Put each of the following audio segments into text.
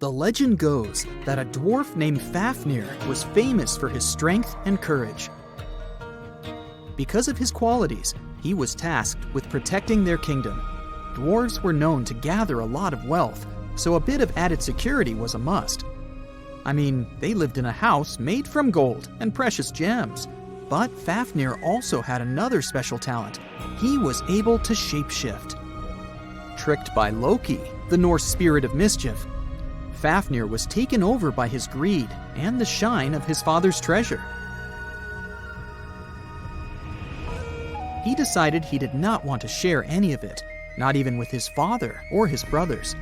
The legend goes that a dwarf named Fafnir was famous for his strength and courage. Because of his qualities, he was tasked with protecting their kingdom. Dwarves were known to gather a lot of wealth, so a bit of added security was a must. I mean, they lived in a house made from gold and precious gems. But Fafnir also had another special talent. He was able to shapeshift. Tricked by Loki, the Norse spirit of mischief, Fafnir was taken over by his greed and the shine of his father's treasure. He decided he did not want to share any of it, not even with his father or his brothers.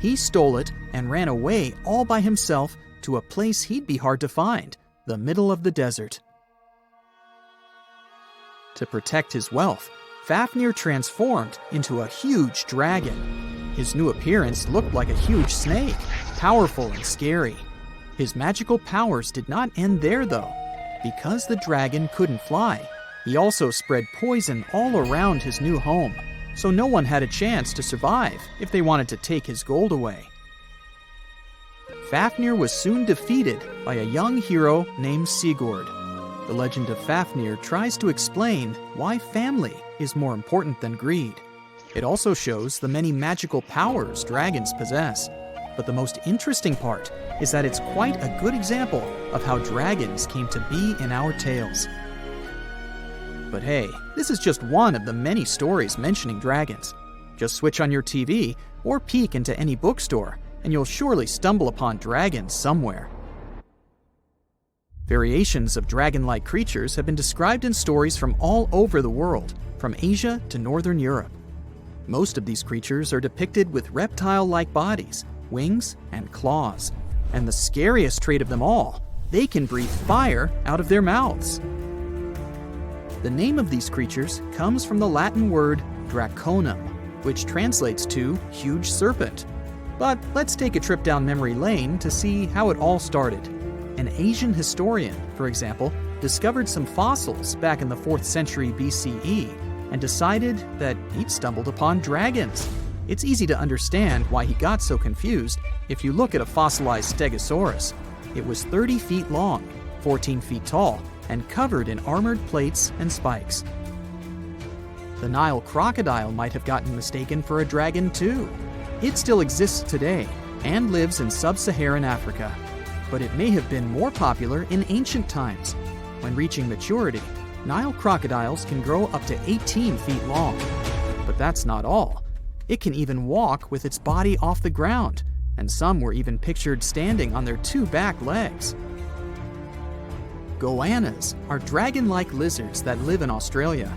He stole it and ran away all by himself to a place he'd be hard to find, the middle of the desert. To protect his wealth, Fafnir transformed into a huge dragon. His new appearance looked like a huge snake, powerful and scary. His magical powers did not end there, though. Because the dragon couldn't fly, he also spread poison all around his new home, so no one had a chance to survive if they wanted to take his gold away. Fafnir was soon defeated by a young hero named Sigurd. The legend of Fafnir tries to explain why family is more important than greed. It also shows the many magical powers dragons possess. But the most interesting part is that it's quite a good example of how dragons came to be in our tales. But hey, this is just one of the many stories mentioning dragons. Just switch on your TV or peek into any bookstore, and you'll surely stumble upon dragons somewhere. Variations of dragon-like creatures have been described in stories from all over the world, from Asia to Northern Europe. Most of these creatures are depicted with reptile-like bodies, wings, and claws. And the scariest trait of them all, they can breathe fire out of their mouths. The name of these creatures comes from the Latin word draconum, which translates to huge serpent. But let's take a trip down memory lane to see how it all started. An Asian historian, for example, discovered some fossils back in the 4th century BCE and decided that he'd stumbled upon dragons. It's easy to understand why he got so confused if you look at a fossilized stegosaurus. It was 30 feet long, 14 feet tall, and covered in armored plates and spikes. The Nile crocodile might have gotten mistaken for a dragon too. It still exists today and lives in sub-Saharan Africa. But it may have been more popular in ancient times. When reaching maturity, Nile crocodiles can grow up to 18 feet long. But that's not all. It can even walk with its body off the ground, and some were even pictured standing on their 2 back legs. Goannas are dragon-like lizards that live in Australia.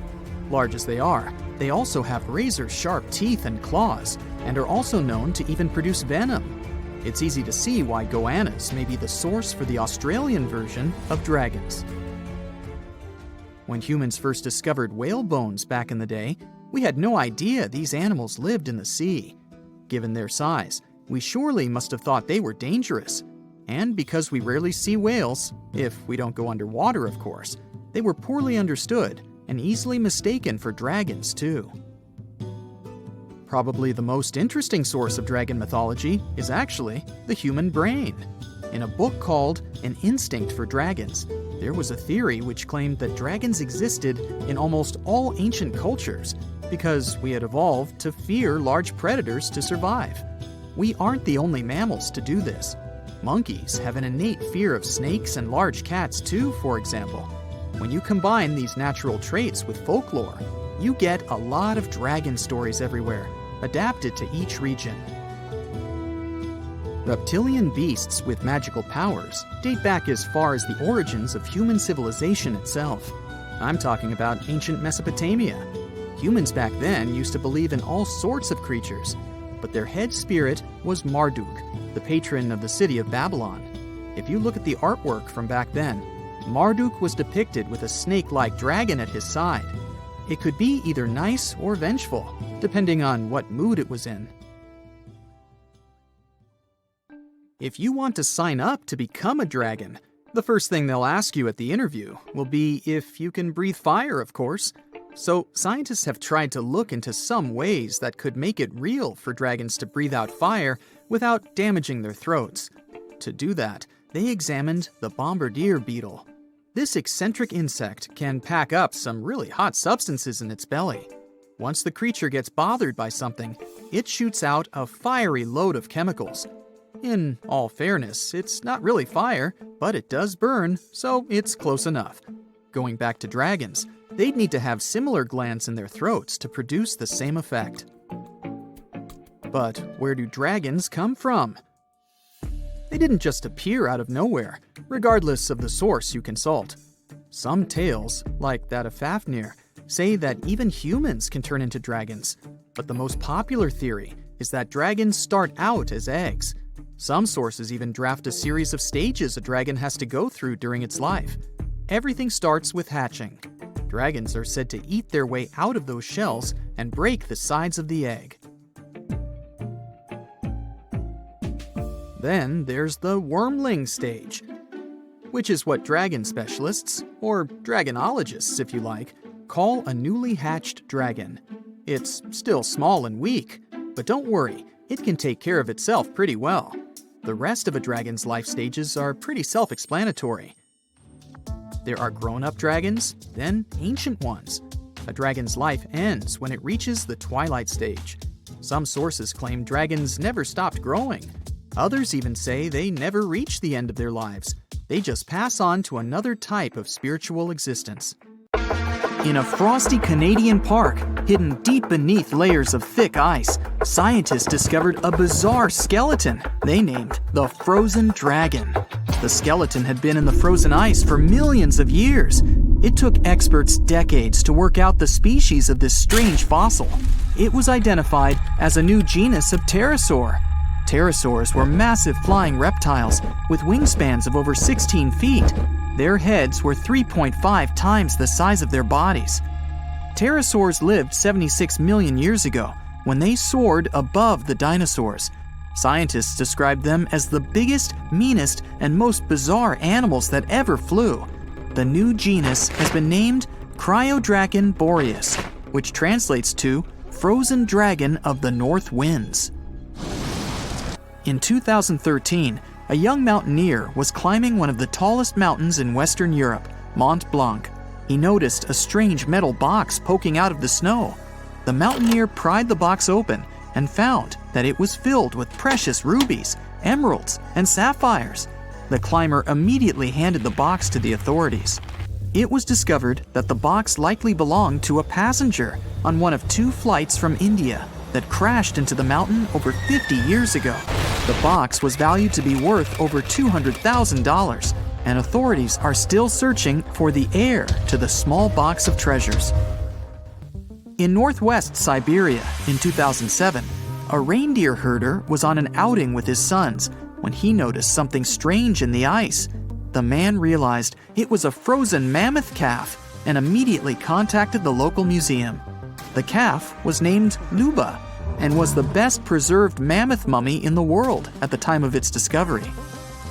Large as they are, they also have razor-sharp teeth and claws, and are also known to even produce venom. It's easy to see why goannas may be the source for the Australian version of dragons. When humans first discovered whale bones back in the day, we had no idea these animals lived in the sea. Given their size, we surely must have thought they were dangerous. And because we rarely see whales, if we don't go underwater of course, they were poorly understood and easily mistaken for dragons too. Probably the most interesting source of dragon mythology is actually the human brain. In a book called An Instinct for Dragons, there was a theory which claimed that dragons existed in almost all ancient cultures because we had evolved to fear large predators to survive. We aren't the only mammals to do this. Monkeys have an innate fear of snakes and large cats too, for example. When you combine these natural traits with folklore, you get a lot of dragon stories everywhere, adapted to each region. Reptilian beasts with magical powers date back as far as the origins of human civilization itself. I'm talking about ancient Mesopotamia. Humans back then used to believe in all sorts of creatures, but their head spirit was Marduk, the patron of the city of Babylon. If you look at the artwork from back then, Marduk was depicted with a snake-like dragon at his side. It could be either nice or vengeful, depending on what mood it was in. If you want to sign up to become a dragon, the first thing they'll ask you at the interview will be if you can breathe fire, of course. So scientists have tried to look into some ways that could make it real for dragons to breathe out fire without damaging their throats. To do that, they examined the bombardier beetle. This eccentric insect can pack up some really hot substances in its belly. Once the creature gets bothered by something, it shoots out a fiery load of chemicals. In all fairness, it's not really fire, but it does burn, so it's close enough. Going back to dragons, they'd need to have similar glands in their throats to produce the same effect. But where do dragons come from? They didn't just appear out of nowhere, regardless of the source you consult. Some tales, like that of Fafnir, say that even humans can turn into dragons, but the most popular theory is that dragons start out as eggs. Some sources even draft a series of stages a dragon has to go through during its life. Everything starts with hatching. Dragons are said to eat their way out of those shells and break the sides of the egg. Then there's the wormling stage, which is what dragon specialists, or dragonologists if you like, call a newly hatched dragon. It's still small and weak, but don't worry, it can take care of itself pretty well. The rest of a dragon's life stages are pretty self-explanatory. There are grown-up dragons, then ancient ones. A dragon's life ends when it reaches the twilight stage. Some sources claim dragons never stopped growing. Others even say they never reach the end of their lives. They just pass on to another type of spiritual existence. In a frosty Canadian park, hidden deep beneath layers of thick ice, scientists discovered a bizarre skeleton they named the Frozen Dragon. The skeleton had been in the frozen ice for millions of years. It took experts decades to work out the species of this strange fossil. It was identified as a new genus of pterosaur. Pterosaurs were massive flying reptiles with wingspans of over 16 feet. Their heads were 3.5 times the size of their bodies. Pterosaurs lived 76 million years ago when they soared above the dinosaurs. Scientists described them as the biggest, meanest, and most bizarre animals that ever flew. The new genus has been named Cryodragon boreas, which translates to Frozen Dragon of the North Winds. In 2013, a young mountaineer was climbing one of the tallest mountains in Western Europe, Mont Blanc. He noticed a strange metal box poking out of the snow. The mountaineer pried the box open and found that it was filled with precious rubies, emeralds, and sapphires. The climber immediately handed the box to the authorities. It was discovered that the box likely belonged to a passenger on one of 2 flights from India that crashed into the mountain over 50 years ago. The box was valued to be worth over $200,000, and authorities are still searching for the heir to the small box of treasures. In northwest Siberia in 2007, a reindeer herder was on an outing with his sons when he noticed something strange in the ice. The man realized it was a frozen mammoth calf and immediately contacted the local museum. The calf was named Luba and was the best preserved mammoth mummy in the world at the time of its discovery.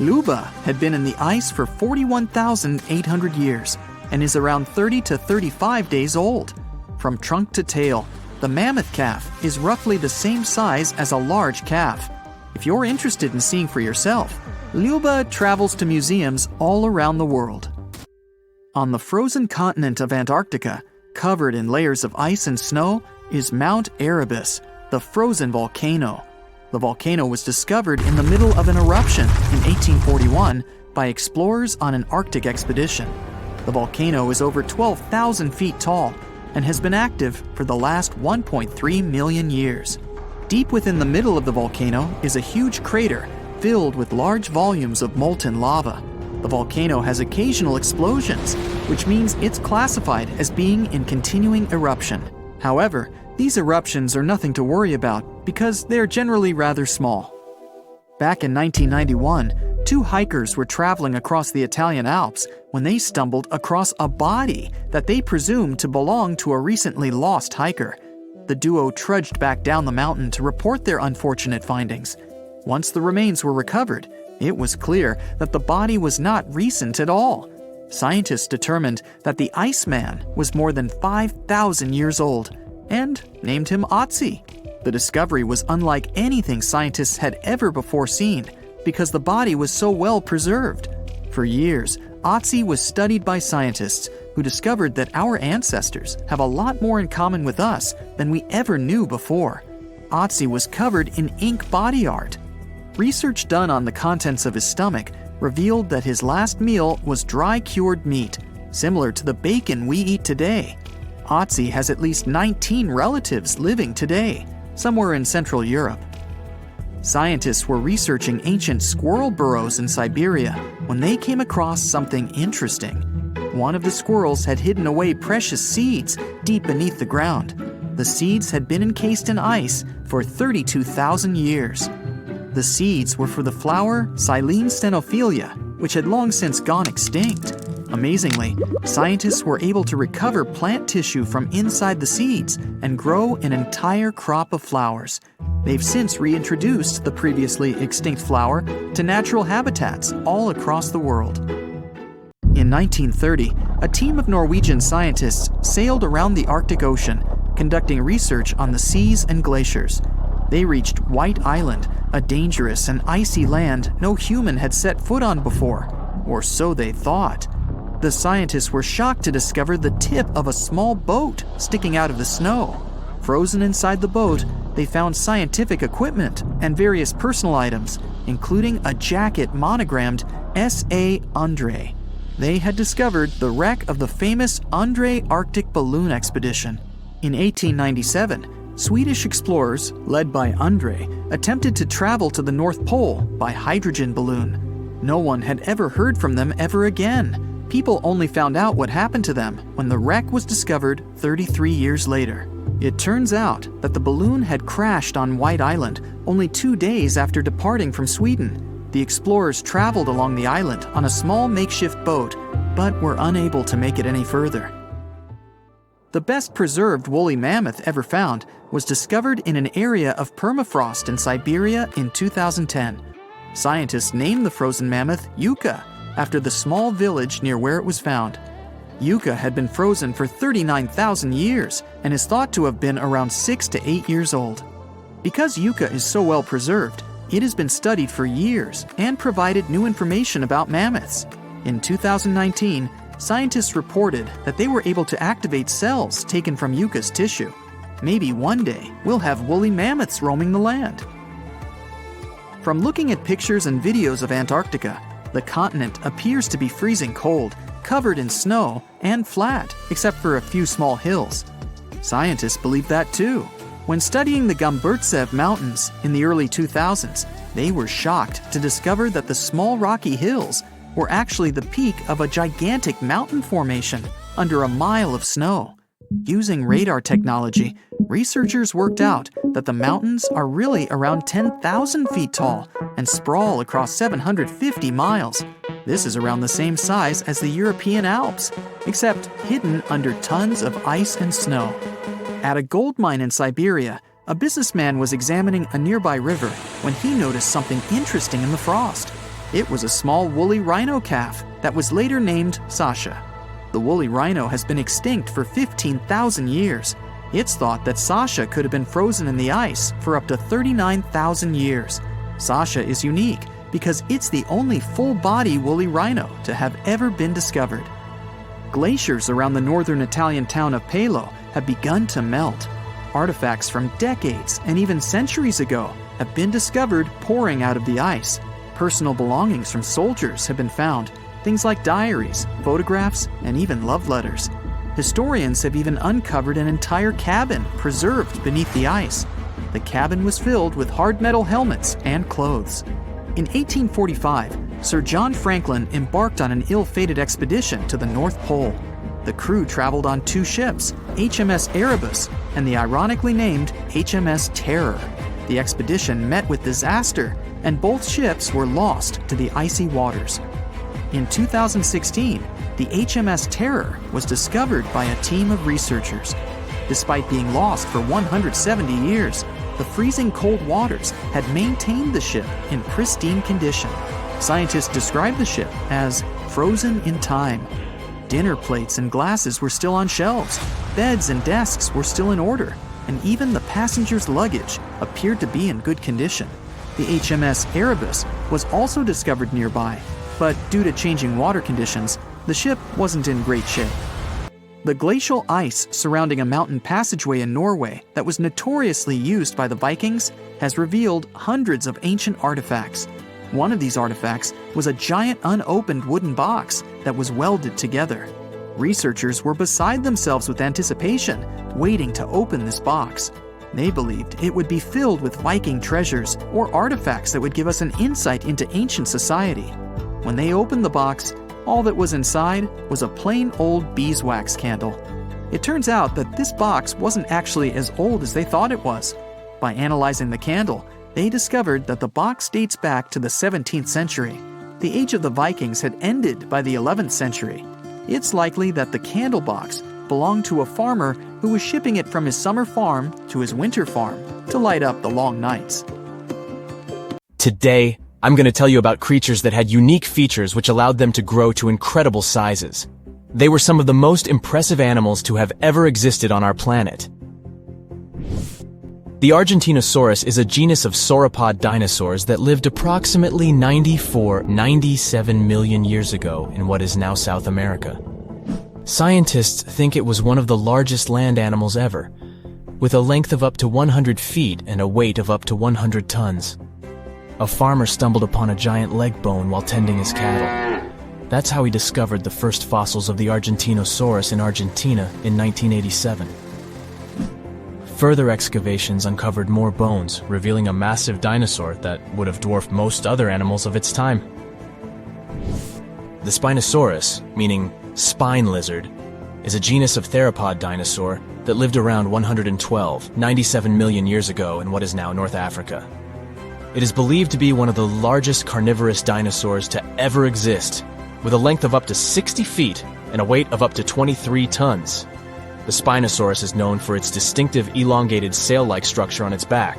Luba had been in the ice for 41,800 years and is around 30 to 35 days old. From trunk to tail, the mammoth calf is roughly the same size as a large calf. If you're interested in seeing for yourself, Luba travels to museums all around the world. On the frozen continent of Antarctica, covered in layers of ice and snow, is Mount Erebus, the frozen volcano. The volcano was discovered in the middle of an eruption in 1841 by explorers on an Arctic expedition. The volcano is over 12,000 feet tall and has been active for the last 1.3 million years. Deep within the middle of the volcano is a huge crater filled with large volumes of molten lava. The volcano has occasional explosions, which means it's classified as being in continuing eruption. However, these eruptions are nothing to worry about because they're generally rather small. Back in 1991, 2 hikers were traveling across the Italian Alps when they stumbled across a body that they presumed to belong to a recently lost hiker. The duo trudged back down the mountain to report their unfortunate findings. Once the remains were recovered, it was clear that the body was not recent at all. Scientists determined that the Iceman was more than 5,000 years old and named him Otzi. The discovery was unlike anything scientists had ever before seen because the body was so well preserved. For years, Otzi was studied by scientists who discovered that our ancestors have a lot more in common with us than we ever knew before. Otzi was covered in ink body art. Research done on the contents of his stomach revealed that his last meal was dry-cured meat, similar to the bacon we eat today. Otzi has at least 19 relatives living today, somewhere in Central Europe. Scientists were researching ancient squirrel burrows in Siberia when they came across something interesting. One of the squirrels had hidden away precious seeds deep beneath the ground. The seeds had been encased in ice for 32,000 years. The seeds were for the flower Silene stenophilia, which had long since gone extinct. Amazingly, scientists were able to recover plant tissue from inside the seeds and grow an entire crop of flowers. They've since reintroduced the previously extinct flower to natural habitats all across the world. In 1930, a team of Norwegian scientists sailed around the Arctic Ocean, conducting research on the seas and glaciers. They reached White Island, a dangerous and icy land no human had set foot on before, or so they thought. The scientists were shocked to discover the tip of a small boat sticking out of the snow. Frozen inside the boat, they found scientific equipment and various personal items, including a jacket monogrammed S.A. Undre. They had discovered the wreck of the famous Undre Arctic balloon expedition. In 1897, Swedish explorers, led by Undre, attempted to travel to the North Pole by hydrogen balloon. No one had ever heard from them ever again. People only found out what happened to them when the wreck was discovered 33 years later. It turns out that the balloon had crashed on White Island only 2 days after departing from Sweden. The explorers traveled along the island on a small makeshift boat, but were unable to make it any further. The best preserved woolly mammoth ever found was discovered in an area of permafrost in Siberia in 2010. Scientists named the frozen mammoth Yucca, after the small village near where it was found. Yucca had been frozen for 39,000 years and is thought to have been around 6 to 8 years old. Because Yucca is so well preserved, it has been studied for years and provided new information about mammoths. In 2019, scientists reported that they were able to activate cells taken from Yucca's tissue. Maybe one day we'll have woolly mammoths roaming the land. From looking at pictures and videos of Antarctica, the continent appears to be freezing cold, covered in snow, and flat, except for a few small hills. Scientists believe that too. When studying the Gomburtsev Mountains in the early 2000s, they were shocked to discover that the small rocky hills were actually the peak of a gigantic mountain formation under a mile of snow. Using radar technology, researchers worked out that the mountains are really around 10,000 feet tall and sprawl across 750 miles. This is around the same size as the European Alps, except hidden under tons of ice and snow. At a gold mine in Siberia, a businessman was examining a nearby river when he noticed something interesting in the frost. It was a small woolly rhino calf that was later named Sasha. The woolly rhino has been extinct for 15,000 years. It's thought that Sasha could have been frozen in the ice for up to 39,000 years. Sasha is unique because it's the only full-body woolly rhino to have ever been discovered. Glaciers around the northern Italian town of Palo have begun to melt. Artifacts from decades and even centuries ago have been discovered pouring out of the ice. Personal belongings from soldiers have been found, things like diaries, photographs, and even love letters. Historians have even uncovered an entire cabin preserved beneath the ice. The cabin was filled with hard metal helmets and clothes. In 1845, Sir John Franklin embarked on an ill-fated expedition to the North Pole. The crew traveled on 2 ships, HMS Erebus and the ironically named HMS Terror. The expedition met with disaster, and both ships were lost to the icy waters. In 2016, the HMS Terror was discovered by a team of researchers. Despite being lost for 170 years, the freezing cold waters had maintained the ship in pristine condition. Scientists described the ship as frozen in time. Dinner plates and glasses were still on shelves, beds and desks were still in order, and even the passengers' luggage appeared to be in good condition. The HMS Erebus was also discovered nearby, but due to changing water conditions, the ship wasn't in great shape. The glacial ice surrounding a mountain passageway in Norway that was notoriously used by the Vikings has revealed hundreds of ancient artifacts. One of these artifacts was a giant unopened wooden box that was welded together. Researchers were beside themselves with anticipation, waiting to open this box. They believed it would be filled with Viking treasures or artifacts that would give us an insight into ancient society. When they opened the box, all that was inside was a plain old beeswax candle. It turns out that this box wasn't actually as old as they thought it was. By analyzing the candle, they discovered that the box dates back to the 17th century. The age of the Vikings had ended by the 11th century. It's likely that the candle box belonged to a farmer who was shipping it from his summer farm to his winter farm to light up the long nights. Today, I'm going to tell you about creatures that had unique features which allowed them to grow to incredible sizes. They were some of the most impressive animals to have ever existed on our planet. The Argentinosaurus is a genus of sauropod dinosaurs that lived approximately 97 million years ago in what is now South America. Scientists think it was one of the largest land animals ever, with a length of up to 100 feet and a weight of up to 100 tons. A farmer stumbled upon a giant leg bone while tending his cattle. That's how he discovered the first fossils of the Argentinosaurus in Argentina in 1987. Further excavations uncovered more bones, revealing a massive dinosaur that would have dwarfed most other animals of its time. The Spinosaurus, meaning spine lizard, is a genus of theropod dinosaur that lived around 97 million years ago in what is now North Africa. It is believed to be one of the largest carnivorous dinosaurs to ever exist, with a length of up to 60 feet and a weight of up to 23 tons. The Spinosaurus is known for its distinctive elongated sail-like structure on its back.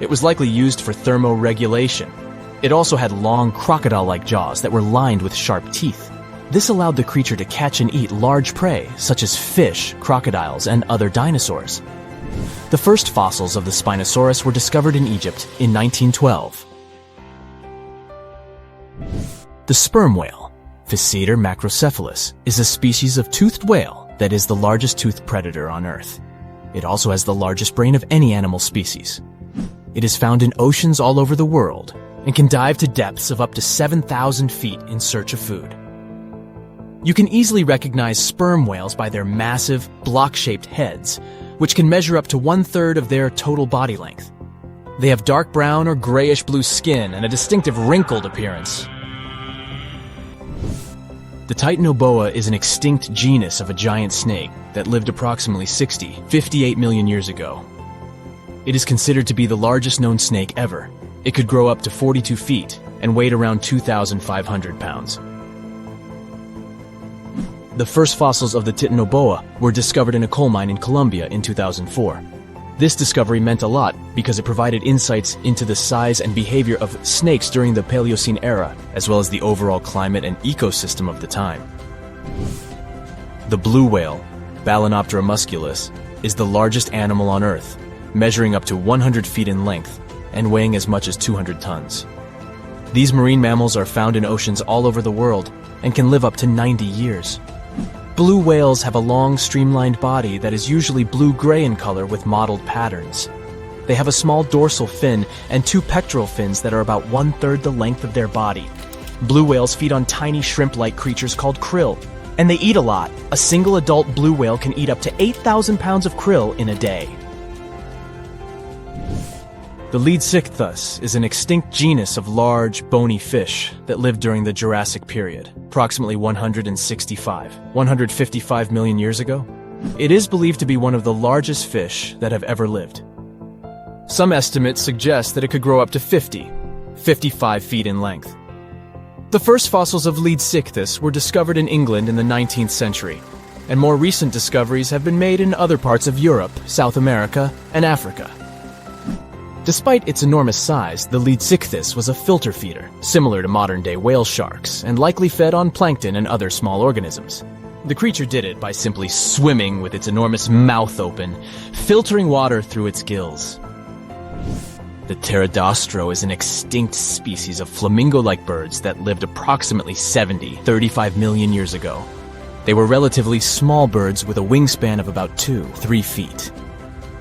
It was likely used for thermoregulation. It also had long crocodile-like jaws that were lined with sharp teeth. This allowed the creature to catch and eat large prey, such as fish, crocodiles, and other dinosaurs. The first fossils of the Spinosaurus were discovered in Egypt in 1912. The sperm whale, Physeter macrocephalus, is a species of toothed whale that is the largest toothed predator on Earth. It also has the largest brain of any animal species. It is found in oceans all over the world and can dive to depths of up to 7,000 feet in search of food. You can easily recognize sperm whales by their massive, block-shaped heads, which can measure up to 1/3 of their total body length. They have dark brown or grayish-blue skin and a distinctive wrinkled appearance. The Titanoboa is an extinct genus of a giant snake that lived approximately 58 million years ago. It is considered to be the largest known snake ever. It could grow up to 42 feet and weighed around 2,500 pounds. The first fossils of the Titanoboa were discovered in a coal mine in Colombia in 2004. This discovery meant a lot because it provided insights into the size and behavior of snakes during the Paleocene era, as well as the overall climate and ecosystem of the time. The blue whale, Balænoptera musculus, is the largest animal on Earth, measuring up to 100 feet in length and weighing as much as 200 tons. These marine mammals are found in oceans all over the world and can live up to 90 years. Blue whales have a long, streamlined body that is usually blue-gray in color with mottled patterns. They have a small dorsal fin and 2 pectoral fins that are about 1/3 the length of their body. Blue whales feed on tiny shrimp-like creatures called krill, and they eat a lot. A single adult blue whale can eat up to 8,000 pounds of krill in a day. The Leadsichthus is an extinct genus of large, bony fish that lived during the Jurassic period, approximately 155 million years ago. It is believed to be one of the largest fish that have ever lived. Some estimates suggest that it could grow up to 55 feet in length. The first fossils of Leadsichthus were discovered in England in the 19th century, and more recent discoveries have been made in other parts of Europe, South America, and Africa. Despite its enormous size, the Leadsichthus was a filter feeder, similar to modern-day whale sharks, and likely fed on plankton and other small organisms. The creature did it by simply swimming with its enormous mouth open, filtering water through its gills. The pterodostro is an extinct species of flamingo-like birds that lived approximately 35 million years ago. They were relatively small birds with a wingspan of about 2-3 feet.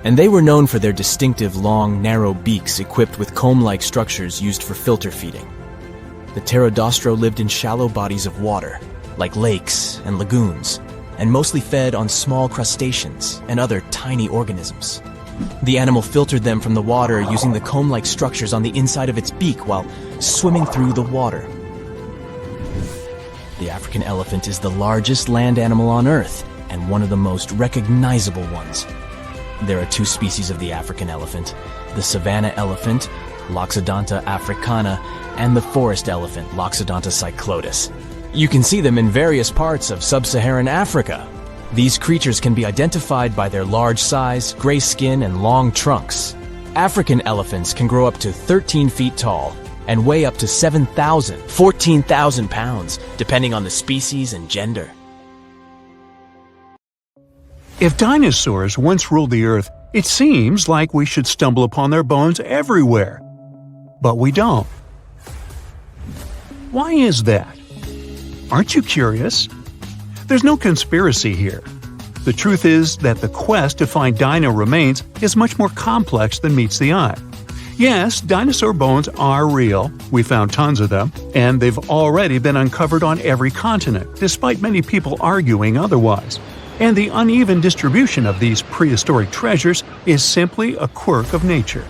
And they were known for their distinctive long, narrow beaks equipped with comb-like structures used for filter feeding. The pterodostro lived in shallow bodies of water, like lakes and lagoons, and mostly fed on small crustaceans and other tiny organisms. The animal filtered them from the water using the comb-like structures on the inside of its beak while swimming through the water. The African elephant is the largest land animal on Earth and one of the most recognizable ones. There are 2 species of the African elephant: the savanna elephant, Loxodonta africana, and the forest elephant, Loxodonta cyclotis. You can see them in various parts of sub-Saharan Africa. These creatures can be identified by their large size, gray skin, and long trunks. African elephants can grow up to 13 feet tall and weigh up to 14,000 pounds, depending on the species and gender. If dinosaurs once ruled the Earth, it seems like we should stumble upon their bones everywhere. But we don't. Why is that? Aren't you curious? There's no conspiracy here. The truth is that the quest to find dino remains is much more complex than meets the eye. Yes, dinosaur bones are real, we found tons of them, and they've already been uncovered on every continent, despite many people arguing otherwise. And the uneven distribution of these prehistoric treasures is simply a quirk of nature.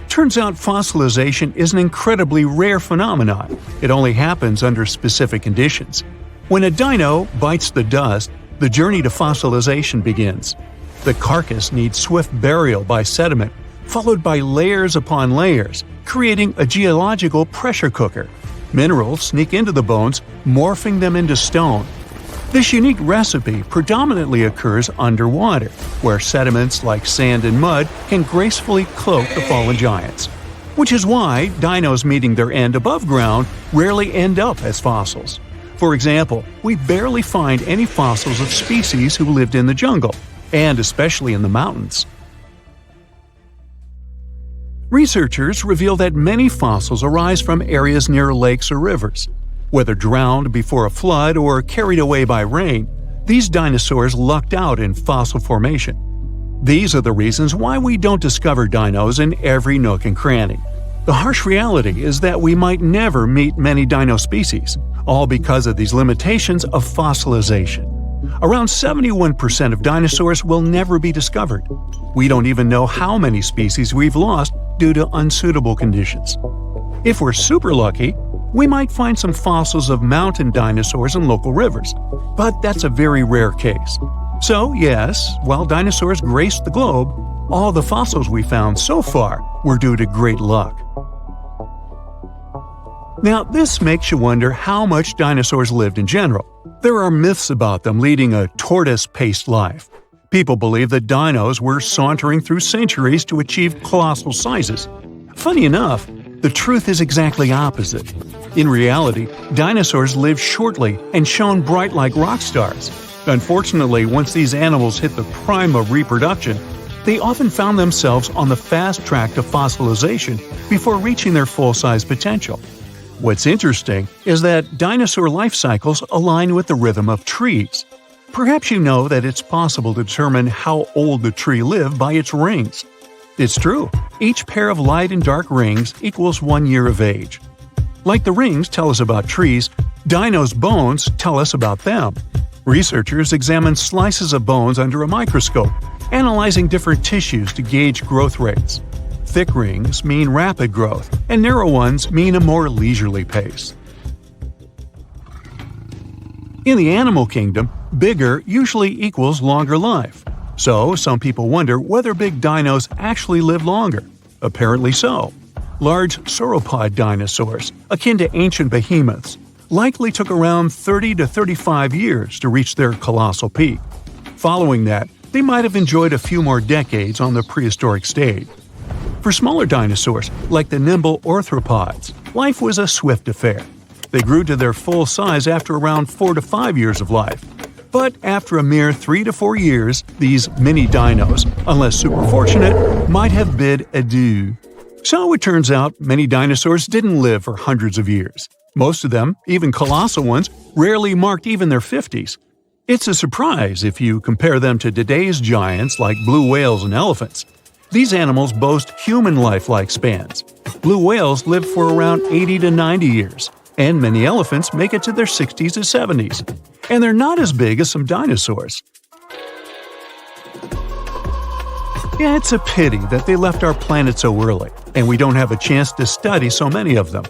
Turns out fossilization is an incredibly rare phenomenon. It only happens under specific conditions. When a dino bites the dust, the journey to fossilization begins. The carcass needs swift burial by sediment, followed by layers upon layers, creating a geological pressure cooker. Minerals sneak into the bones, morphing them into stone. This unique recipe predominantly occurs underwater, where sediments like sand and mud can gracefully cloak the fallen giants. Which is why dinos meeting their end above ground rarely end up as fossils. For example, we barely find any fossils of species who lived in the jungle, and especially in the mountains. Researchers reveal that many fossils arise from areas near lakes or rivers. Whether drowned before a flood or carried away by rain, these dinosaurs lucked out in fossil formation. These are the reasons why we don't discover dinos in every nook and cranny. The harsh reality is that we might never meet many dino species, all because of these limitations of fossilization. Around 71% of dinosaurs will never be discovered. We don't even know how many species we've lost due to unsuitable conditions. If we're super lucky, we might find some fossils of mountain dinosaurs in local rivers, but that's a very rare case. So yes, while dinosaurs graced the globe, all the fossils we found so far were due to great luck. Now, this makes you wonder how much dinosaurs lived in general. There are myths about them leading a tortoise-paced life. People believe that dinos were sauntering through centuries to achieve colossal sizes. Funny enough, the truth is exactly opposite. In reality, dinosaurs lived shortly and shone bright like rock stars. Unfortunately, once these animals hit the prime of reproduction, they often found themselves on the fast track to fossilization before reaching their full-size potential. What's interesting is that dinosaur life cycles align with the rhythm of trees. Perhaps you know that it's possible to determine how old the tree lived by its rings. It's true, each pair of light and dark rings equals 1 year of age. Like the rings tell us about trees, dinos' bones tell us about them. Researchers examine slices of bones under a microscope, analyzing different tissues to gauge growth rates. Thick rings mean rapid growth, and narrow ones mean a more leisurely pace. In the animal kingdom, bigger usually equals longer life. So, some people wonder whether big dinos actually live longer. Apparently so. Large sauropod dinosaurs, akin to ancient behemoths, likely took around 30 to 35 years to reach their colossal peak. Following that, they might have enjoyed a few more decades on the prehistoric stage. For smaller dinosaurs, like the nimble arthropods, life was a swift affair. They grew to their full size after around 4 to 5 years of life. But after a mere 3 to 4 years, these mini dinos, unless super fortunate, might have bid adieu. So it turns out many dinosaurs didn't live for hundreds of years. Most of them, even colossal ones, rarely marked even their 50s. It's a surprise if you compare them to today's giants like blue whales and elephants. These animals boast human life-like spans. Blue whales live for around 80 to 90 years, and many elephants make it to their 60s to 70s. And they're not as big as some dinosaurs. Yeah, it's a pity that they left our planet so early, and we don't have a chance to study so many of them.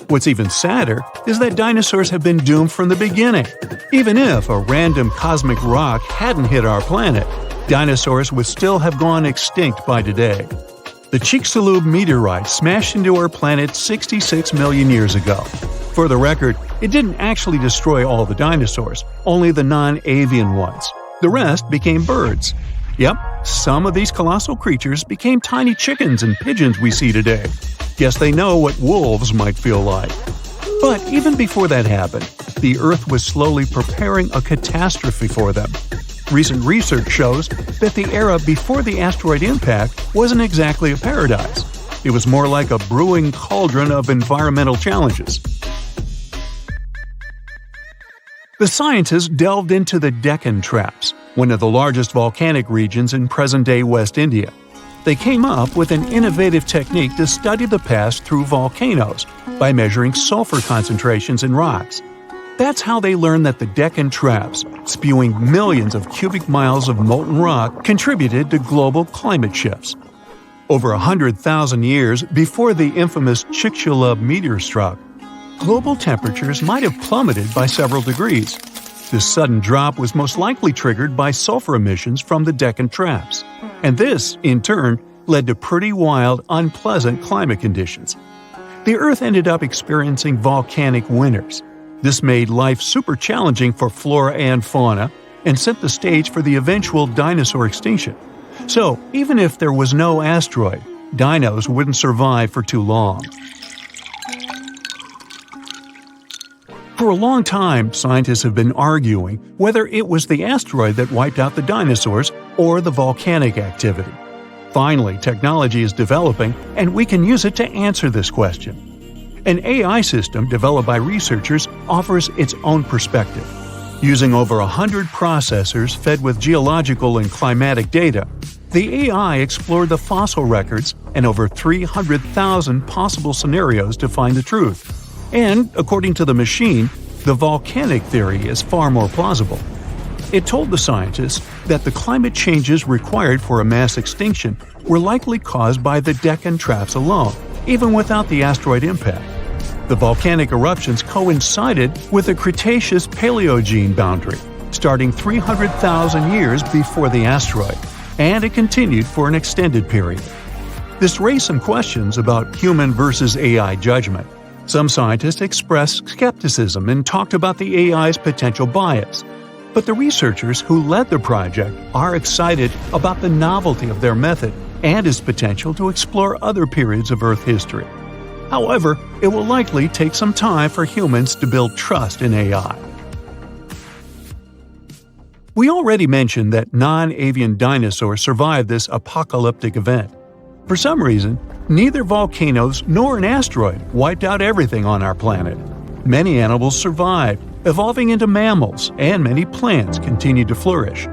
What's even sadder is that dinosaurs have been doomed from the beginning. Even if a random cosmic rock hadn't hit our planet, dinosaurs would still have gone extinct by today. The Chicxulub meteorite smashed into our planet 66 million years ago. For the record, it didn't actually destroy all the dinosaurs, only the non-avian ones. The rest became birds. Yep, some of these colossal creatures became tiny chickens and pigeons we see today. Guess they know what wolves might feel like. But even before that happened, the Earth was slowly preparing a catastrophe for them. Recent research shows that the era before the asteroid impact wasn't exactly a paradise. It was more like a brewing cauldron of environmental challenges. The scientists delved into the Deccan Traps, one of the largest volcanic regions in present-day West India. They came up with an innovative technique to study the past through volcanoes by measuring sulfur concentrations in rocks. That's how they learned that the Deccan Traps, spewing millions of cubic miles of molten rock, contributed to global climate shifts. Over 100,000 years before the infamous Chicxulub meteor struck, global temperatures might have plummeted by several degrees. This sudden drop was most likely triggered by sulfur emissions from the Deccan Traps. And this, in turn, led to pretty wild, unpleasant climate conditions. The Earth ended up experiencing volcanic winters. This made life super challenging for flora and fauna and set the stage for the eventual dinosaur extinction. So, even if there was no asteroid, dinos wouldn't survive for too long. For a long time, scientists have been arguing whether it was the asteroid that wiped out the dinosaurs or the volcanic activity. Finally, technology is developing, and we can use it to answer this question. An AI system developed by researchers offers its own perspective. Using over 100 processors fed with geological and climatic data, the AI explored the fossil records and over 300,000 possible scenarios to find the truth. And, according to the machine, the volcanic theory is far more plausible. It told the scientists that the climate changes required for a mass extinction were likely caused by the Deccan Traps alone, even without the asteroid impact. The volcanic eruptions coincided with the Cretaceous-Paleogene boundary, starting 300,000 years before the asteroid, and it continued for an extended period. This raised some questions about human versus AI judgment. Some scientists expressed skepticism and talked about the AI's potential bias. But the researchers who led the project are excited about the novelty of their method and its potential to explore other periods of Earth history. However, it will likely take some time for humans to build trust in AI. We already mentioned that non-avian dinosaurs survived this apocalyptic event. For some reason, neither volcanoes nor an asteroid wiped out everything on our planet. Many animals survived, evolving into mammals, and many plants continued to flourish.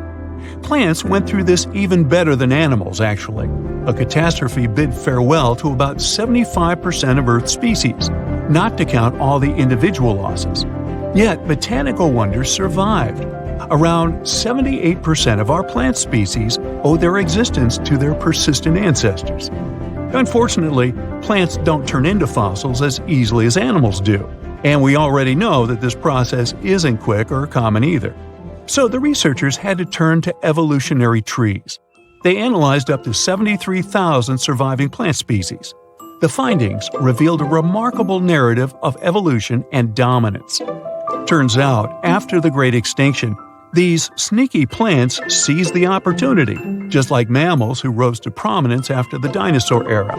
Plants went through this even better than animals, actually. A catastrophe bid farewell to about 75% of Earth's species, not to count all the individual losses. Yet, botanical wonders survived. Around 78% of our plant species owe their existence to their persistent ancestors. Unfortunately, plants don't turn into fossils as easily as animals do, and we already know that this process isn't quick or common either. So the researchers had to turn to evolutionary trees. They analyzed up to 73,000 surviving plant species. The findings revealed a remarkable narrative of evolution and dominance. Turns out, after the Great Extinction, these sneaky plants seized the opportunity, just like mammals who rose to prominence after the dinosaur era.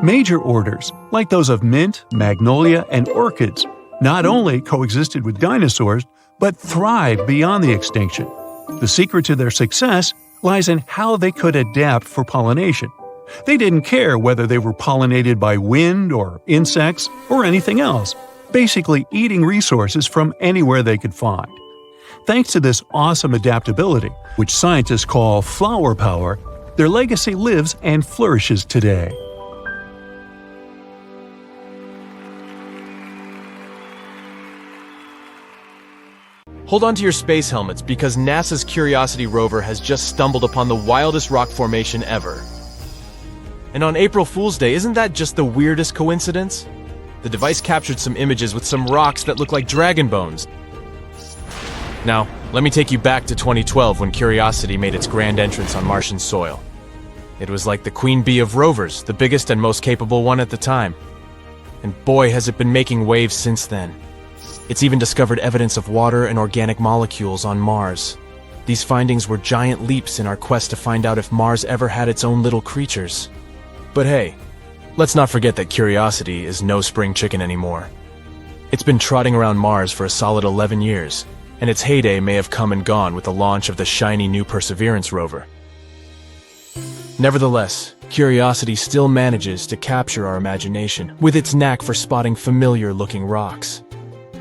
Major orders, like those of mint, magnolia, and orchids, not only coexisted with dinosaurs, but thrived beyond the extinction. The secret to their success lies in how they could adapt for pollination. They didn't care whether they were pollinated by wind or insects or anything else, basically eating resources from anywhere they could find. Thanks to this awesome adaptability, which scientists call flower power, their legacy lives and flourishes today. Hold on to your space helmets because NASA's Curiosity rover has just stumbled upon the wildest rock formation ever. And on April Fool's Day, isn't that just the weirdest coincidence? The device captured some images with some rocks that look like dragon bones. Now, let me take you back to 2012 when Curiosity made its grand entrance on Martian soil. It was like the queen bee of rovers, the biggest and most capable one at the time. And boy, has it been making waves since then. It's even discovered evidence of water and organic molecules on Mars. These findings were giant leaps in our quest to find out if Mars ever had its own little creatures. But hey, let's not forget that Curiosity is no spring chicken anymore. It's been trotting around Mars for a solid 11 years, and its heyday may have come and gone with the launch of the shiny new Perseverance rover. Nevertheless, Curiosity still manages to capture our imagination with its knack for spotting familiar-looking rocks.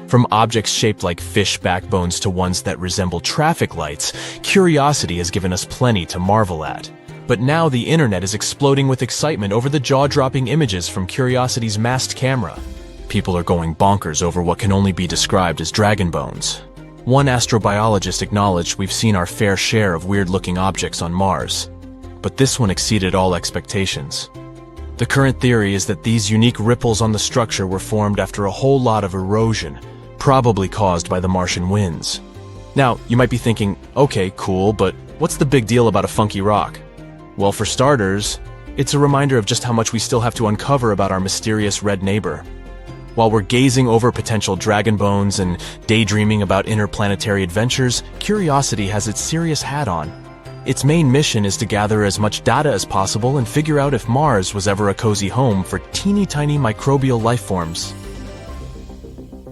From objects shaped like fish backbones to ones that resemble traffic lights, Curiosity has given us plenty to marvel at. But now the internet is exploding with excitement over the jaw-dropping images from Curiosity's masked camera. People are going bonkers over what can only be described as dragon bones. One astrobiologist acknowledged we've seen our fair share of weird-looking objects on Mars. But this one exceeded all expectations. The current theory is that these unique ripples on the structure were formed after a whole lot of erosion, probably caused by the Martian winds. Now, you might be thinking, okay, cool, but what's the big deal about a funky rock? Well, for starters, it's a reminder of just how much we still have to uncover about our mysterious red neighbor. While we're gazing over potential dragon bones and daydreaming about interplanetary adventures, Curiosity has its serious hat on. Its main mission is to gather as much data as possible and figure out if Mars was ever a cozy home for teeny-tiny microbial life forms.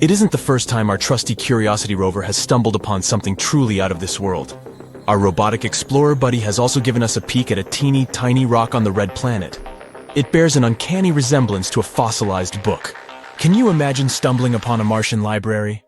It isn't the first time our trusty Curiosity rover has stumbled upon something truly out of this world. Our robotic explorer buddy has also given us a peek at a teeny-tiny rock on the red planet. It bears an uncanny resemblance to a fossilized book. Can you imagine stumbling upon a Martian library?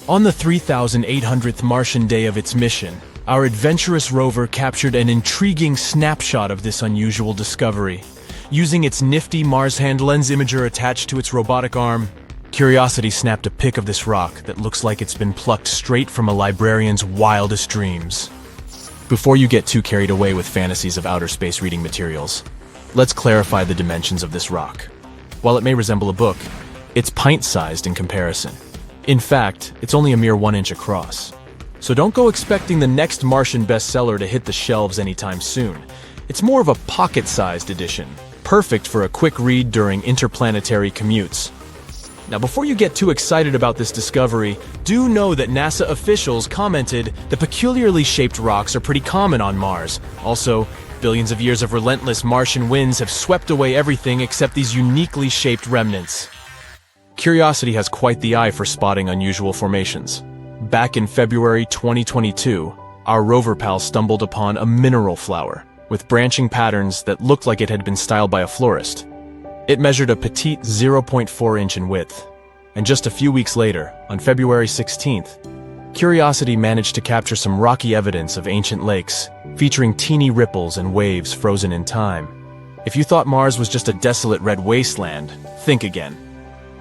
On the 3,800th Martian day of its mission, our adventurous rover captured an intriguing snapshot of this unusual discovery. Using its nifty Mars hand lens imager attached to its robotic arm, Curiosity snapped a pic of this rock that looks like it's been plucked straight from a librarian's wildest dreams. Before you get too carried away with fantasies of outer space reading materials, let's clarify the dimensions of this rock. While it may resemble a book, it's pint-sized in comparison. In fact, it's only a mere 1 inch across. So don't go expecting the next Martian bestseller to hit the shelves anytime soon. It's more of a pocket-sized edition, perfect for a quick read during interplanetary commutes. Now, before you get too excited about this discovery, do know that NASA officials commented that peculiarly shaped rocks are pretty common on Mars. Also, billions of years of relentless Martian winds have swept away everything except these uniquely shaped remnants. Curiosity has quite the eye for spotting unusual formations. Back in February 2022, our rover pal stumbled upon a mineral flower with branching patterns that looked like it had been styled by a florist. It measured a petite 0.4 inch in width, and just a few weeks later, on February 16th, Curiosity managed to capture some rocky evidence of ancient lakes, featuring teeny ripples and waves frozen in time. If you thought Mars was just a desolate red wasteland, think again.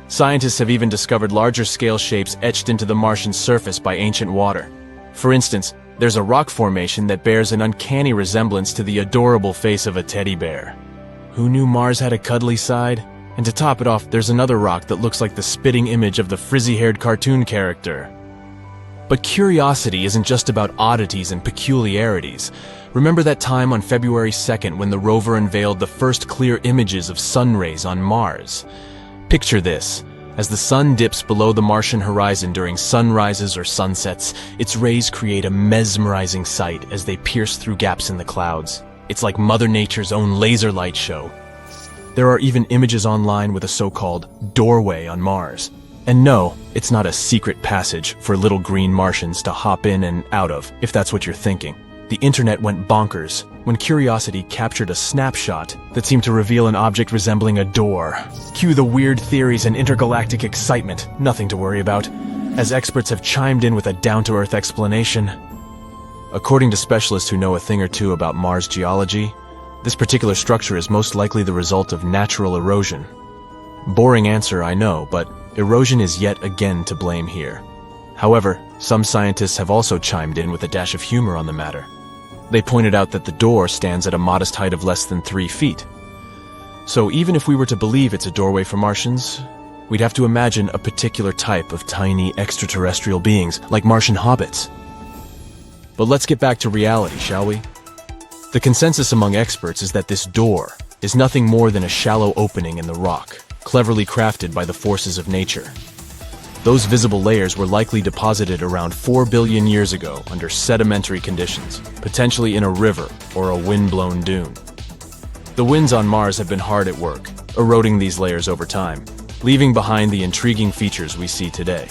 Scientists have even discovered larger-scale shapes etched into the Martian surface by ancient water. For instance, there's a rock formation that bears an uncanny resemblance to the adorable face of a teddy bear. Who knew Mars had a cuddly side? And to top it off, there's another rock that looks like the spitting image of the frizzy-haired cartoon character. But Curiosity isn't just about oddities and peculiarities. Remember that time on February 2nd when the rover unveiled the first clear images of sun rays on Mars? Picture this. As the sun dips below the Martian horizon during sunrises or sunsets, its rays create a mesmerizing sight as they pierce through gaps in the clouds. It's like Mother Nature's own laser light show. There are even images online with a so-called doorway on Mars. And no, it's not a secret passage for little green Martians to hop in and out of, if that's what you're thinking. The internet went bonkers when Curiosity captured a snapshot that seemed to reveal an object resembling a door. Cue the weird theories and intergalactic excitement, nothing to worry about, as experts have chimed in with a down-to-earth explanation. According to specialists who know a thing or two about Mars geology, this particular structure is most likely the result of natural erosion. Boring answer, I know, but erosion is yet again to blame here. However, some scientists have also chimed in with a dash of humor on the matter. They pointed out that the door stands at a modest height of less than 3 feet. So even if we were to believe it's a doorway for Martians, we'd have to imagine a particular type of tiny extraterrestrial beings, like Martian hobbits. But let's get back to reality, shall we? The consensus among experts is that this door is nothing more than a shallow opening in the rock, cleverly crafted by the forces of nature. Those visible layers were likely deposited around 4 billion years ago under sedimentary conditions, potentially in a river or a wind-blown dune. The winds on Mars have been hard at work, eroding these layers over time, leaving behind the intriguing features we see today.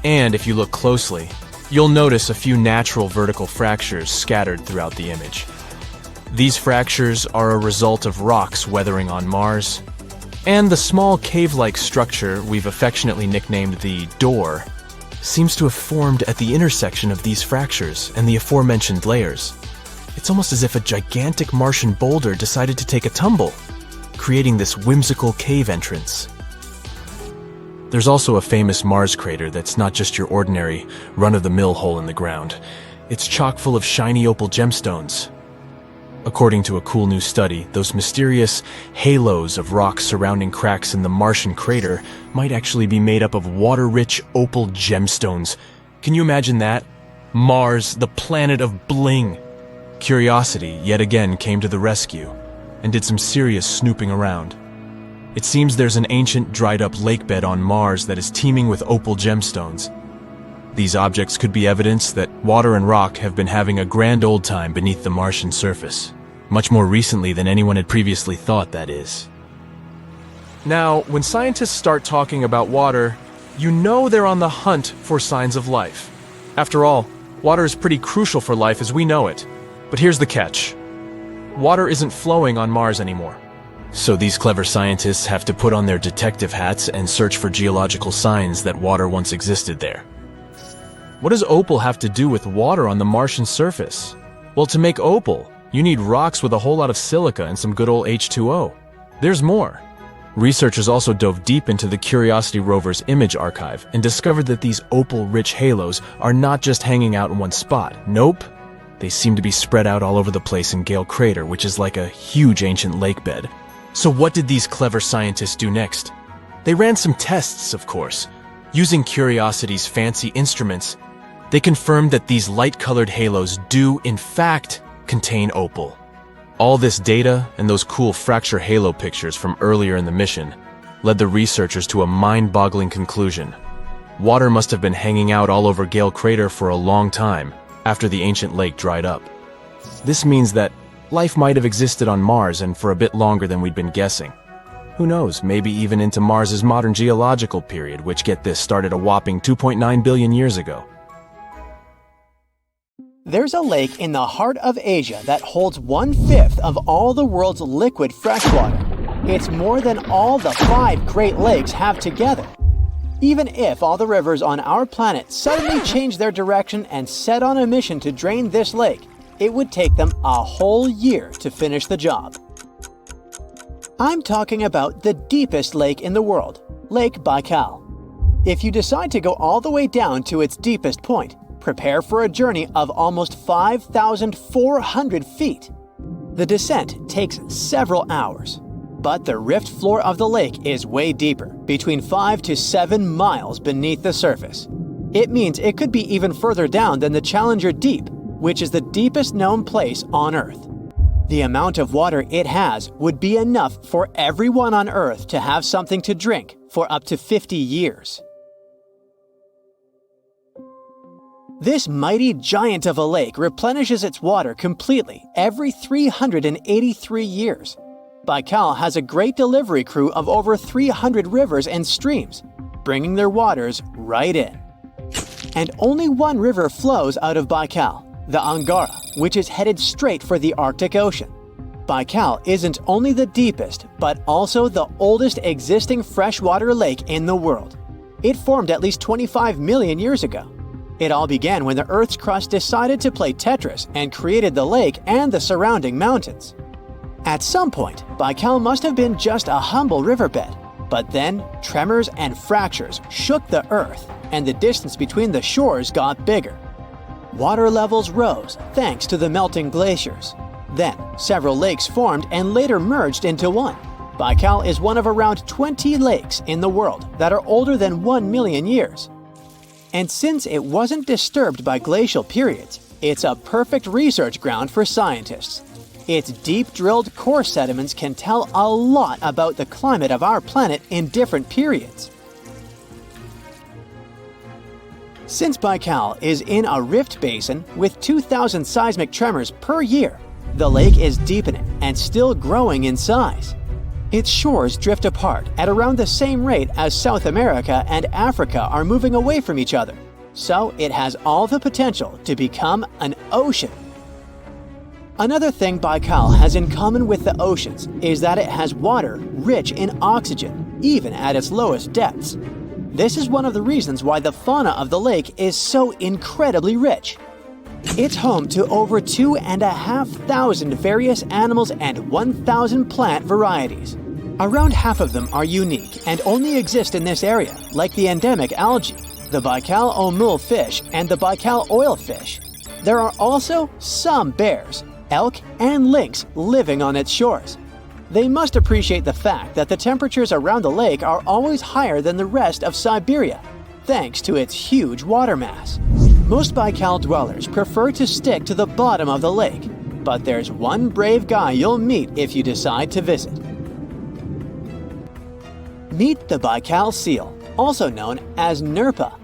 And if you look closely, you'll notice a few natural vertical fractures scattered throughout the image. These fractures are a result of rocks weathering on Mars, and the small cave-like structure we've affectionately nicknamed the door seems to have formed at the intersection of these fractures and the aforementioned layers. It's almost as if a gigantic Martian boulder decided to take a tumble, creating this whimsical cave entrance. There's also a famous Mars crater that's not just your ordinary, run-of-the-mill hole in the ground. It's chock full of shiny opal gemstones. According to a cool new study, those mysterious halos of rocks surrounding cracks in the Martian crater might actually be made up of water-rich opal gemstones. Can you imagine that? Mars, the planet of bling! Curiosity yet again came to the rescue and did some serious snooping around. It seems there's an ancient, dried-up lakebed on Mars that is teeming with opal gemstones. These objects could be evidence that water and rock have been having a grand old time beneath the Martian surface. Much more recently than anyone had previously thought, that is. Now, when scientists start talking about water, you know they're on the hunt for signs of life. After all, water is pretty crucial for life as we know it. But here's the catch. Water isn't flowing on Mars anymore. So these clever scientists have to put on their detective hats and search for geological signs that water once existed there. What does opal have to do with water on the Martian surface? Well, to make opal, you need rocks with a whole lot of silica and some good old H2O. There's more. Researchers also dove deep into the Curiosity rover's image archive and discovered that these opal-rich halos are not just hanging out in one spot. Nope. They seem to be spread out all over the place in Gale Crater, which is like a huge ancient lakebed. So what did these clever scientists do next? They ran some tests, of course. Using Curiosity's fancy instruments, they confirmed that these light-colored halos do, in fact, contain opal. All this data and those cool fracture halo pictures from earlier in the mission led the researchers to a mind-boggling conclusion. Water must have been hanging out all over Gale Crater for a long time after the ancient lake dried up. This means that life might have existed on Mars and for a bit longer than we'd been guessing. Who knows, maybe even into Mars's modern geological period, which, get this, started a whopping 2.9 billion years ago. There's a lake in the heart of Asia that holds 1/5 of all the world's liquid freshwater. It's more than all the 5 Great Lakes have together. Even if all the rivers on our planet suddenly changed their direction and set on a mission to drain this lake, it would take them a whole year to finish the job. I'm talking about the deepest lake in the world, Lake Baikal. If you decide to go all the way down to its deepest point, prepare for a journey of almost 5,400 feet. The descent takes several hours, but the rift floor of the lake is way deeper, between 5 to 7 miles beneath the surface. It means it could be even further down than the Challenger Deep, which is the deepest known place on Earth. The amount of water it has would be enough for everyone on Earth to have something to drink for up to 50 years. This mighty giant of a lake replenishes its water completely every 383 years. Baikal has a great delivery crew of over 300 rivers and streams. bringing their waters right in. And only one river flows out of Baikal, the Angara, which is headed straight for the Arctic Ocean. Baikal isn't only the deepest, but also the oldest existing freshwater lake in the world. It formed at least 25 million years ago. It all began when the Earth's crust decided to play Tetris and created the lake and the surrounding mountains. At some point, Baikal must have been just a humble riverbed, but then tremors and fractures shook the Earth, and the distance between the shores got bigger. Water levels rose thanks to the melting glaciers. Then, several lakes formed and later merged into one. Baikal is one of around 20 lakes in the world that are older than 1 million years. And since it wasn't disturbed by glacial periods, it's a perfect research ground for scientists. Its deep-drilled core sediments can tell a lot about the climate of our planet in different periods. Since Baikal is in a rift basin with 2,000 seismic tremors per year, the lake is deepening and still growing in size. Its shores drift apart at around the same rate as South America and Africa are moving away from each other, so it has all the potential to become an ocean. Another thing Baikal has in common with the oceans is that it has water rich in oxygen, even at its lowest depths. This is one of the reasons why the fauna of the lake is so incredibly rich. It's home to over 2,500 various animals and 1,000 plant varieties. Around half of them are unique and only exist in this area, like the endemic algae, the Baikal omul fish, and the Baikal oilfish. There are also some bears, elk, and lynx living on its shores. They must appreciate the fact that the temperatures around the lake are always higher than the rest of Siberia, thanks to its huge water mass. Most Baikal dwellers prefer to stick to the bottom of the lake, but there's one brave guy you'll meet if you decide to visit. Meet the Baikal seal, also known as Nerpa.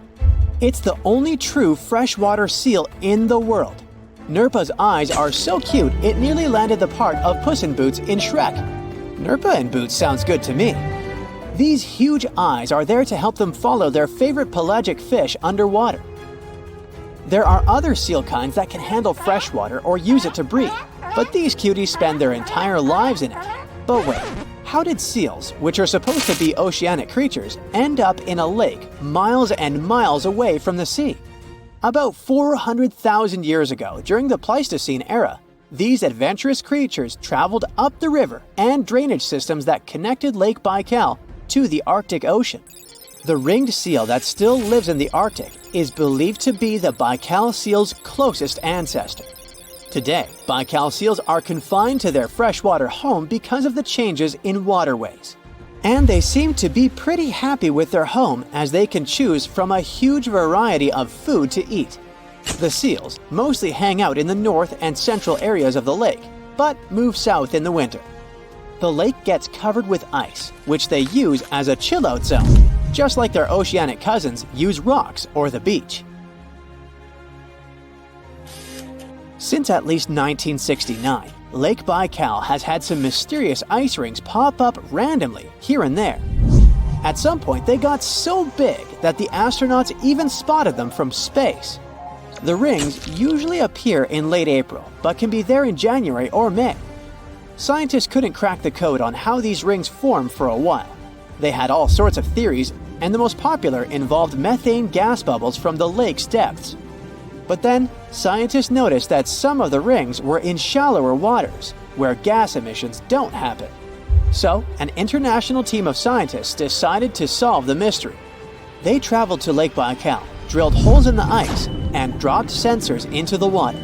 It's the only true freshwater seal in the world. Nerpa's eyes are so cute it nearly landed the part of Puss in Boots in Shrek. Nerpa in Boots sounds good to me. These huge eyes are there to help them follow their favorite pelagic fish underwater. There are other seal kinds that can handle freshwater or use it to breathe, but these cuties spend their entire lives in it. But wait, how did seals, which are supposed to be oceanic creatures, end up in a lake miles and miles away from the sea? About 400,000 years ago, during the Pleistocene era, these adventurous creatures traveled up the river and drainage systems that connected Lake Baikal to the Arctic Ocean. The ringed seal that still lives in the Arctic is believed to be the Baikal seal's closest ancestor. Today, Baikal seals are confined to their freshwater home because of the changes in waterways. And they seem to be pretty happy with their home as they can choose from a huge variety of food to eat. The seals mostly hang out in the north and central areas of the lake, but move south in the winter. The lake gets covered with ice, which they use as a chill-out zone, just like their oceanic cousins use rocks or the beach. Since at least 1969, Lake Baikal has had some mysterious ice rings pop up randomly here and there. At some point, they got so big that the astronauts even spotted them from space. The rings usually appear in late April, but can be there in January or May. Scientists couldn't crack the code on how these rings form for a while. They had all sorts of theories, and the most popular involved methane gas bubbles from the lake's depths. But then, scientists noticed that some of the rings were in shallower waters, where gas emissions don't happen. So, an international team of scientists decided to solve the mystery. They traveled to Lake Baikal, drilled holes in the ice, and dropped sensors into the water.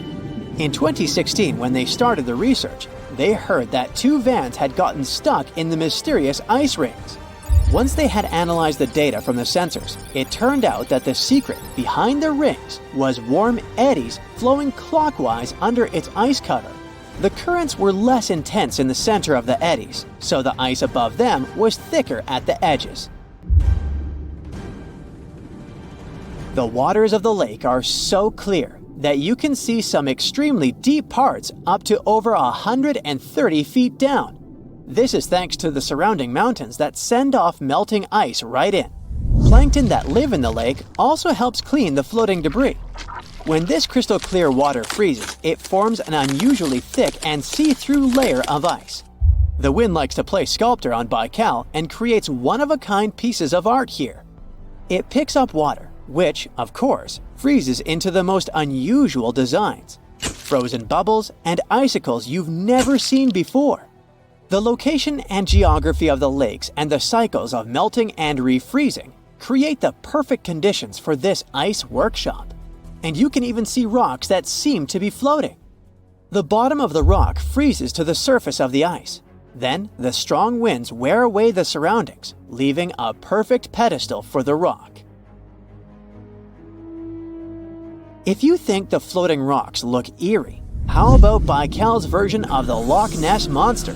In 2016, when they started the research, they heard that 2 vans had gotten stuck in the mysterious ice rings. Once they had analyzed the data from the sensors, it turned out that the secret behind the rings was warm eddies flowing clockwise under its ice cover. The currents were less intense in the center of the eddies, so the ice above them was thicker at the edges. The waters of the lake are so clear that you can see some extremely deep parts up to over 130 feet down. This is thanks to the surrounding mountains that send off melting ice right in. Plankton that live in the lake also helps clean the floating debris. When this crystal clear water freezes, it forms an unusually thick and see-through layer of ice. The wind likes to play sculptor on Baikal and creates one-of-a-kind pieces of art here. It picks up water, which, of course, freezes into the most unusual designs. Frozen bubbles and icicles you've never seen before. The location and geography of the lakes and the cycles of melting and refreezing create the perfect conditions for this ice workshop. And you can even see rocks that seem to be floating. The bottom of the rock freezes to the surface of the ice. Then, the strong winds wear away the surroundings, leaving a perfect pedestal for the rock. If you think the floating rocks look eerie, how about Baikal's version of the Loch Ness Monster?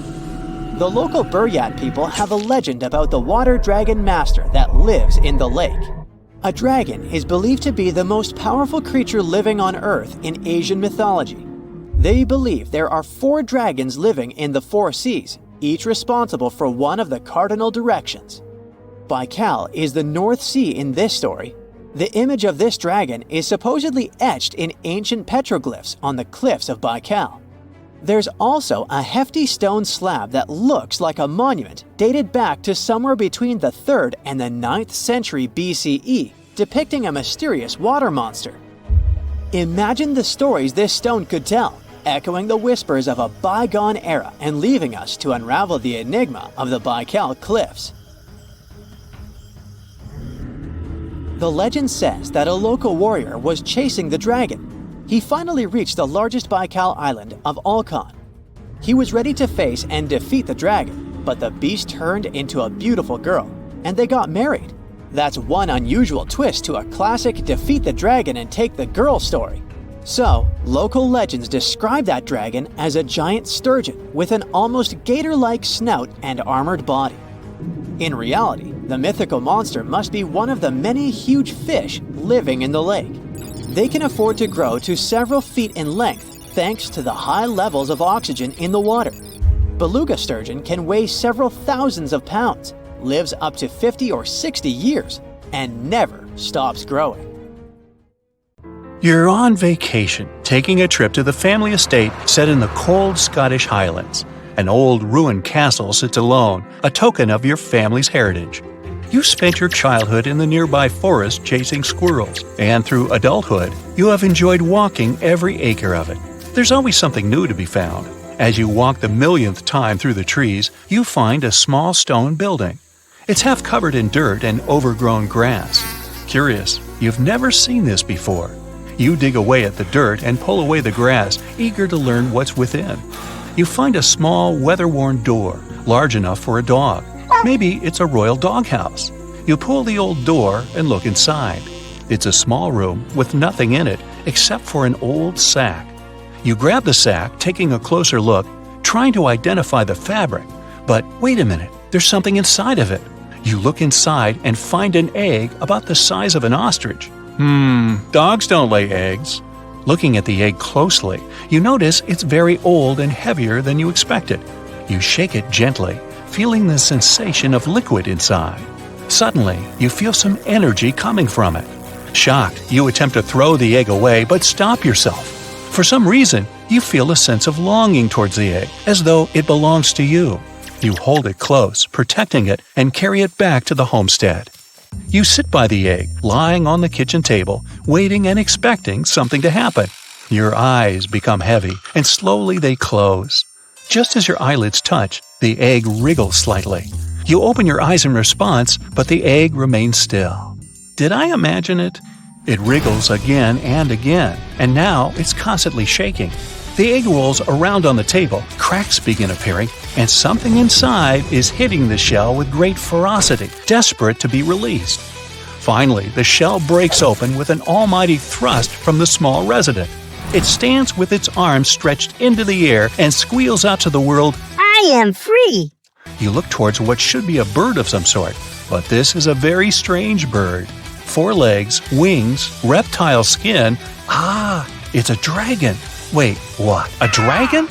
The local Buryat people have a legend about the water dragon master that lives in the lake. A dragon is believed to be the most powerful creature living on Earth in Asian mythology. They believe there are 4 dragons living in the 4 seas, each responsible for one of the cardinal directions. Baikal is the North Sea in this story. The image of this dragon is supposedly etched in ancient petroglyphs on the cliffs of Baikal. There's also a hefty stone slab that looks like a monument dated back to somewhere between the 3rd and the 9th century BCE, depicting a mysterious water monster. Imagine the stories this stone could tell, echoing the whispers of a bygone era and leaving us to unravel the enigma of the Baikal cliffs. The legend says that a local warrior was chasing the dragon. He finally reached the largest Baikal island of Alkan. He was ready to face and defeat the dragon, but the beast turned into a beautiful girl, and they got married. That's one unusual twist to a classic defeat the dragon and take the girl story. So, local legends describe that dragon as a giant sturgeon with an almost gator-like snout and armored body. In reality, the mythical monster must be one of the many huge fish living in the lake. They can afford to grow to several feet in length thanks to the high levels of oxygen in the water. Beluga sturgeon can weigh several thousands of pounds, lives up to 50 or 60 years, and never stops growing. You're on vacation, taking a trip to the family estate set in the cold Scottish Highlands. An old ruined castle sits alone, a token of your family's heritage. You spent your childhood in the nearby forest chasing squirrels, and through adulthood, you have enjoyed walking every acre of it. There's always something new to be found. As you walk the millionth time through the trees, you find a small stone building. It's half covered in dirt and overgrown grass. Curious, you've never seen this before. You dig away at the dirt and pull away the grass, eager to learn what's within. You find a small, weather-worn door, large enough for a dog. Maybe it's a royal doghouse. You pull the old door and look inside. It's a small room with nothing in it except for an old sack. You grab the sack, taking a closer look, trying to identify the fabric. But wait a minute, there's something inside of it. You look inside and find an egg about the size of an ostrich. Dogs don't lay eggs. Looking at the egg closely, you notice it's very old and heavier than you expected. You shake it gently, feeling the sensation of liquid inside. Suddenly, you feel some energy coming from it. Shocked, you attempt to throw the egg away, but stop yourself. For some reason, you feel a sense of longing towards the egg, as though it belongs to you. You hold it close, protecting it, and carry it back to the homestead. You sit by the egg, lying on the kitchen table, waiting and expecting something to happen. Your eyes become heavy, and slowly they close. Just as your eyelids touch, the egg wriggles slightly. You open your eyes in response, but the egg remains still. Did I imagine it? It wriggles again and again, and now it's constantly shaking. The egg rolls around on the table, cracks begin appearing, and something inside is hitting the shell with great ferocity, desperate to be released. Finally, the shell breaks open with an almighty thrust from the small resident. It stands with its arms stretched into the air and squeals out to the world, "I am free!" You look towards what should be a bird of some sort, but this is a very strange bird. 4 legs, wings, reptile skin. It's a dragon. Wait, what? A dragon?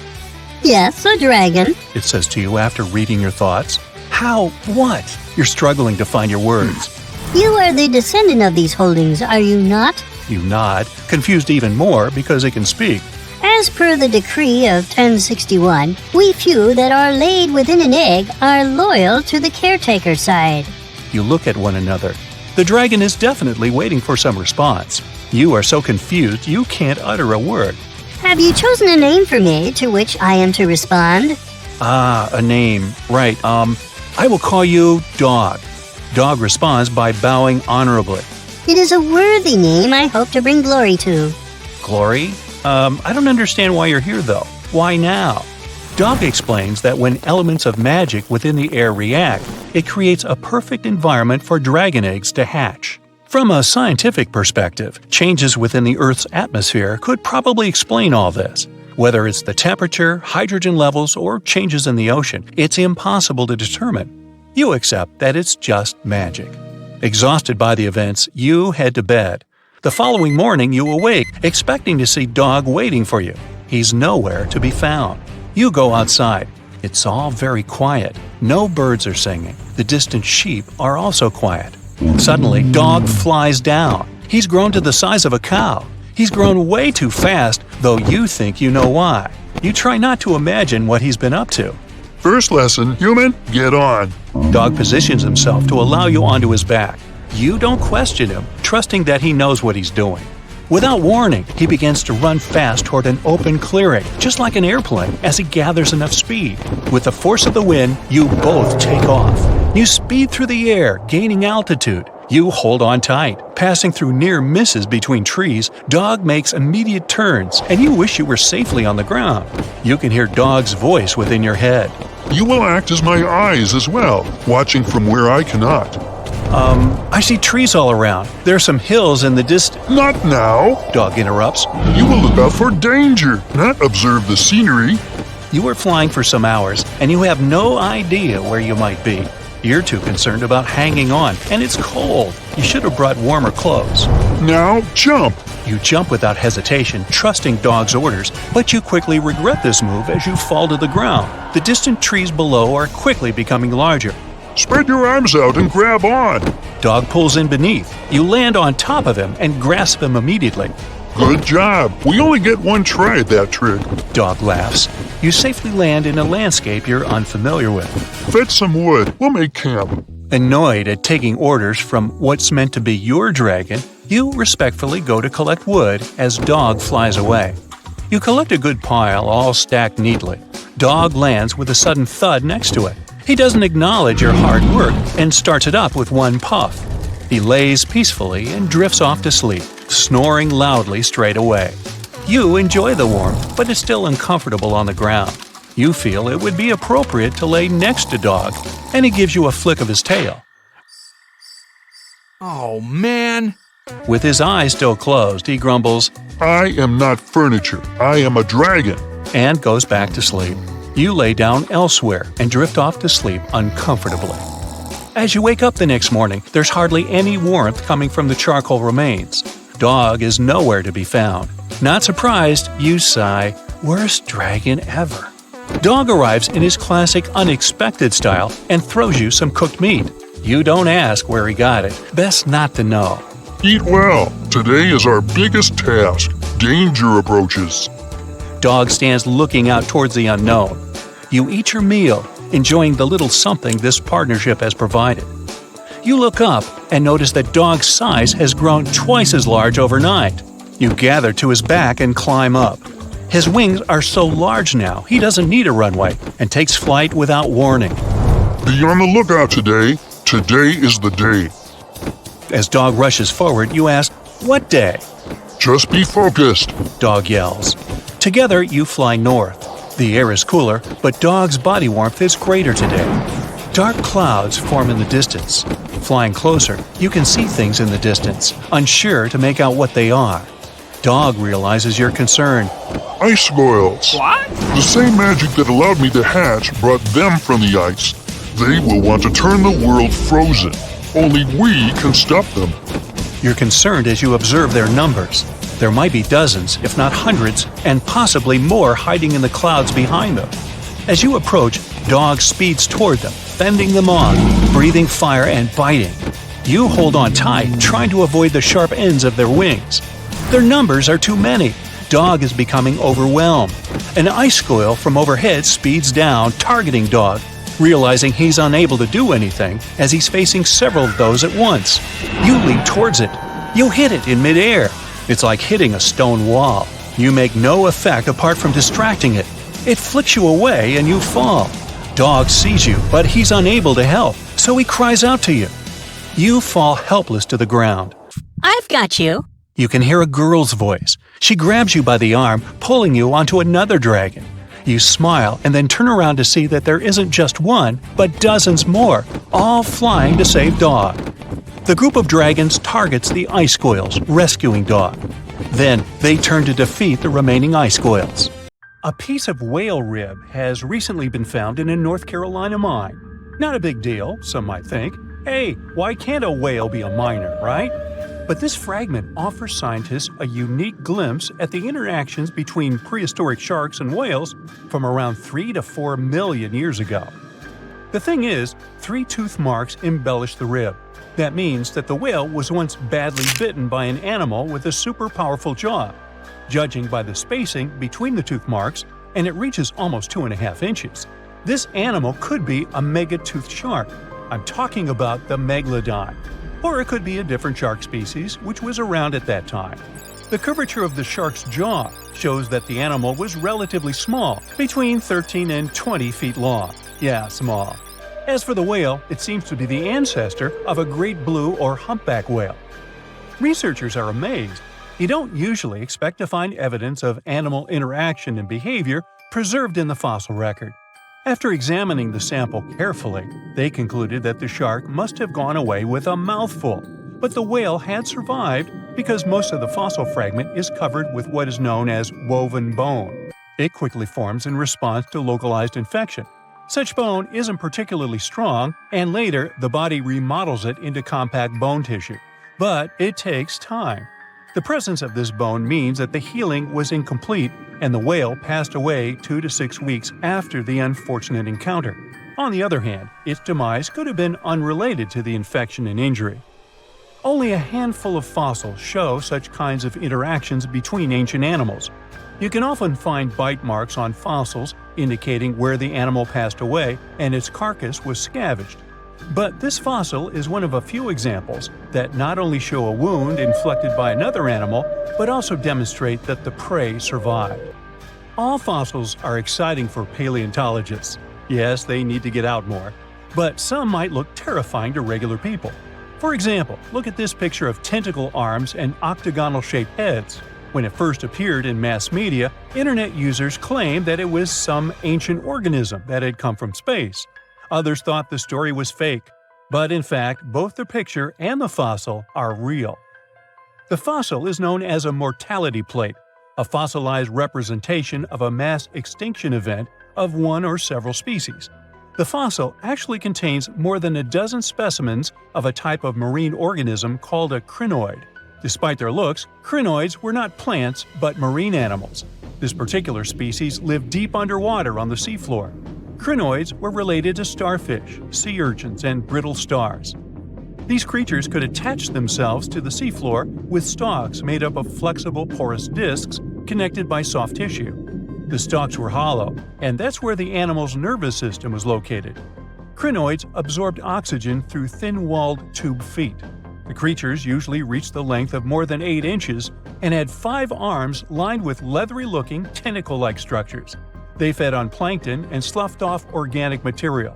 Yes, a dragon. It says to you after reading your thoughts. How? What? You're struggling to find your words. You are the descendant of these holdings, are you not? You nod, confused even more because it can speak. As per the decree of 1061, we few that are laid within an egg are loyal to the caretaker side. You look at one another. The dragon is definitely waiting for some response. You are so confused you can't utter a word. Have you chosen a name for me to which I am to respond? Ah, a name. Right, I will call you Dog. Dog responds by bowing honorably. It is a worthy name I hope to bring glory to. Glory? I don't understand why you're here, though. Why now? Dog explains that when elements of magic within the air react, it creates a perfect environment for dragon eggs to hatch. From a scientific perspective, changes within the Earth's atmosphere could probably explain all this. Whether it's the temperature, hydrogen levels, or changes in the ocean, it's impossible to determine. You accept that it's just magic. Exhausted by the events, you head to bed. The following morning, you awake, expecting to see Dog waiting for you. He's nowhere to be found. You go outside. It's all very quiet. No birds are singing. The distant sheep are also quiet. Suddenly, Dog flies down. He's grown to the size of a cow. He's grown way too fast, though you think you know why. You try not to imagine what he's been up to. First lesson, human, get on. Dog positions himself to allow you onto his back. You don't question him, trusting that he knows what he's doing. Without warning, he begins to run fast toward an open clearing, just like an airplane, as he gathers enough speed. With the force of the wind, you both take off. You speed through the air, gaining altitude. You hold on tight. Passing through near misses between trees, Dog makes immediate turns, and you wish you were safely on the ground. You can hear Dog's voice within your head. You will act as my eyes as well, watching from where I cannot. I see trees all around. There are some hills in the distance. Not now. Dog interrupts. You will look out for danger, not observe the scenery. You are flying for some hours, and you have no idea where you might be. You're too concerned about hanging on, and it's cold. You should have brought warmer clothes. Now jump. You jump without hesitation, trusting Dog's orders, but you quickly regret this move as you fall to the ground. The distant trees below are quickly becoming larger. Spread your arms out and grab on. Dog pulls in beneath. You land on top of him and grasp him immediately. Good job. We only get one try at that trick. Dog laughs. You safely land in a landscape you're unfamiliar with. Fetch some wood. We'll make camp. Annoyed at taking orders from what's meant to be your dragon, you respectfully go to collect wood as Dog flies away. You collect a good pile all stacked neatly. Dog lands with a sudden thud next to it. He doesn't acknowledge your hard work and starts it up with one puff. He lays peacefully and drifts off to sleep, snoring loudly straight away. You enjoy the warmth, but it's still uncomfortable on the ground. You feel it would be appropriate to lay next to Dog, and he gives you a flick of his tail. Oh, man. With his eyes still closed, he grumbles, I am not furniture. I am a dragon. and goes back to sleep. You lay down elsewhere and drift off to sleep uncomfortably. As you wake up the next morning, there's hardly any warmth coming from the charcoal remains. Dog is nowhere to be found. Not surprised, you sigh, worst dragon ever. Dog arrives in his classic unexpected style and throws you some cooked meat. You don't ask where he got it. Best not to know. Eat well. Today is our biggest task. Danger approaches. Dog stands looking out towards the unknown. You eat your meal, enjoying the little something this partnership has provided. You look up and notice that Dog's size has grown twice as large overnight. You gather to his back and climb up. His wings are so large now, he doesn't need a runway and takes flight without warning. Be on the lookout today. Today is the day. As Dog rushes forward, you ask, "What day?" Just be focused. Dog yells. Together, you fly north. The air is cooler, but Dog's body warmth is greater today. Dark clouds form in the distance. Flying closer, you can see things in the distance, unsure to make out what they are. Dog realizes your concern. Ice goils. What? The same magic that allowed me to hatch brought them from the ice. They will want to turn the world frozen. Only we can stop them. You're concerned as you observe their numbers. There might be dozens, if not hundreds, and possibly more hiding in the clouds behind them. As you approach, Dog speeds toward them, fending them off, breathing fire and biting. You hold on tight, trying to avoid the sharp ends of their wings. Their numbers are too many. Dog is becoming overwhelmed. An ice squirrel from overhead speeds down, targeting Dog, realizing he's unable to do anything as he's facing several of those at once. You leap towards it. You hit it in midair. It's like hitting a stone wall. You make no effect apart from distracting it. It flicks you away and you fall. Dog sees you, but he's unable to help, so he cries out to you. You fall helpless to the ground. I've got you. You can hear a girl's voice. She grabs you by the arm, pulling you onto another dragon. You smile and then turn around to see that there isn't just one, but dozens more, all flying to save Dog. The group of dragons targets the ice squirrels, rescuing Dog. Then they turn to defeat the remaining ice squirrels. A piece of whale rib has recently been found in a North Carolina mine. Not a big deal, some might think. Hey, why can't a whale be a miner, right? But this fragment offers scientists a unique glimpse at the interactions between prehistoric sharks and whales from around 3 to 4 million years ago. The thing is, 3 tooth marks embellish the rib. That means that the whale was once badly bitten by an animal with a super powerful jaw. Judging by the spacing between the tooth marks, and it reaches almost 2.5 inches, this animal could be a mega-toothed shark. I'm talking about the Megalodon. Or it could be a different shark species which was around at that time. The curvature of the shark's jaw shows that the animal was relatively small, between 13 and 20 feet long. Yeah, small. As for the whale, it seems to be the ancestor of a great blue or humpback whale. Researchers are amazed. You don't usually expect to find evidence of animal interaction and behavior preserved in the fossil record. After examining the sample carefully, they concluded that the shark must have gone away with a mouthful, but the whale had survived because most of the fossil fragment is covered with what is known as woven bone. It quickly forms in response to localized infection. Such bone isn't particularly strong, and later the body remodels it into compact bone tissue. But it takes time. The presence of this bone means that the healing was incomplete and the whale passed away 2 to 6 weeks after the unfortunate encounter. On the other hand, its demise could have been unrelated to the infection and injury. Only a handful of fossils show such kinds of interactions between ancient animals. You can often find bite marks on fossils indicating where the animal passed away and its carcass was scavenged. But this fossil is one of a few examples that not only show a wound inflicted by another animal, but also demonstrate that the prey survived. All fossils are exciting for paleontologists. Yes, they need to get out more. But some might look terrifying to regular people. For example, look at this picture of tentacle arms and octagonal-shaped heads. When it first appeared in mass media, internet users claimed that it was some ancient organism that had come from space. Others thought the story was fake, but in fact, both the picture and the fossil are real. The fossil is known as a mortality plate, a fossilized representation of a mass extinction event of one or several species. The fossil actually contains more than a dozen specimens of a type of marine organism called a crinoid. Despite their looks, crinoids were not plants but marine animals. This particular species lived deep underwater on the seafloor. Crinoids were related to starfish, sea urchins, and brittle stars. These creatures could attach themselves to the seafloor with stalks made up of flexible porous discs connected by soft tissue. The stalks were hollow, and that's where the animal's nervous system was located. Crinoids absorbed oxygen through thin-walled tube feet. The creatures usually reached the length of more than 8 inches and had 5 arms lined with leathery-looking tentacle-like structures. They fed on plankton and sloughed off organic material.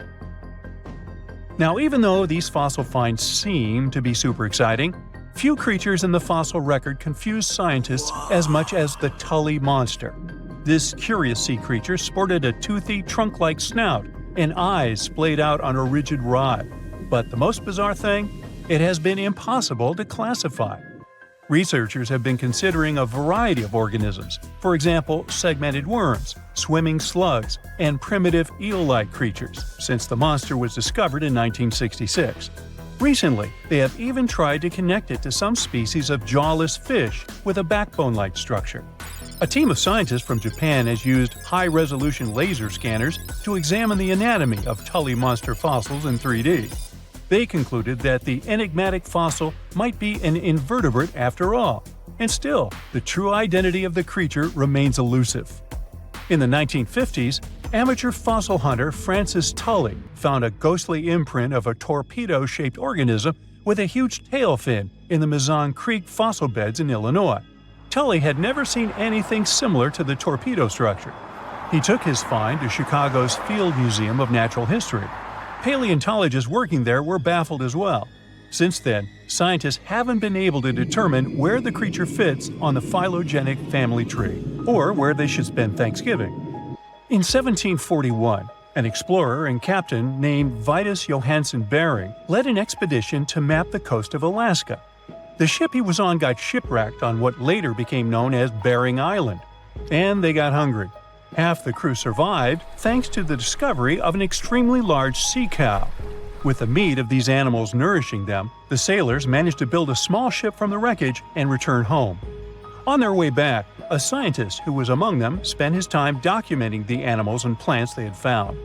Now, even though these fossil finds seem to be super exciting, few creatures in the fossil record confuse scientists as much as the Tully monster. This curious sea creature sported a toothy, trunk-like snout and eyes splayed out on a rigid rod. But the most bizarre thing? It has been impossible to classify. Researchers have been considering a variety of organisms, for example, segmented worms, swimming slugs, and primitive eel-like creatures, since the monster was discovered in 1966. Recently, they have even tried to connect it to some species of jawless fish with a backbone-like structure. A team of scientists from Japan has used high-resolution laser scanners to examine the anatomy of Tully monster fossils in 3D. They concluded that the enigmatic fossil might be an invertebrate after all, and still, the true identity of the creature remains elusive. In the 1950s, amateur fossil hunter Francis Tully found a ghostly imprint of a torpedo-shaped organism with a huge tail fin in the Mazon Creek fossil beds in Illinois. Tully had never seen anything similar to the torpedo structure. He took his find to Chicago's Field Museum of Natural History. Paleontologists working there were baffled as well. Since then, scientists haven't been able to determine where the creature fits on the phylogenetic family tree, or where they should spend Thanksgiving. In 1741, an explorer and captain named Vitus Johansen Bering led an expedition to map the coast of Alaska. The ship he was on got shipwrecked on what later became known as Bering Island, and they got hungry. Half the crew survived thanks to the discovery of an extremely large sea cow. With the meat of these animals nourishing them, the sailors managed to build a small ship from the wreckage and return home. On their way back, a scientist who was among them spent his time documenting the animals and plants they had found.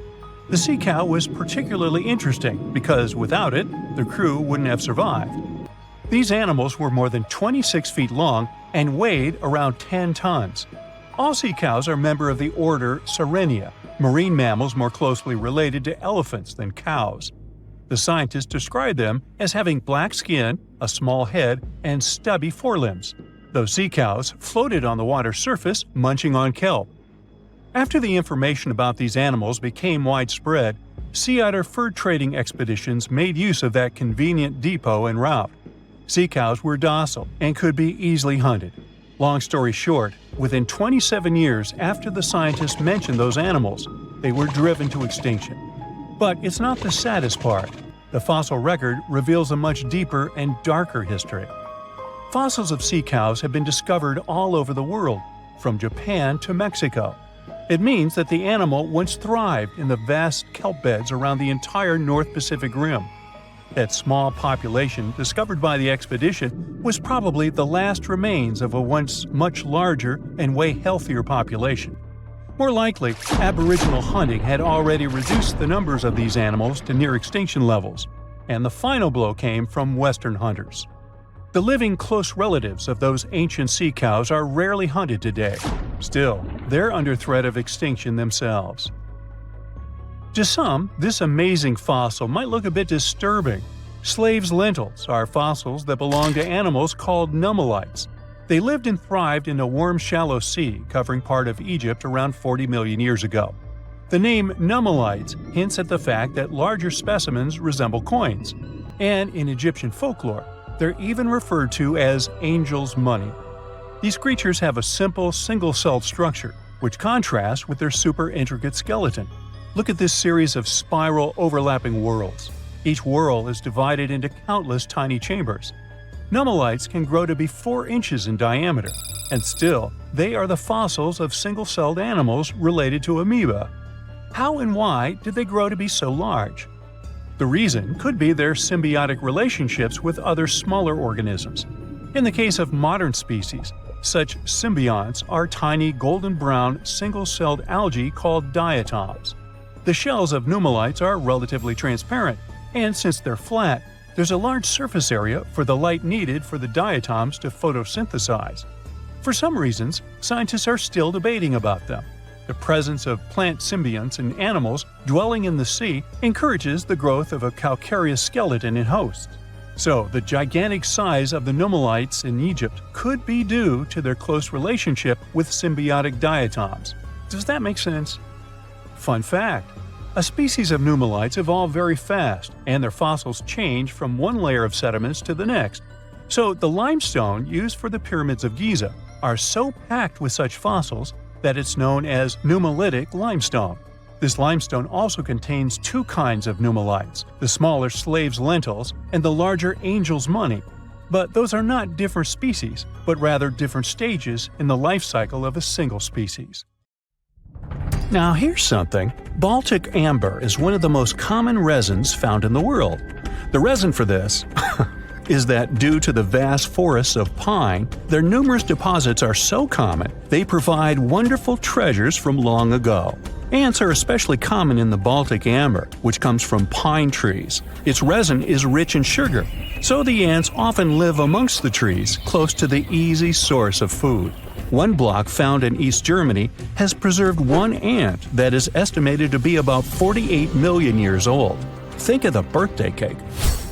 The sea cow was particularly interesting because without it, the crew wouldn't have survived. These animals were more than 26 feet long and weighed around 10 tons. All sea cows are members of the order Sirenia, marine mammals more closely related to elephants than cows. The scientists described them as having black skin, a small head, and stubby forelimbs. Those sea cows floated on the water's surface, munching on kelp. After the information about these animals became widespread, sea otter fur trading expeditions made use of that convenient depot en route. Sea cows were docile and could be easily hunted. Long story short, within 27 years after the scientists mentioned those animals, they were driven to extinction. But it's not the saddest part. The fossil record reveals a much deeper and darker history. Fossils of sea cows have been discovered all over the world, from Japan to Mexico. It means that the animal once thrived in the vast kelp beds around the entire North Pacific Rim. That small population discovered by the expedition was probably the last remains of a once much larger and way healthier population. More likely, Aboriginal hunting had already reduced the numbers of these animals to near extinction levels, and the final blow came from Western hunters. The living close relatives of those ancient sea cows are rarely hunted today. Still, they're under threat of extinction themselves. To some, this amazing fossil might look a bit disturbing. Slaves' lentils are fossils that belong to animals called nummelites. They lived and thrived in a warm, shallow sea covering part of Egypt around 40 million years ago. The name nummelites hints at the fact that larger specimens resemble coins, and in Egyptian folklore, they're even referred to as angel's money. These creatures have a simple, single-celled structure, which contrasts with their super intricate skeleton. Look at this series of spiral overlapping whorls. Each whorl is divided into countless tiny chambers. Nummelites can grow to be 4 inches in diameter, and still, they are the fossils of single-celled animals related to amoeba. How and why did they grow to be so large? The reason could be their symbiotic relationships with other smaller organisms. In the case of modern species, such symbionts are tiny golden-brown single-celled algae called diatoms. The shells of nummelites are relatively transparent, and since they're flat, there's a large surface area for the light needed for the diatoms to photosynthesize. For some reasons, scientists are still debating about them. The presence of plant symbionts and animals dwelling in the sea encourages the growth of a calcareous skeleton in hosts. So, the gigantic size of the nummelites in Egypt could be due to their close relationship with symbiotic diatoms. Does that make sense? Fun fact: a species of nummelites evolve very fast, and their fossils change from one layer of sediments to the next. So, the limestone used for the pyramids of Giza are so packed with such fossils that it's known as nummulitic limestone. This limestone also contains 2 kinds of nummelites, the smaller slave's lentils and the larger angel's money. But those are not different species, but rather different stages in the life cycle of a single species. Now here's something. Baltic amber is one of the most common resins found in the world. The resin for this is that due to the vast forests of pine, their numerous deposits are so common they provide wonderful treasures from long ago. Ants are especially common in the Baltic amber, which comes from pine trees. Its resin is rich in sugar, so the ants often live amongst the trees, close to the easy source of food. One block found in East Germany has preserved one ant that is estimated to be about 48 million years old. Think of the birthday cake.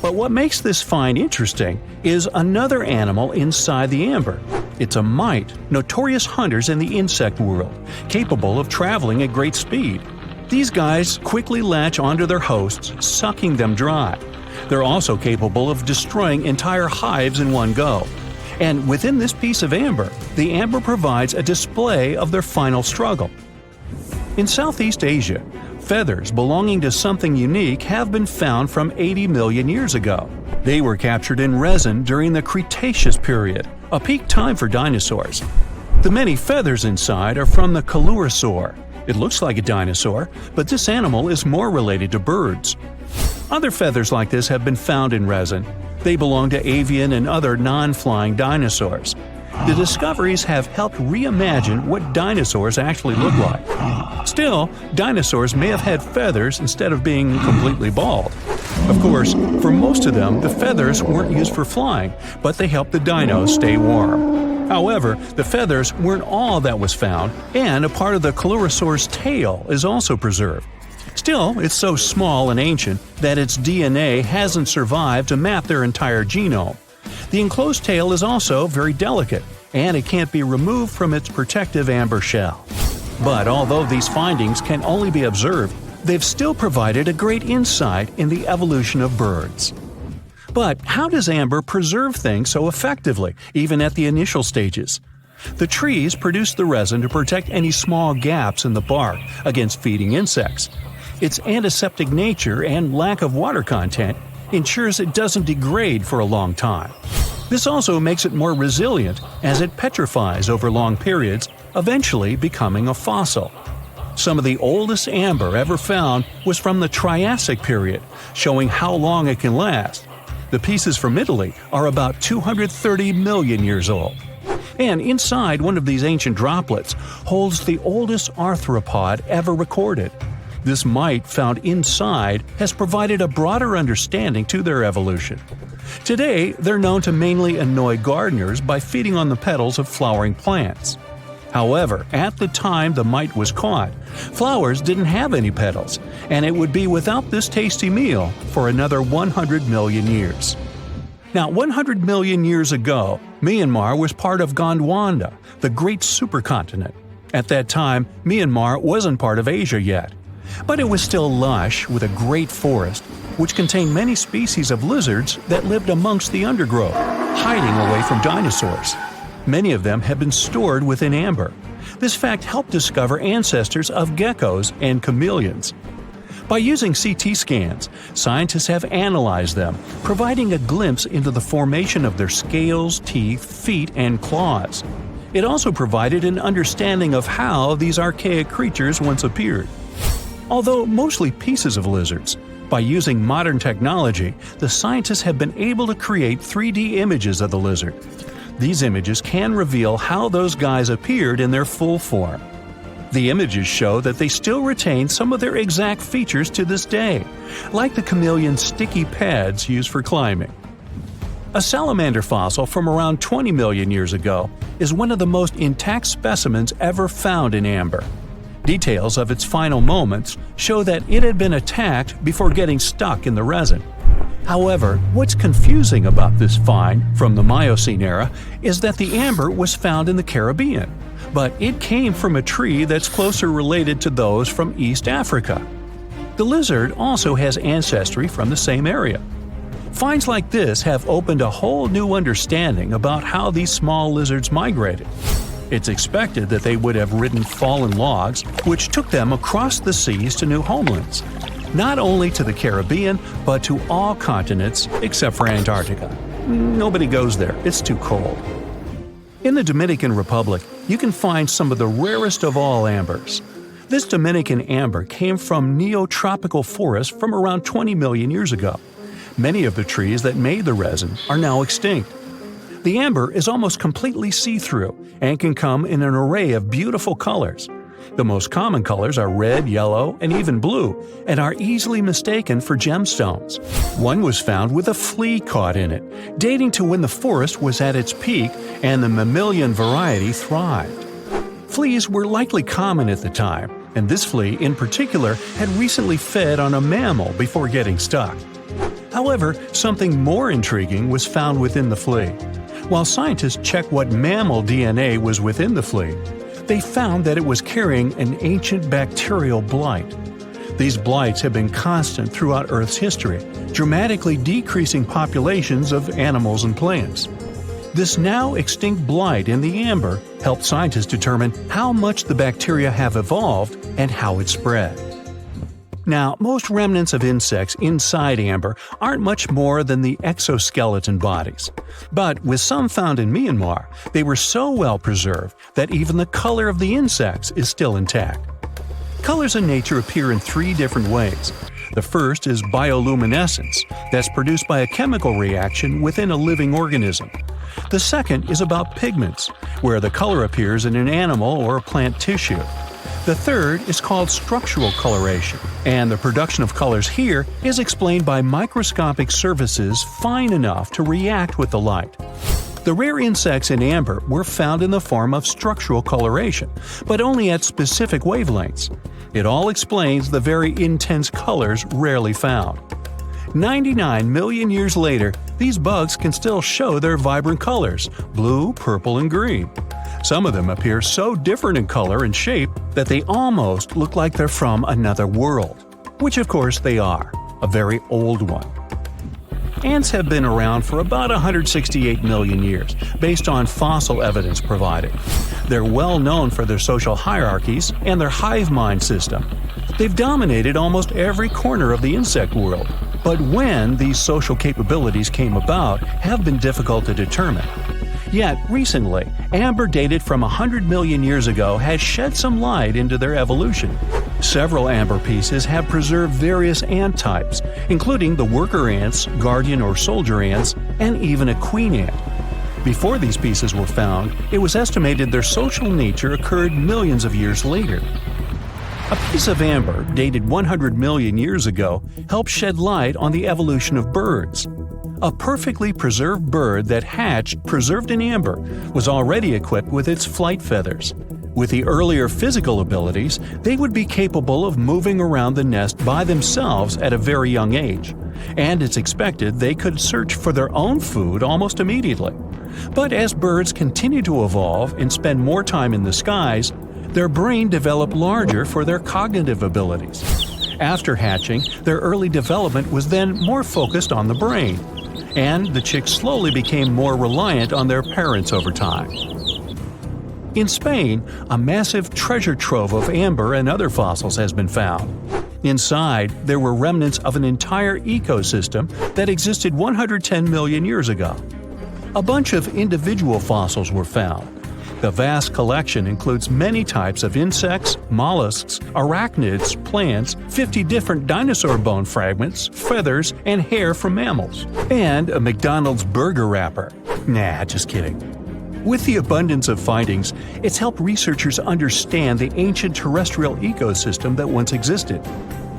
But what makes this find interesting is another animal inside the amber. It's a mite, notorious hunters in the insect world, capable of traveling at great speed. These guys quickly latch onto their hosts, sucking them dry. They're also capable of destroying entire hives in one go. And within this piece of amber, the amber provides a display of their final struggle. In Southeast Asia, feathers belonging to something unique have been found from 80 million years ago. They were captured in resin during the Cretaceous period, a peak time for dinosaurs. The many feathers inside are from the Coelurosaur. It looks like a dinosaur, but this animal is more related to birds. Other feathers like this have been found in resin. They belong to avian and other non-flying dinosaurs. The discoveries have helped reimagine what dinosaurs actually look like. Still, dinosaurs may have had feathers instead of being completely bald. Of course, for most of them, the feathers weren't used for flying, but they helped the dinos stay warm. However, the feathers weren't all that was found, and a part of the Coelurosaur's tail is also preserved. Still, it's so small and ancient that its DNA hasn't survived to map their entire genome. The enclosed tail is also very delicate, and it can't be removed from its protective amber shell. But although these findings can only be observed, they've still provided a great insight in the evolution of birds. But how does amber preserve things so effectively, even at the initial stages? The trees produce the resin to protect any small gaps in the bark against feeding insects. Its antiseptic nature and lack of water content ensures it doesn't degrade for a long time. This also makes it more resilient as it petrifies over long periods, eventually becoming a fossil. Some of the oldest amber ever found was from the Triassic period, showing how long it can last. The pieces from Italy are about 230 million years old. And inside one of these ancient droplets holds the oldest arthropod ever recorded. This mite found inside has provided a broader understanding to their evolution. Today, they're known to mainly annoy gardeners by feeding on the petals of flowering plants. However, at the time the mite was caught, flowers didn't have any petals, and it would be without this tasty meal for another 100 million years. Now, 100 million years ago, Myanmar was part of Gondwana, the great supercontinent. At that time, Myanmar wasn't part of Asia yet. But it was still lush with a great forest, which contained many species of lizards that lived amongst the undergrowth, hiding away from dinosaurs. Many of them have been stored within amber. This fact helped discover ancestors of geckos and chameleons. By using CT scans, scientists have analyzed them, providing a glimpse into the formation of their scales, teeth, feet, and claws. It also provided an understanding of how these archaic creatures once appeared. Although mostly pieces of lizards, by using modern technology, the scientists have been able to create 3D images of the lizard. These images can reveal how those guys appeared in their full form. The images show that they still retain some of their exact features to this day, like the chameleon's sticky pads used for climbing. A salamander fossil from around 20 million years ago is one of the most intact specimens ever found in amber. Details of its final moments show that it had been attacked before getting stuck in the resin. However, what's confusing about this find from the Miocene era is that the amber was found in the Caribbean, but it came from a tree that's closer related to those from East Africa. The lizard also has ancestry from the same area. Finds like this have opened a whole new understanding about how these small lizards migrated. It's expected that they would have ridden fallen logs, which took them across the seas to new homelands, not only to the Caribbean, but to all continents except for Antarctica. Nobody goes there, it's too cold. In the Dominican Republic, you can find some of the rarest of all ambers. This Dominican amber came from neotropical forests from around 20 million years ago. Many of the trees that made the resin are now extinct. The amber is almost completely see-through and can come in an array of beautiful colors. The most common colors are red, yellow, and even blue, and are easily mistaken for gemstones. One was found with a flea caught in it, dating to when the forest was at its peak and the mammalian variety thrived. Fleas were likely common at the time, and this flea in particular had recently fed on a mammal before getting stuck. However, something more intriguing was found within the flea. While scientists checked what mammal DNA was within the flea, they found that it was carrying an ancient bacterial blight. These blights have been constant throughout Earth's history, dramatically decreasing populations of animals and plants. This now extinct blight in the amber helped scientists determine how much the bacteria have evolved and how it spread. Now, most remnants of insects inside amber aren't much more than the exoskeleton bodies. But with some found in Myanmar, they were so well preserved that even the color of the insects is still intact. Colors in nature appear in three different ways. The first is bioluminescence, that's produced by a chemical reaction within a living organism. The second is about pigments, where the color appears in an animal or a plant tissue. The third is called structural coloration, and the production of colors here is explained by microscopic surfaces fine enough to react with the light. The rare insects in amber were found in the form of structural coloration, but only at specific wavelengths. It all explains the very intense colors rarely found. 99 million years later, these bugs can still show their vibrant colors – blue, purple, and green. Some of them appear so different in color and shape that they almost look like they're from another world. Which of course they are, a very old one. Ants have been around for about 168 million years, based on fossil evidence provided. They're well known for their social hierarchies and their hive mind system. They've dominated almost every corner of the insect world, but when these social capabilities came about have been difficult to determine. Yet, recently, amber dated from 100 million years ago has shed some light into their evolution. Several amber pieces have preserved various ant types, including the worker ants, guardian or soldier ants, and even a queen ant. Before these pieces were found, it was estimated their social nature occurred millions of years later. A piece of amber dated 100 million years ago helped shed light on the evolution of birds. A perfectly preserved bird that hatched preserved in amber was already equipped with its flight feathers. With the earlier physical abilities, they would be capable of moving around the nest by themselves at a very young age, and it's expected they could search for their own food almost immediately. But as birds continue to evolve and spend more time in the skies, their brain developed larger for their cognitive abilities. After hatching, their early development was then more focused on the brain, and the chicks slowly became more reliant on their parents over time. In Spain, a massive treasure trove of amber and other fossils has been found. Inside, there were remnants of an entire ecosystem that existed 110 million years ago. A bunch of individual fossils were found. The vast collection includes many types of insects, mollusks, arachnids, plants, 50 different dinosaur bone fragments, feathers, and hair from mammals, and a McDonald's burger wrapper. Nah, just kidding. With the abundance of findings, it's helped researchers understand the ancient terrestrial ecosystem that once existed.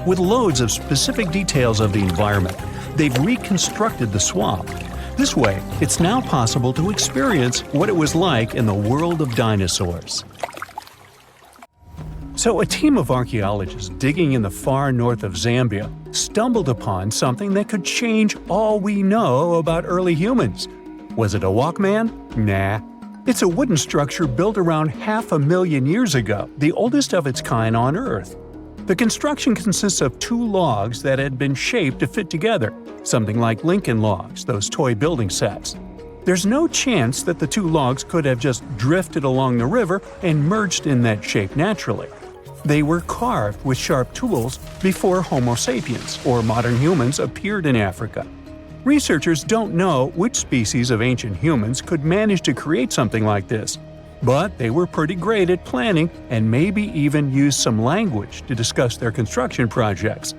With loads of specific details of the environment, they've reconstructed the swamp. This way, it's now possible to experience what it was like in the world of dinosaurs. So, a team of archaeologists digging in the far north of Zambia stumbled upon something that could change all we know about early humans. Was it a Walkman? Nah. It's a wooden structure built around 500,000 years ago, the oldest of its kind on Earth. The construction consists of 2 logs that had been shaped to fit together, something like Lincoln logs, those toy building sets. There's no chance that the 2 logs could have just drifted along the river and merged in that shape naturally. They were carved with sharp tools before Homo sapiens, or modern humans, appeared in Africa. Researchers don't know which species of ancient humans could manage to create something like this, but they were pretty great at planning and maybe even used some language to discuss their construction projects.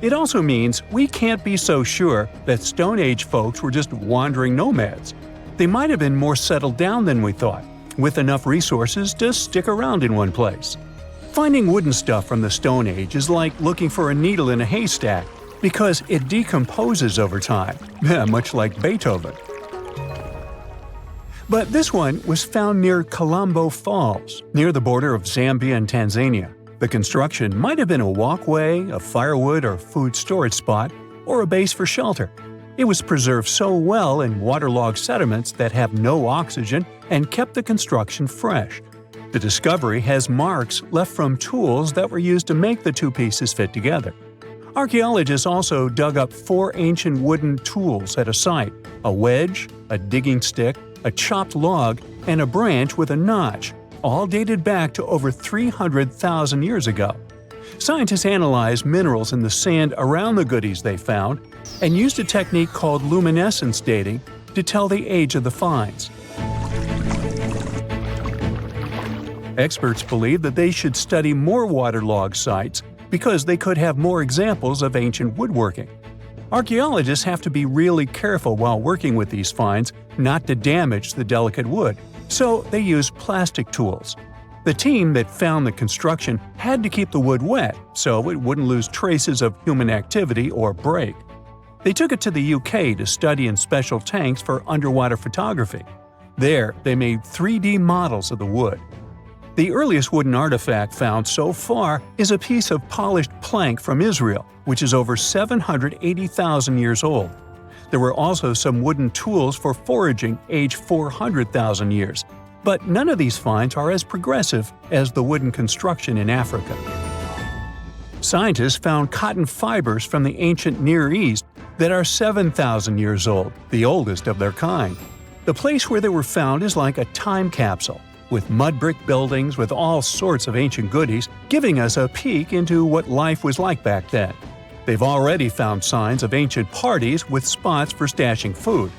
It also means we can't be so sure that Stone Age folks were just wandering nomads. They might have been more settled down than we thought, with enough resources to stick around in one place. Finding wooden stuff from the Stone Age is like looking for a needle in a haystack, because it decomposes over time, much like Beethoven. But this one was found near Colombo Falls, near the border of Zambia and Tanzania. The construction might have been a walkway, a firewood or food storage spot, or a base for shelter. It was preserved so well in waterlogged sediments that have no oxygen and kept the construction fresh. The discovery has marks left from tools that were used to make the two pieces fit together. Archaeologists also dug up 4 ancient wooden tools at a site: a wedge, a digging stick, a chopped log, and a branch with a notch, all dated back to over 300,000 years ago. Scientists analyzed minerals in the sand around the goodies they found and used a technique called luminescence dating to tell the age of the finds. Experts believe that they should study more waterlogged sites because they could have more examples of ancient woodworking. Archaeologists have to be really careful while working with these finds not to damage the delicate wood, so they use plastic tools. The team that found the construction had to keep the wood wet so it wouldn't lose traces of human activity or break. They took it to the UK to study in special tanks for underwater photography. There, they made 3D models of the wood. The earliest wooden artifact found so far is a piece of polished plank from Israel, which is over 780,000 years old. There were also some wooden tools for foraging aged 400,000 years, but none of these finds are as progressive as the wooden construction in Africa. Scientists found cotton fibers from the ancient Near East that are 7,000 years old, the oldest of their kind. The place where they were found is like a time capsule, with mud brick buildings with all sorts of ancient goodies, giving us a peek into what life was like back then. They've already found signs of ancient parties with spots for stashing food.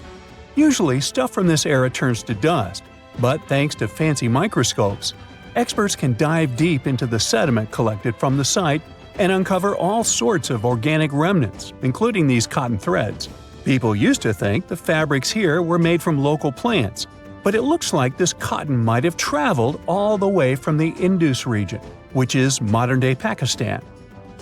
Usually, stuff from this era turns to dust, but thanks to fancy microscopes, experts can dive deep into the sediment collected from the site and uncover all sorts of organic remnants, including these cotton threads. People used to think the fabrics here were made from local plants, but it looks like this cotton might have traveled all the way from the Indus region, which is modern-day Pakistan.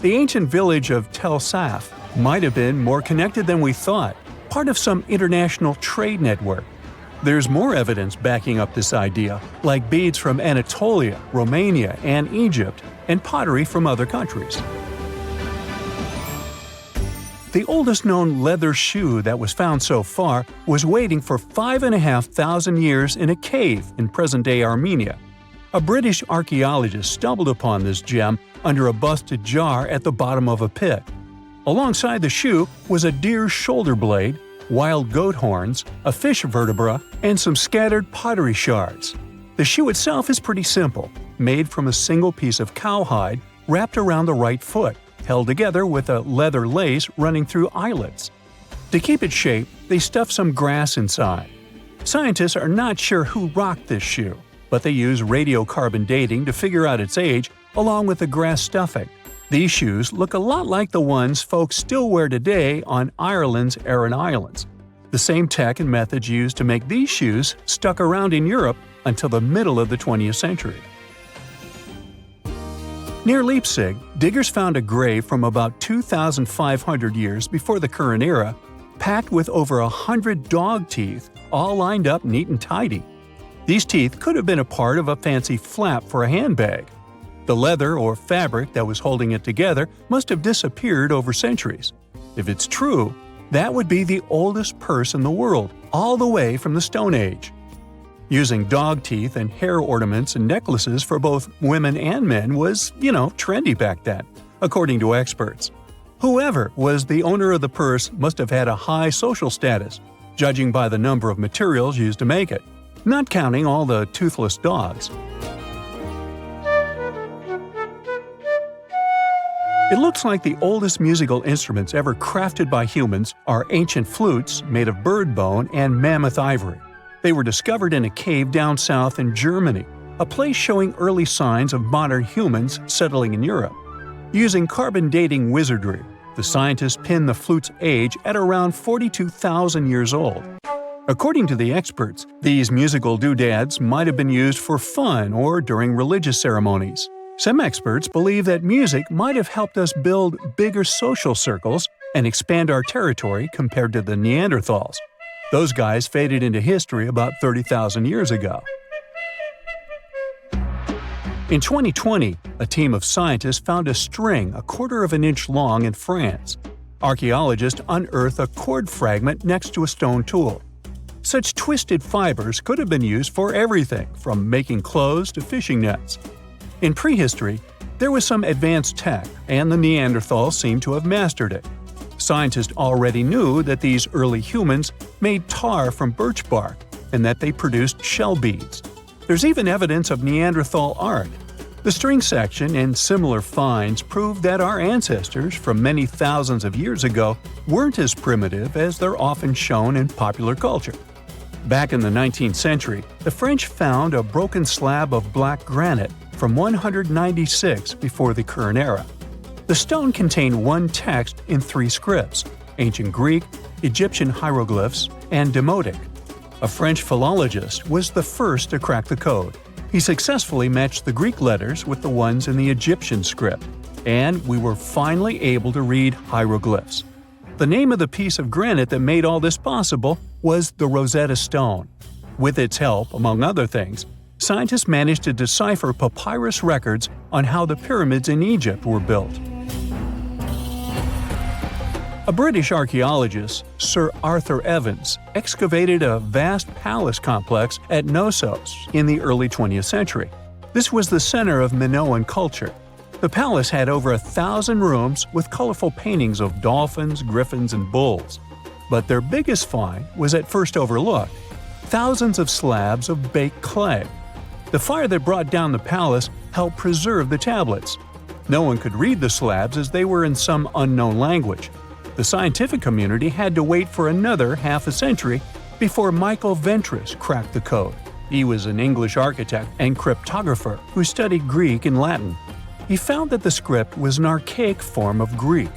The ancient village of Tel Saf might have been more connected than we thought, part of some international trade network. There's more evidence backing up this idea, like beads from Anatolia, Romania, and Egypt, and pottery from other countries. The oldest known leather shoe that was found so far was waiting for 5,500 years in a cave in present-day Armenia. A British archaeologist stumbled upon this gem under a busted jar at the bottom of a pit. Alongside the shoe was a deer's shoulder blade, wild goat horns, a fish vertebra, and some scattered pottery shards. The shoe itself is pretty simple, made from a single piece of cowhide wrapped around the right foot, held together with a leather lace running through eyelets. To keep its shape, they stuffed some grass inside. Scientists are not sure who rocked this shoe, but they use radiocarbon dating to figure out its age along with the grass stuffing. These shoes look a lot like the ones folks still wear today on Ireland's Aran Islands. The same tech and methods used to make these shoes stuck around in Europe until the middle of the 20th century. Near Leipzig, diggers found a grave from about 2,500 years before the current era, packed with over 100 dog teeth, all lined up neat and tidy. These teeth could have been a part of a fancy flap for a handbag. The leather or fabric that was holding it together must have disappeared over centuries. If it's true, that would be the oldest purse in the world, all the way from the Stone Age. Using dog teeth and hair ornaments and necklaces for both women and men was, trendy back then, according to experts. Whoever was the owner of the purse must have had a high social status, judging by the number of materials used to make it, not counting all the toothless dogs. It looks like the oldest musical instruments ever crafted by humans are ancient flutes made of bird bone and mammoth ivory. They were discovered in a cave down south in Germany, a place showing early signs of modern humans settling in Europe. Using carbon dating wizardry, The scientists pin the flute's age at around 42,000 years old. According to the experts, these musical doodads might have been used for fun or during religious ceremonies. Some experts believe that music might have helped us build bigger social circles and expand our territory compared to the Neanderthals. Those guys faded into history about 30,000 years ago. In 2020, a team of scientists found a string a quarter of an inch long in France. Archaeologists unearthed a cord fragment next to a stone tool. Such twisted fibers could have been used for everything from making clothes to fishing nets. In prehistory, there was some advanced tech, and the Neanderthals seemed to have mastered it. Scientists already knew that these early humans made tar from birch bark and that they produced shell beads. There's even evidence of Neanderthal art. The string section and similar finds prove that our ancestors from many thousands of years ago weren't as primitive as they're often shown in popular culture. Back in the 19th century, the French found a broken slab of black granite from 196 before the current era. The stone contained one text in 3 scripts: ancient Greek, Egyptian hieroglyphs, and Demotic. A French philologist was the first to crack the code. He successfully matched the Greek letters with the ones in the Egyptian script, and we were finally able to read hieroglyphs. The name of the piece of granite that made all this possible was the Rosetta Stone. With its help, among other things, scientists managed to decipher papyrus records on how the pyramids in Egypt were built. A British archaeologist, Sir Arthur Evans, excavated a vast palace complex at Knossos in the early 20th century. This was the center of Minoan culture. The palace had over 1,000 rooms with colorful paintings of dolphins, griffins, and bulls. But their biggest find was at first overlooked: thousands of slabs of baked clay. The fire that brought down the palace helped preserve the tablets. No one could read the slabs as they were in some unknown language. The scientific community had to wait for another half a century before Michael Ventris cracked the code. He was an English architect and cryptographer who studied Greek and Latin. He found that the script was an archaic form of Greek.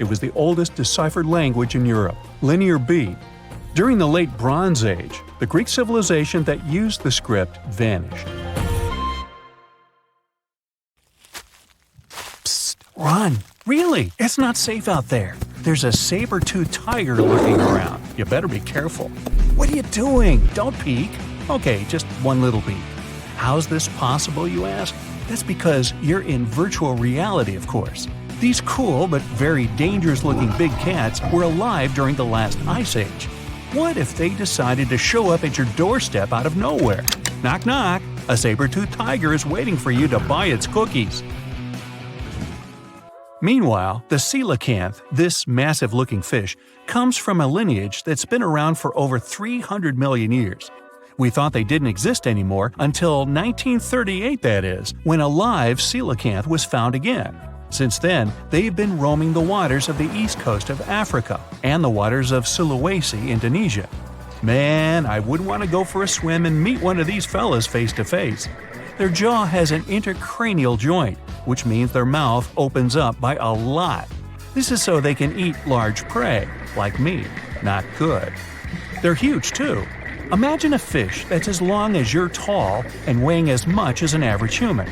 It was the oldest deciphered language in Europe, Linear B. During the Late Bronze Age, the Greek civilization that used the script vanished. Psst, run! Really, it's not safe out there. There's a saber-toothed tiger lurking around. You better be careful. What are you doing? Don't peek. Okay, just one little peek. How's this possible, you ask? That's because you're in virtual reality, of course. These cool but very dangerous-looking big cats were alive during the last ice age. What if they decided to show up at your doorstep out of nowhere? Knock knock, a saber-toothed tiger is waiting for you to buy its cookies. Meanwhile, the coelacanth, this massive-looking fish, comes from a lineage that's been around for over 300 million years. We thought they didn't exist anymore until 1938, that is, when a live coelacanth was found again. Since then, they've been roaming the waters of the east coast of Africa and the waters of Sulawesi, Indonesia. Man, I wouldn't want to go for a swim and meet one of these fellas face to face. Their jaw has an intercranial joint, which means their mouth opens up by a lot. This is so they can eat large prey, like me. Not good. They're huge, too. Imagine a fish that's as long as you're tall and weighing as much as an average human.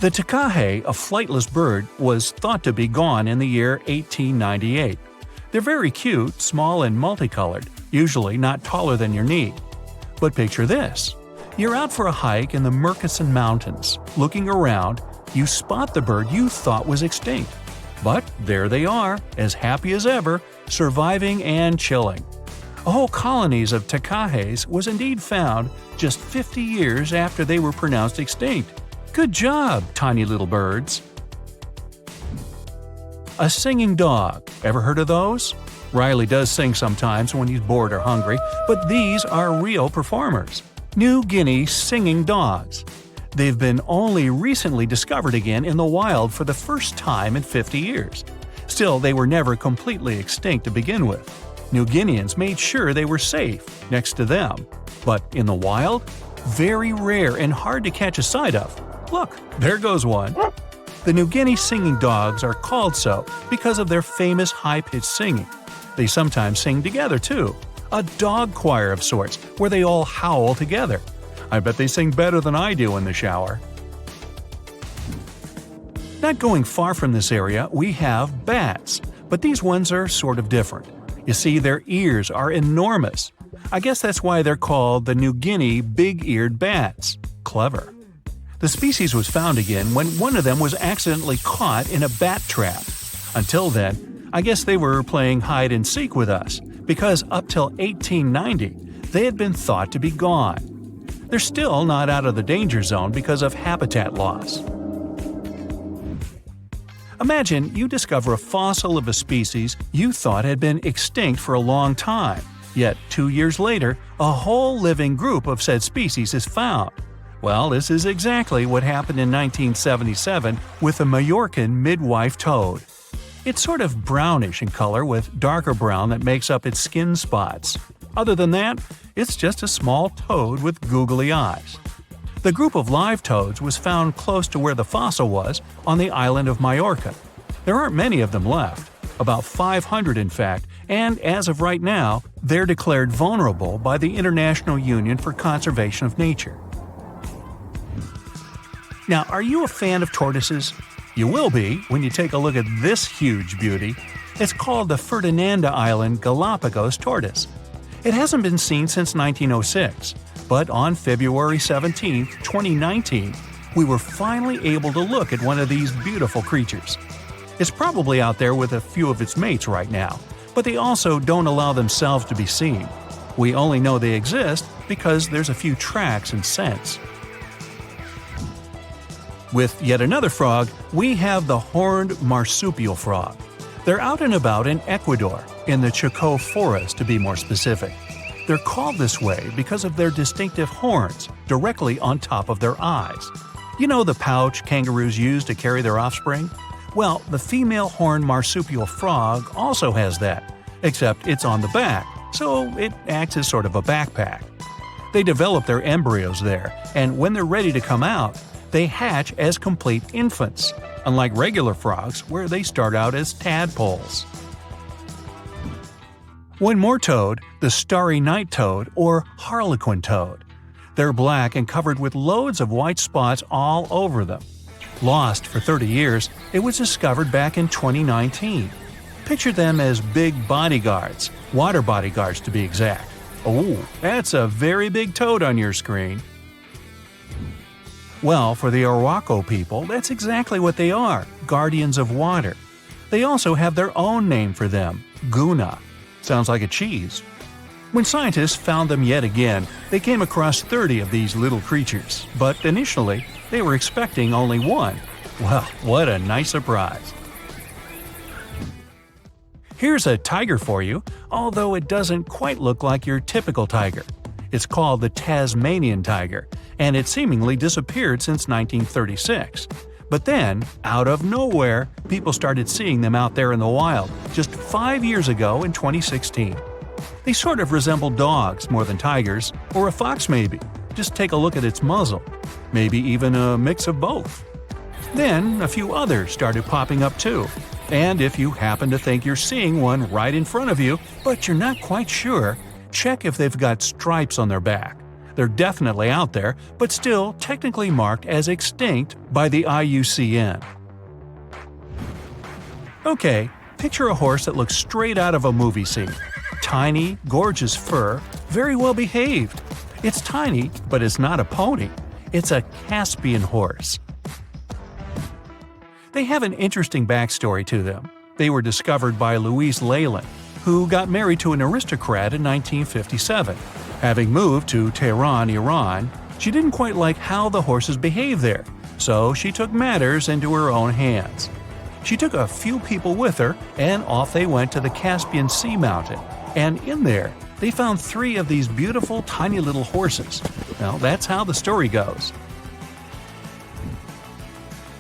The takahe, a flightless bird, was thought to be gone in the year 1898. They're very cute, small and multicolored, usually not taller than your knee. But picture this. You're out for a hike in the Murchison Mountains. Looking around, you spot the bird you thought was extinct. But there they are, as happy as ever, surviving and chilling. Whole colonies of takahes was indeed found just 50 years after they were pronounced extinct. Good job, tiny little birds. A singing dog. Ever heard of those? Riley does sing sometimes when he's bored or hungry, but these are real performers. New Guinea singing dogs. They've been only recently discovered again in the wild for the first time in 50 years. Still, they were never completely extinct to begin with. New Guineans made sure they were safe next to them. But in the wild, very rare and hard to catch a sight of. Look, there goes one. The New Guinea singing dogs are called so because of their famous high-pitched singing. They sometimes sing together too, a dog choir of sorts where they all howl together. I bet they sing better than I do in the shower. Not going far from this area, we have bats, but these ones are sort of different. You see, their ears are enormous. I guess that's why they're called the New Guinea big-eared bats. Clever. The species was found again when one of them was accidentally caught in a bat trap. Until then, I guess they were playing hide-and-seek with us, because up till 1890, they had been thought to be gone. They're still not out of the danger zone because of habitat loss. Imagine you discover a fossil of a species you thought had been extinct for a long time, yet 2 years later, a whole living group of said species is found. Well, this is exactly what happened in 1977 with the Majorcan midwife toad. It's sort of brownish in color with darker brown that makes up its skin spots. Other than that, it's just a small toad with googly eyes. The group of live toads was found close to where the fossil was, on the island of Majorca. There aren't many of them left, about 500 in fact, and as of right now, they're declared vulnerable by the International Union for Conservation of Nature. Now, are you a fan of tortoises? You will be when you take a look at this huge beauty. It's called the Ferdinanda Island Galapagos tortoise. It hasn't been seen since 1906, but on February 17, 2019, we were finally able to look at one of these beautiful creatures. It's probably out there with a few of its mates right now, but they also don't allow themselves to be seen. We only know they exist because there's a few tracks and scents. With yet another frog, we have the horned marsupial frog. They're out and about in Ecuador, in the Chocó Forest to be more specific. They're called this way because of their distinctive horns directly on top of their eyes. You know the pouch kangaroos use to carry their offspring? Well, the female horned marsupial frog also has that, except it's on the back, so it acts as sort of a backpack. They develop their embryos there, and when they're ready to come out, they hatch as complete infants, unlike regular frogs where they start out as tadpoles. One more toad, the starry night toad or harlequin toad. They're black and covered with loads of white spots all over them. Lost for 30 years, it was discovered back in 2019. Picture them as big bodyguards, water bodyguards to be exact. Oh, that's a very big toad on your screen. Well, for the Arhuaco people, that's exactly what they are, guardians of water. They also have their own name for them, Guna. Sounds like a cheese. When scientists found them yet again, they came across 30 of these little creatures, but initially, they were expecting only one. Well, what a nice surprise. Here's a tiger for you, although it doesn't quite look like your typical tiger. It's called the Tasmanian tiger, and it seemingly disappeared since 1936. But then, out of nowhere, people started seeing them out there in the wild just 5 years ago in 2016. They sort of resemble dogs more than tigers, or a fox maybe. Just take a look at its muzzle. Maybe even a mix of both. Then, a few others started popping up too. And if you happen to think you're seeing one right in front of you, but you're not quite sure, check if they've got stripes on their back. They're definitely out there, but still technically marked as extinct by the IUCN. Okay, picture a horse that looks straight out of a movie scene. Tiny, gorgeous fur, very well behaved. It's tiny, but it's not a pony. It's a Caspian horse. They have an interesting backstory to them. They were discovered by Louise Leyland, who got married to an aristocrat in 1957. Having moved to Tehran, Iran, she didn't quite like how the horses behaved there, so she took matters into her own hands. She took a few people with her, and off they went to the Caspian Sea mountain. And in there, they found 3 of these beautiful tiny little horses. Well, that's how the story goes.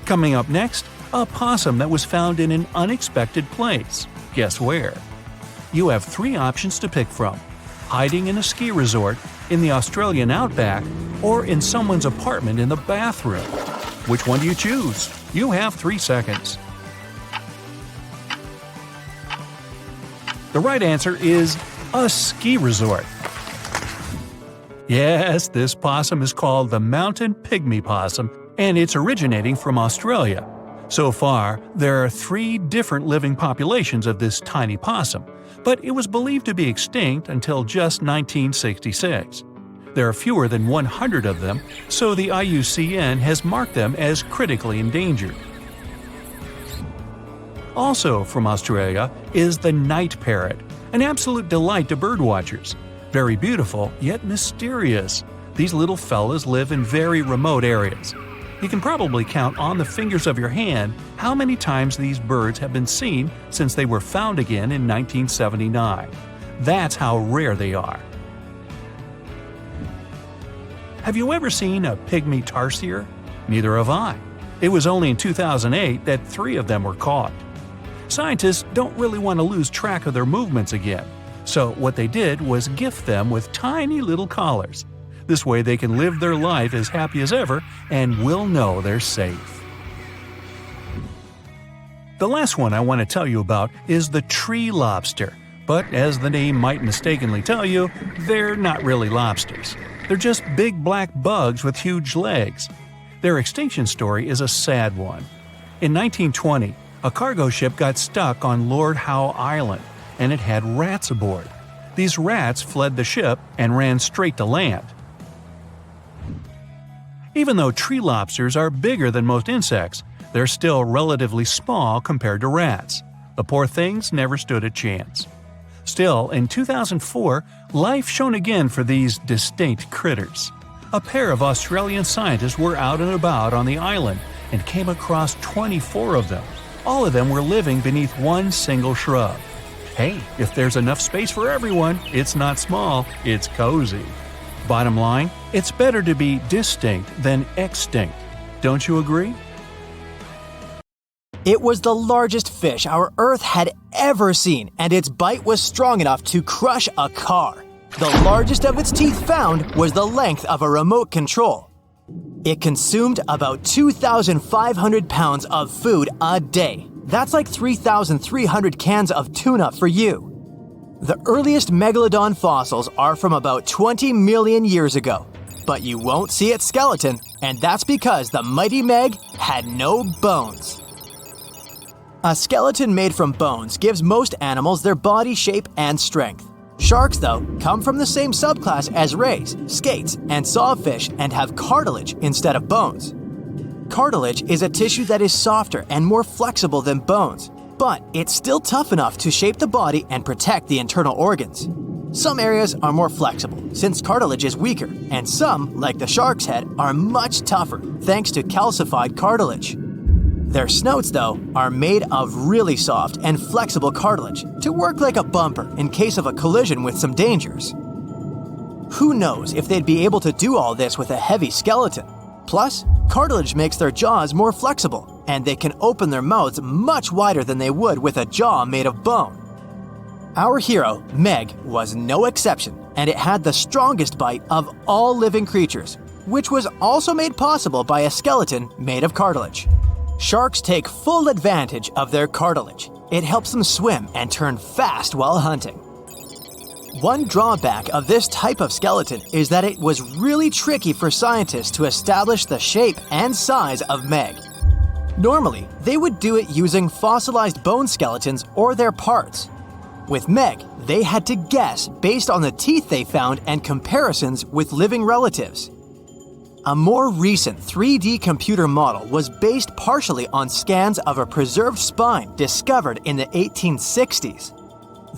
Coming up next, a possum that was found in an unexpected place. Guess where? You have 3 options to pick from: hiding in a ski resort, in the Australian outback, or in someone's apartment in the bathroom. Which one do you choose? You have 3 seconds. The right answer is a ski resort. Yes, this possum is called the mountain pygmy possum, and it's originating from Australia. So far, there are 3 different living populations of this tiny possum, but it was believed to be extinct until just 1966. There are fewer than 100 of them, so the IUCN has marked them as critically endangered. Also from Australia is the night parrot, an absolute delight to birdwatchers. Very beautiful, yet mysterious. These little fellas live in very remote areas. You can probably count on the fingers of your hand how many times these birds have been seen since they were found again in 1979. That's how rare they are. Have you ever seen a pygmy tarsier? Neither have I. It was only in 2008 that 3 of them were caught. Scientists don't really want to lose track of their movements again, so what they did was gift them with tiny little collars. This way they can live their life as happy as ever and will know they're safe. The last one I want to tell you about is the tree lobster, but as the name might mistakenly tell you, they're not really lobsters. They're just big black bugs with huge legs. Their extinction story is a sad one. In 1920, a cargo ship got stuck on Lord Howe Island, and it had rats aboard. These rats fled the ship and ran straight to land. Even though tree lobsters are bigger than most insects, they're still relatively small compared to rats. The poor things never stood a chance. Still, in 2004, life shone again for these distinct critters. A pair of Australian scientists were out and about on the island and came across 24 of them. All of them were living beneath one single shrub. Hey, if there's enough space for everyone, it's not small, it's cozy. Bottom line, it's better to be distinct than extinct. Don't you agree? It was the largest fish our Earth had ever seen, and its bite was strong enough to crush a car. The largest of its teeth found was the length of a remote control. It consumed about 2,500 pounds of food a day. That's like 3,300 cans of tuna for you. The earliest Megalodon fossils are from about 20 million years ago, but you won't see its skeleton, and that's because the mighty Meg had no bones. A skeleton made from bones gives most animals their body shape and strength. Sharks, though, come from the same subclass as rays, skates, and sawfish and have cartilage instead of bones. Cartilage is a tissue that is softer and more flexible than bones, but it's still tough enough to shape the body and protect the internal organs. Some areas are more flexible, since cartilage is weaker, and some, like the shark's head, are much tougher thanks to calcified cartilage. Their snouts, though, are made of really soft and flexible cartilage to work like a bumper in case of a collision with some dangers. Who knows if they'd be able to do all this with a heavy skeleton? Plus, cartilage makes their jaws more flexible, and they can open their mouths much wider than they would with a jaw made of bone. Our hero, Meg, was no exception, and it had the strongest bite of all living creatures, which was also made possible by a skeleton made of cartilage. Sharks take full advantage of their cartilage. It helps them swim and turn fast while hunting. One drawback of this type of skeleton is that it was really tricky for scientists to establish the shape and size of Meg. Normally, they would do it using fossilized bone skeletons or their parts. With Meg, they had to guess based on the teeth they found and comparisons with living relatives. A more recent 3D computer model was based partially on scans of a preserved spine discovered in the 1860s.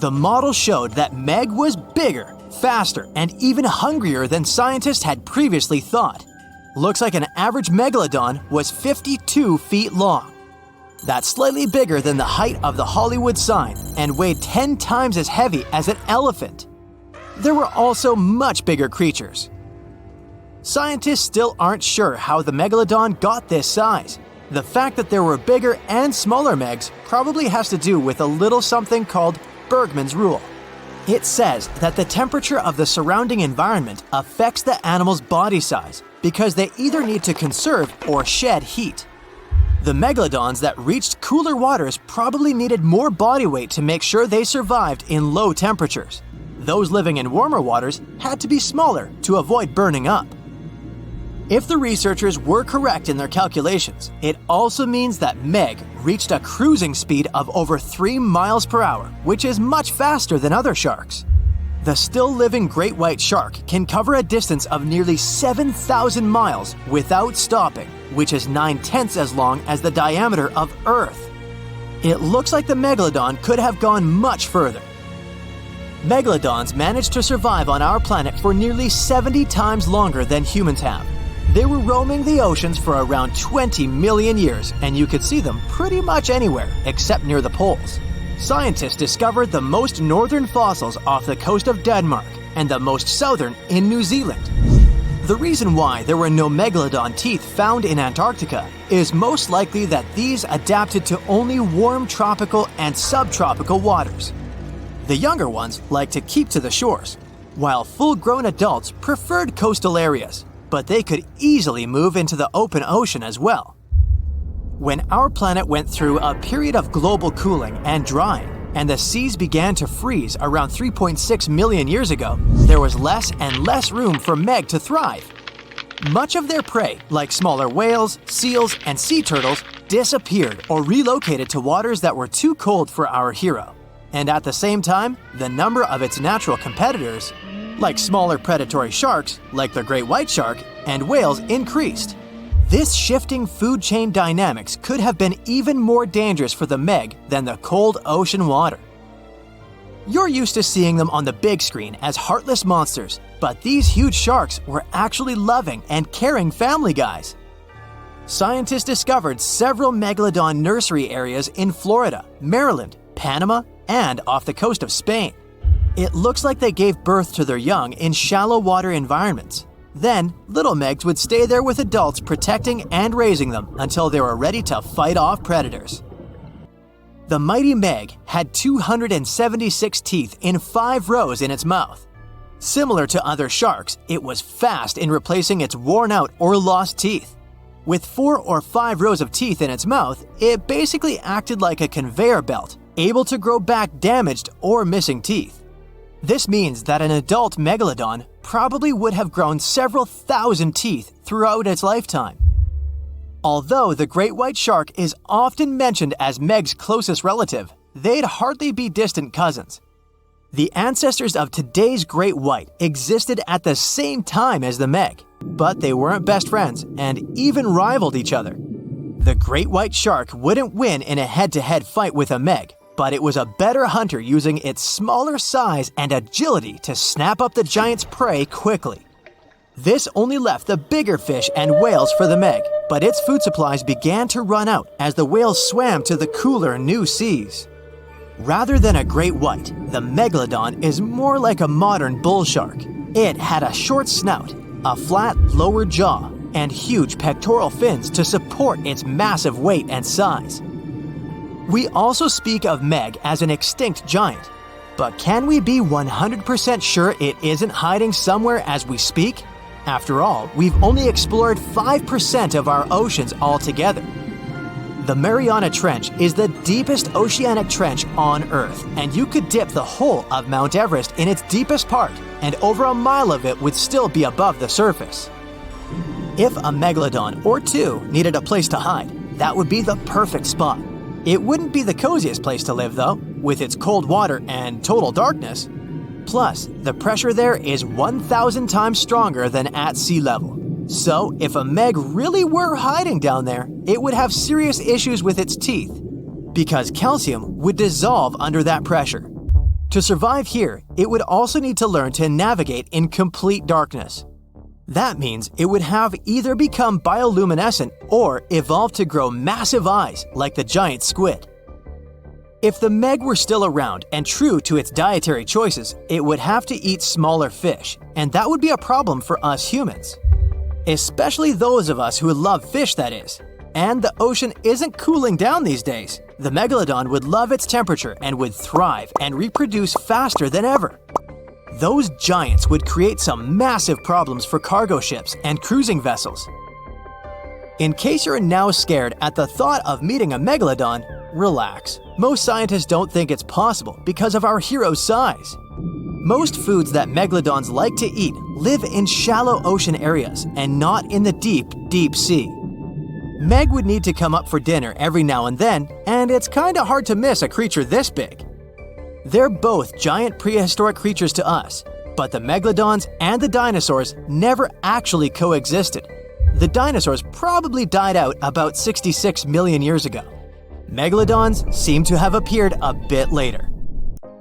The model showed that Meg was bigger, faster, and even hungrier than scientists had previously thought. Looks like an average Megalodon was 52 feet long. That's slightly bigger than the height of the Hollywood sign and weighed 10 times as heavy as an elephant. There were also much bigger creatures. Scientists still aren't sure how the Megalodon got this size. The fact that there were bigger and smaller Megs probably has to do with a little something called Bergmann's rule. It says that the temperature of the surrounding environment affects the animal's body size because they either need to conserve or shed heat. The megalodons that reached cooler waters probably needed more body weight to make sure they survived in low temperatures. Those living in warmer waters had to be smaller to avoid burning up. If the researchers were correct in their calculations, it also means that Meg reached a cruising speed of over 3 miles per hour, which is much faster than other sharks. The still-living great white shark can cover a distance of nearly 7,000 miles without stopping, which is 9/10 as long as the diameter of Earth. It looks like the Megalodon could have gone much further. Megalodons managed to survive on our planet for nearly 70 times longer than humans have. They were roaming the oceans for around 20 million years, and you could see them pretty much anywhere except near the poles. Scientists discovered the most northern fossils off the coast of Denmark and the most southern in New Zealand. The reason why there were no megalodon teeth found in Antarctica is most likely that these adapted to only warm tropical and subtropical waters. The younger ones like to keep to the shores, while full-grown adults preferred coastal areas, but they could easily move into the open ocean as well. When our planet went through a period of global cooling and drying, and the seas began to freeze around 3.6 million years ago, there was less and less room for Meg to thrive. Much of their prey, like smaller whales, seals, and sea turtles, disappeared or relocated to waters that were too cold for our hero. And at the same time, the number of its natural competitors, like smaller predatory sharks, like the great white shark, and whales, increased. This shifting food chain dynamics could have been even more dangerous for the Meg than the cold ocean water. You're used to seeing them on the big screen as heartless monsters, but these huge sharks were actually loving and caring family guys. Scientists discovered several megalodon nursery areas in Florida, Maryland, Panama, and off the coast of Spain. It looks like they gave birth to their young in shallow water environments. Then, little Megs would stay there with adults protecting and raising them until they were ready to fight off predators. The mighty Meg had 276 teeth in 5 rows in its mouth. Similar to other sharks, it was fast in replacing its worn-out or lost teeth. With 4 or 5 rows of teeth in its mouth, it basically acted like a conveyor belt, able to grow back damaged or missing teeth. This means that an adult megalodon probably would have grown several thousand teeth throughout its lifetime. Although the great white shark is often mentioned as Meg's closest relative, they'd hardly be distant cousins. The ancestors of today's great white existed at the same time as the Meg, but they weren't best friends and even rivaled each other. The great white shark wouldn't win in a head-to-head fight with a Meg, but it was a better hunter using its smaller size and agility to snap up the giant's prey quickly. This only left the bigger fish and whales for the Meg, but its food supplies began to run out as the whales swam to the cooler new seas. Rather than a great white, the megalodon is more like a modern bull shark. It had a short snout, a flat lower jaw, and huge pectoral fins to support its massive weight and size. We also speak of Meg as an extinct giant, but can we be 100% sure it isn't hiding somewhere as we speak? After all, we've only explored 5% of our oceans altogether. The Mariana Trench is the deepest oceanic trench on Earth, and you could dip the whole of Mount Everest in its deepest part, and over a mile of it would still be above the surface. If a megalodon or two needed a place to hide, that would be the perfect spot. It wouldn't be the coziest place to live, though, with its cold water and total darkness. Plus, the pressure there is 1,000 times stronger than at sea level. So, if a Meg really were hiding down there, it would have serious issues with its teeth, because calcium would dissolve under that pressure. To survive here, it would also need to learn to navigate in complete darkness. That means it would have either become bioluminescent or evolve to grow massive eyes like the giant squid. If the Meg were still around and true to its dietary choices, it would have to eat smaller fish, and that would be a problem for us humans. Especially those of us who love fish, that is. And the ocean isn't cooling down these days. The megalodon would love its temperature and would thrive and reproduce faster than ever. Those giants would create some massive problems for cargo ships and cruising vessels. In case you're now scared at the thought of meeting a megalodon, relax. Most scientists don't think it's possible because of our hero's size. Most foods that megalodons like to eat live in shallow ocean areas and not in the deep, deep sea. Meg would need to come up for dinner every now and then, and it's kinda hard to miss a creature this big. They're both giant prehistoric creatures to us, but the megalodons and the dinosaurs never actually coexisted. The dinosaurs probably died out about 66 million years ago. Megalodons seem to have appeared a bit later.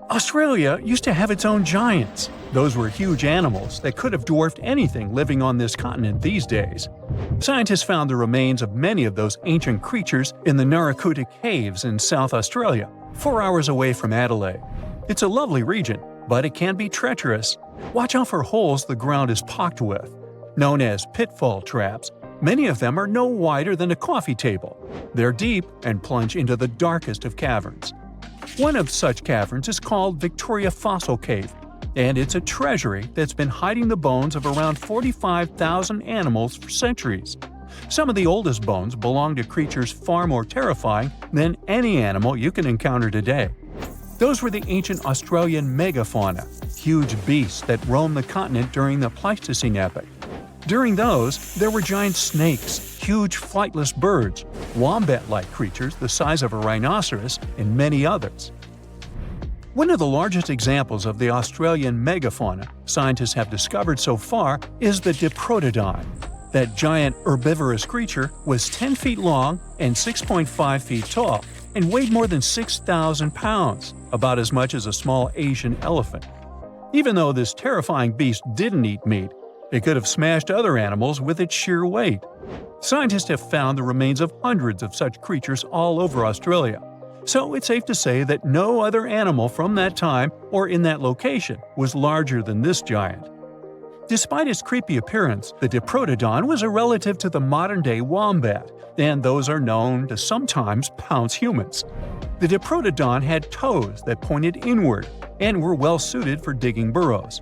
Australia used to have its own giants. Those were huge animals that could have dwarfed anything living on this continent these days. Scientists found the remains of many of those ancient creatures in the Narracuta Caves in South Australia, 4 hours away from Adelaide. It's a lovely region, but it can be treacherous. Watch out for holes the ground is pocked with. Known as pitfall traps, many of them are no wider than a coffee table. They're deep and plunge into the darkest of caverns. One of such caverns is called Victoria Fossil Cave, and it's a treasury that's been hiding the bones of around 45,000 animals for centuries. Some of the oldest bones belong to creatures far more terrifying than any animal you can encounter today. Those were the ancient Australian megafauna, huge beasts that roamed the continent during the Pleistocene epoch. During those, there were giant snakes, huge flightless birds, wombat-like creatures the size of a rhinoceros, and many others. One of the largest examples of the Australian megafauna scientists have discovered so far is the Diprotodon. That giant herbivorous creature was 10 feet long and 6.5 feet tall, and weighed more than 6,000 pounds, about as much as a small Asian elephant. Even though this terrifying beast didn't eat meat, it could have smashed other animals with its sheer weight. Scientists have found the remains of hundreds of such creatures all over Australia, so it's safe to say that no other animal from that time or in that location was larger than this giant. Despite its creepy appearance, the Diprotodon was a relative to the modern-day wombat, and those are known to sometimes pounce humans. The Diprotodon had toes that pointed inward and were well suited for digging burrows.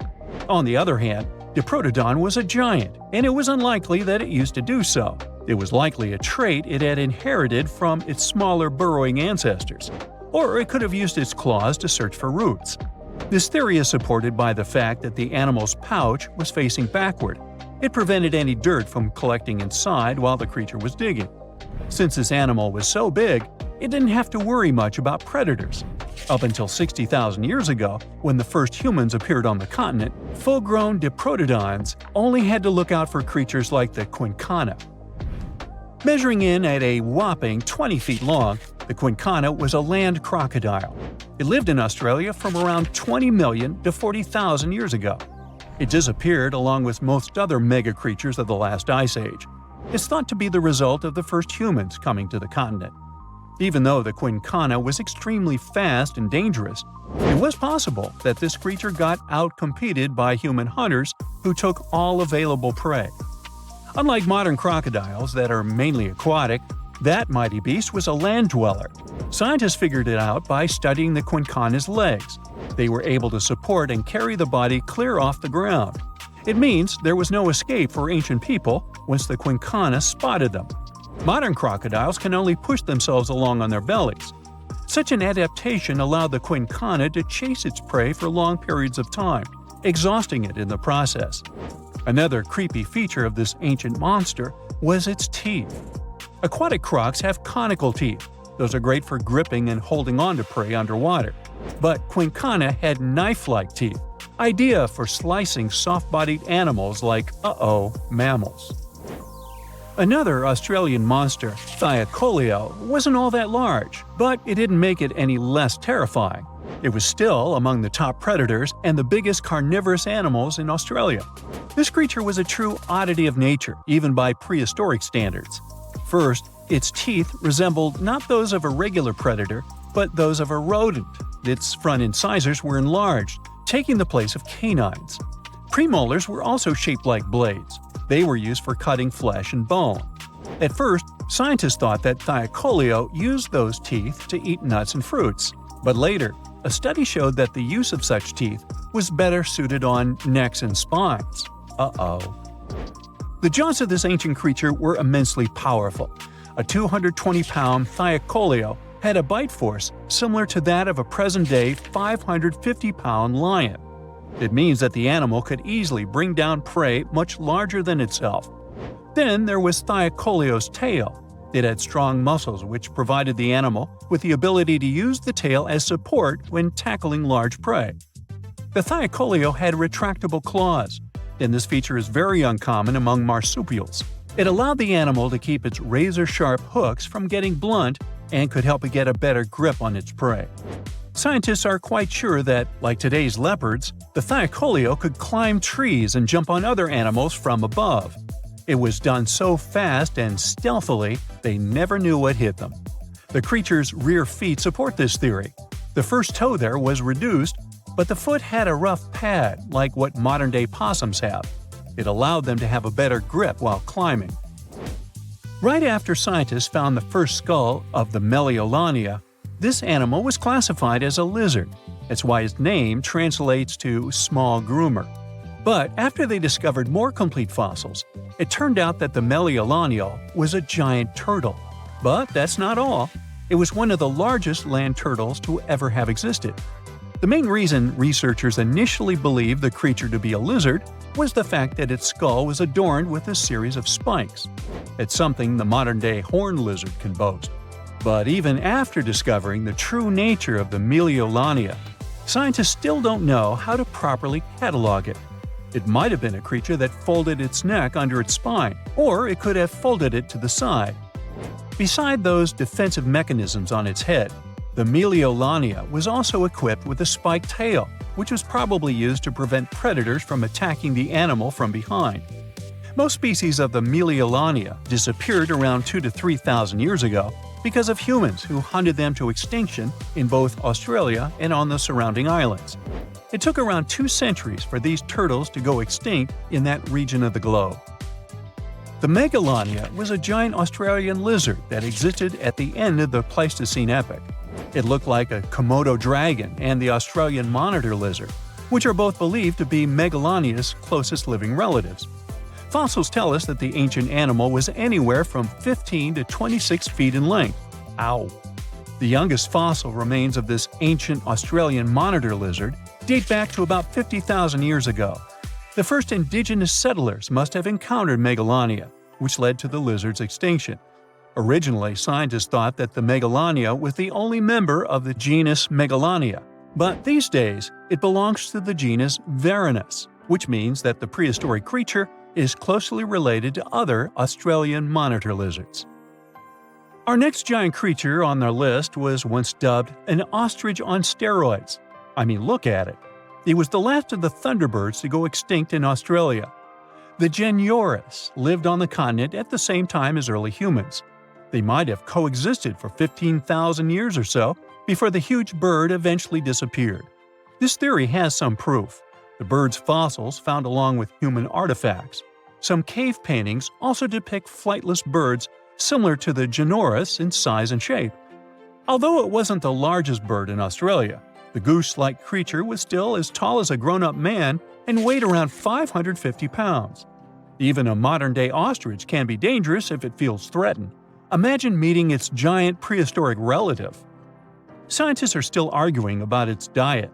On the other hand, Diprotodon was a giant, and it was unlikely that it used to do so. It was likely a trait it had inherited from its smaller burrowing ancestors, or it could have used its claws to search for roots. This theory is supported by the fact that the animal's pouch was facing backward. It prevented any dirt from collecting inside while the creature was digging. Since this animal was so big, it didn't have to worry much about predators. Up until 60,000 years ago, when the first humans appeared on the continent, full-grown Diprotodons only had to look out for creatures like the quincana. Measuring in at a whopping 20 feet long, the quincana was a land crocodile. It lived in Australia from around 20 million to 40,000 years ago. It disappeared along with most other mega creatures of the last ice age. It's thought to be the result of the first humans coming to the continent. Even though the quincana was extremely fast and dangerous, it was possible that this creature got outcompeted by human hunters who took all available prey. Unlike modern crocodiles that are mainly aquatic, that mighty beast was a land dweller. Scientists figured it out by studying the quincana's legs. They were able to support and carry the body clear off the ground. It means there was no escape for ancient people once the quincana spotted them. Modern crocodiles can only push themselves along on their bellies. Such an adaptation allowed the quincana to chase its prey for long periods of time, exhausting it in the process. Another creepy feature of this ancient monster was its teeth. Aquatic crocs have conical teeth. Those are great for gripping and holding on to prey underwater. But quincana had knife-like teeth, ideal for slicing soft-bodied animals like, mammals. Another Australian monster, Thylacoleo, wasn't all that large, but it didn't make it any less terrifying. It was still among the top predators and the biggest carnivorous animals in Australia. This creature was a true oddity of nature, even by prehistoric standards. First, its teeth resembled not those of a regular predator, but those of a rodent. Its front incisors were enlarged, taking the place of canines. Premolars were also shaped like blades. They were used for cutting flesh and bone. At first, scientists thought that Thylacoleo used those teeth to eat nuts and fruits. But later, a study showed that the use of such teeth was better suited on necks and spines. The jaws of this ancient creature were immensely powerful. A 220-pound Thylacoleo had a bite force similar to that of a present-day 550-pound lion. It means that the animal could easily bring down prey much larger than itself. Then there was Thylacoleo's tail. It had strong muscles which provided the animal with the ability to use the tail as support when tackling large prey. The Thylacoleo had retractable claws, and this feature is very uncommon among marsupials. It allowed the animal to keep its razor-sharp hooks from getting blunt and could help it get a better grip on its prey. Scientists are quite sure that, like today's leopards, the Thylacoleo could climb trees and jump on other animals from above. It was done so fast and stealthily, they never knew what hit them. The creature's rear feet support this theory. The first toe there was reduced, but the foot had a rough pad like what modern-day possums have. It allowed them to have a better grip while climbing. Right after scientists found the first skull of the Megalodon, this animal was classified as a lizard. That's why its name translates to small groomer. But after they discovered more complete fossils, it turned out that the Megalodon was a giant turtle. But that's not all. It was one of the largest land turtles to ever have existed. The main reason researchers initially believed the creature to be a lizard was the fact that its skull was adorned with a series of spikes. It's something the modern-day horned lizard can boast. But even after discovering the true nature of the Megalodon, scientists still don't know how to properly catalog it. It might have been a creature that folded its neck under its spine, or it could have folded it to the side. Beside those defensive mechanisms on its head, the Megalodon was also equipped with a spiked tail, which was probably used to prevent predators from attacking the animal from behind. Most species of the Megalodon disappeared around 2,000 to 3,000 years ago because of humans who hunted them to extinction in both Australia and on the surrounding islands. It took around 2 centuries for these turtles to go extinct in that region of the globe. The Megalodon was a giant Australian lizard that existed at the end of the Pleistocene epoch. It looked like a Komodo dragon and the Australian monitor lizard, which are both believed to be Megalodon's closest living relatives. Fossils tell us that the ancient animal was anywhere from 15 to 26 feet in length. Ow! The youngest fossil remains of this ancient Australian monitor lizard date back to about 50,000 years ago. The first indigenous settlers must have encountered Megalodon, which led to the lizard's extinction. Originally, scientists thought that the Megalodon was the only member of the genus Megalodon, but these days it belongs to the genus Varanus, which means that the prehistoric creature is closely related to other Australian monitor lizards. Our next giant creature on our list was once dubbed an ostrich on steroids. I mean, look at it. It was the last of the thunderbirds to go extinct in Australia. The Dinosaurs lived on the continent at the same time as early humans. They might have coexisted for 15,000 years or so before the huge bird eventually disappeared. This theory has some proof. The bird's fossils found along with human artifacts. Some cave paintings also depict flightless birds similar to the Dinosaurs in size and shape. Although it wasn't the largest bird in Australia, the goose-like creature was still as tall as a grown-up man and weighed around 550 pounds. Even a modern-day ostrich can be dangerous if it feels threatened. Imagine meeting its giant prehistoric relative. Scientists are still arguing about its diet.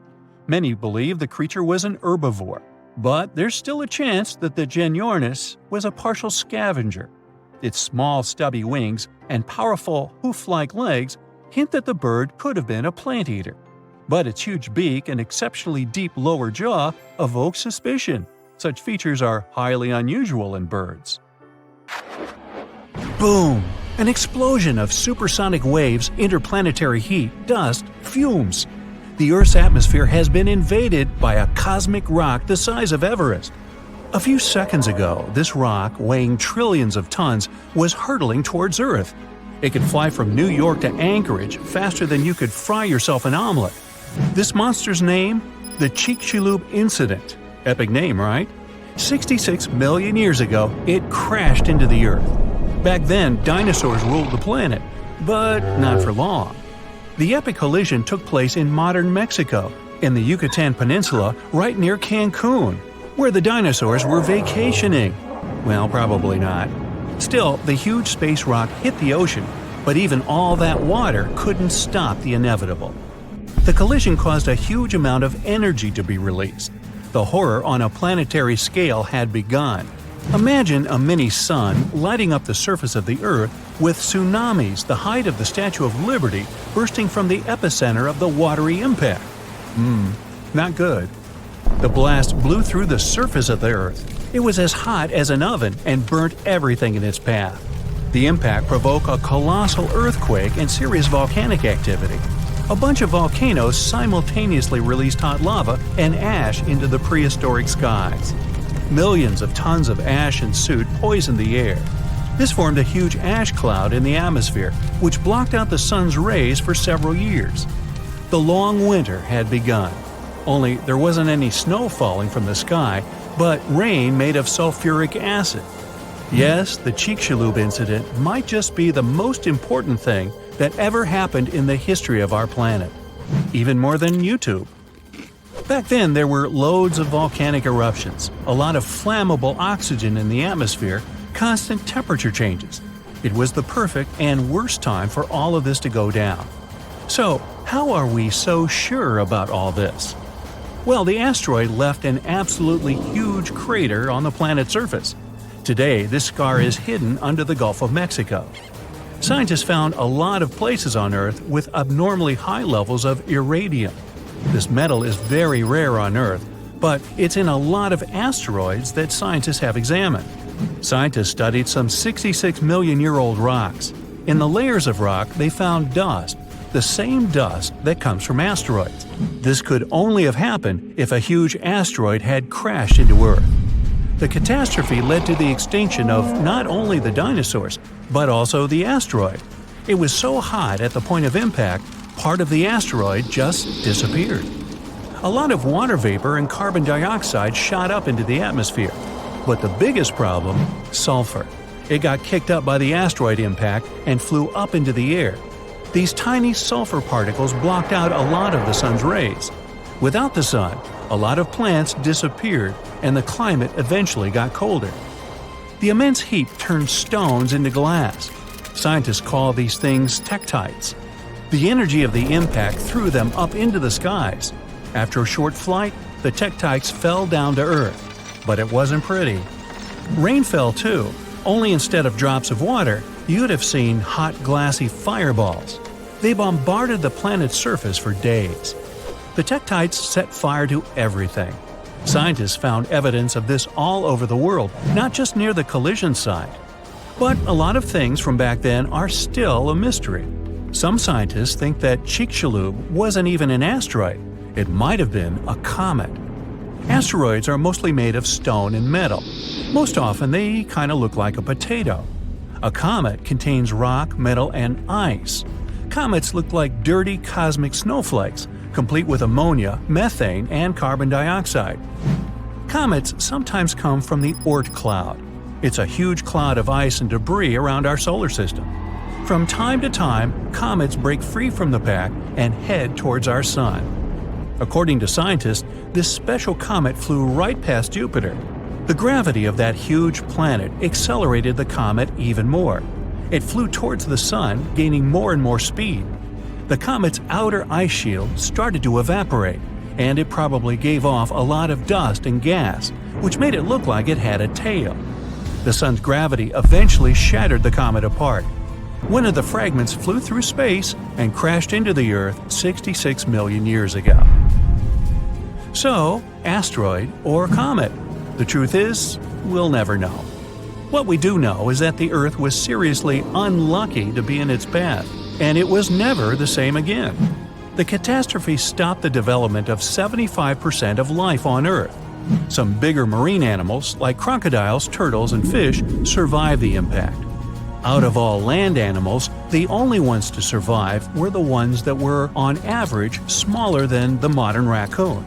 Many believe the creature was an herbivore, but there's still a chance that the Dinosaurs was a partial scavenger. Its small, stubby wings and powerful hoof-like legs hint that the bird could have been a plant eater. But its huge beak and exceptionally deep lower jaw evoke suspicion. Such features are highly unusual in birds. Boom! An explosion of supersonic waves, interplanetary heat, dust, fumes. The Earth's atmosphere has been invaded by a cosmic rock the size of Everest. A few seconds ago, this rock, weighing trillions of tons, was hurtling towards Earth. It could fly from New York to Anchorage faster than you could fry yourself an omelet. This monster's name? The Chicxulub Incident. Epic name, right? 66 million years ago, it crashed into the Earth. Back then, dinosaurs ruled the planet, but not for long. The epic collision took place in modern Mexico, in the Yucatan Peninsula right near Cancun, where the dinosaurs were vacationing. Well, probably not. Still, the huge space rock hit the ocean, but even all that water couldn't stop the inevitable. The collision caused a huge amount of energy to be released. The horror on a planetary scale had begun. Imagine a mini-sun lighting up the surface of the Earth with tsunamis the height of the Statue of Liberty bursting from the epicenter of the watery impact. Not good. The blast blew through the surface of the Earth. It was as hot as an oven and burnt everything in its path. The impact provoked a colossal earthquake and serious volcanic activity. A bunch of volcanoes simultaneously released hot lava and ash into the prehistoric skies. Millions of tons of ash and soot poisoned the air. This formed a huge ash cloud in the atmosphere, which blocked out the sun's rays for several years. The long winter had begun. Only there wasn't any snow falling from the sky, but rain made of sulfuric acid. Yes, the Chicxulub incident might just be the most important thing that ever happened in the history of our planet. Even more than YouTube. Back then, there were loads of volcanic eruptions, a lot of flammable oxygen in the atmosphere, constant temperature changes. It was the perfect and worst time for all of this to go down. So, how are we so sure about all this? Well, the asteroid left an absolutely huge crater on the planet's surface. Today, this scar is hidden under the Gulf of Mexico. Scientists found a lot of places on Earth with abnormally high levels of iridium. This metal is very rare on Earth, but it's in a lot of asteroids that scientists have examined. Scientists studied some 66-million-year-old rocks. In the layers of rock, they found dust, the same dust that comes from asteroids. This could only have happened if a huge asteroid had crashed into Earth. The catastrophe led to the extinction of not only the dinosaurs, but also the asteroid. It was so hot at the point of impact, part of the asteroid just disappeared. A lot of water vapor and carbon dioxide shot up into the atmosphere. But the biggest problem, sulfur. It got kicked up by the asteroid impact and flew up into the air. These tiny sulfur particles blocked out a lot of the sun's rays. Without the sun, a lot of plants disappeared and the climate eventually got colder. The immense heat turned stones into glass. Scientists call these things tektites. The energy of the impact threw them up into the skies. After a short flight, the tektites fell down to Earth. But it wasn't pretty. Rain fell too, only instead of drops of water, you'd have seen hot glassy fireballs. They bombarded the planet's surface for days. The tektites set fire to everything. Scientists found evidence of this all over the world, not just near the collision site. But a lot of things from back then are still a mystery. Some scientists think that Chicxulub wasn't even an asteroid. It might have been a comet. Asteroids are mostly made of stone and metal. Most often they kind of look like a potato. A comet contains rock, metal, and ice. Comets look like dirty cosmic snowflakes, complete with ammonia, methane, and carbon dioxide. Comets sometimes come from the Oort cloud. It's a huge cloud of ice and debris around our solar system. From time to time, comets break free from the pack and head towards our sun. According to scientists, this special comet flew right past Jupiter. The gravity of that huge planet accelerated the comet even more. It flew towards the sun, gaining more and more speed. The comet's outer ice shield started to evaporate, and it probably gave off a lot of dust and gas, which made it look like it had a tail. The sun's gravity eventually shattered the comet apart. One of the fragments flew through space and crashed into the Earth 66 million years ago. So, asteroid or comet? The truth is, we'll never know. What we do know is that the Earth was seriously unlucky to be in its path, and it was never the same again. The catastrophe stopped the development of 75% of life on Earth. Some bigger marine animals, like crocodiles, turtles, and fish, survived the impact. Out of all land animals, the only ones to survive were the ones that were, on average, smaller than the modern raccoon.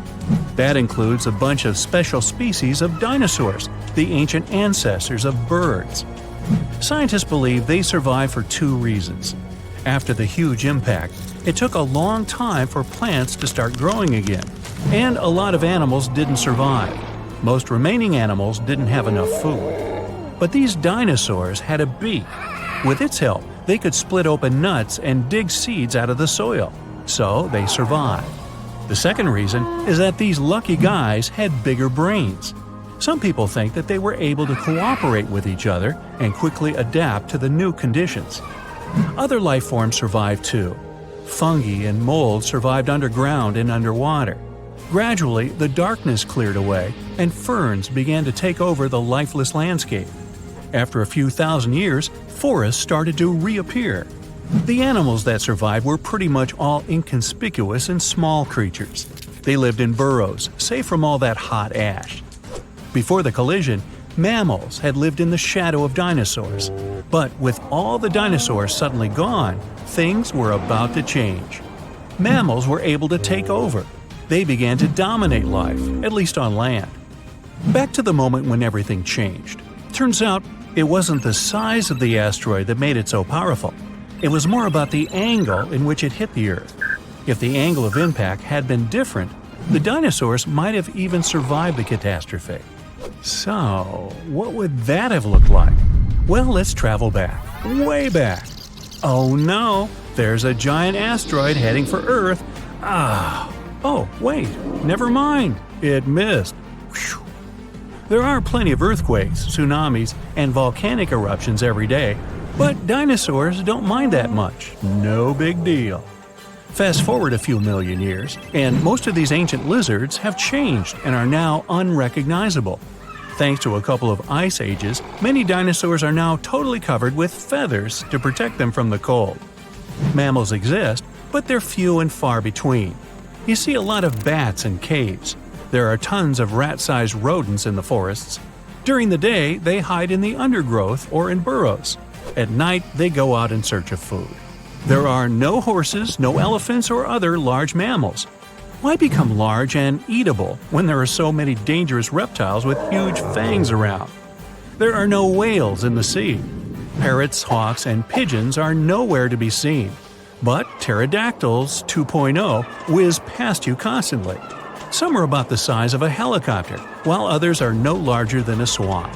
That includes a bunch of special species of dinosaurs, the ancient ancestors of birds. Scientists believe they survived for two reasons. After the huge impact, it took a long time for plants to start growing again, and a lot of animals didn't survive. Most remaining animals didn't have enough food. But these dinosaurs had a beak. With its help, they could split open nuts and dig seeds out of the soil. So they survived. The second reason is that these lucky guys had bigger brains. Some people think that they were able to cooperate with each other and quickly adapt to the new conditions. Other life forms survived too. Fungi and mold survived underground and underwater. Gradually, the darkness cleared away and ferns began to take over the lifeless landscape. After a few thousand years, forests started to reappear. The animals that survived were pretty much all inconspicuous and small creatures. They lived in burrows, safe from all that hot ash. Before the collision, mammals had lived in the shadow of dinosaurs. But with all the dinosaurs suddenly gone, things were about to change. Mammals were able to take over. They began to dominate life, at least on land. Back to the moment when everything changed. Turns out, it wasn't the size of the asteroid that made it so powerful. It was more about the angle in which it hit the Earth. If the angle of impact had been different, the dinosaurs might have even survived the catastrophe. So, what would that have looked like? Well, let's travel back, way back. Oh no, there's a giant asteroid heading for Earth. Oh, wait, never mind, it missed. Whew. There are plenty of earthquakes, tsunamis, and volcanic eruptions every day, but dinosaurs don't mind that much. No big deal. Fast forward a few million years, and most of these ancient lizards have changed and are now unrecognizable. Thanks to a couple of ice ages, many dinosaurs are now totally covered with feathers to protect them from the cold. Mammals exist, but they're few and far between. You see a lot of bats in caves. There are tons of rat-sized rodents in the forests. During the day, they hide in the undergrowth or in burrows. At night, they go out in search of food. There are no horses, no elephants, or other large mammals. Why become large and eatable when there are so many dangerous reptiles with huge fangs around? There are no whales in the sea. Parrots, hawks, and pigeons are nowhere to be seen. But pterodactyls 2.0 whiz past you constantly. Some are about the size of a helicopter, while others are no larger than a swan.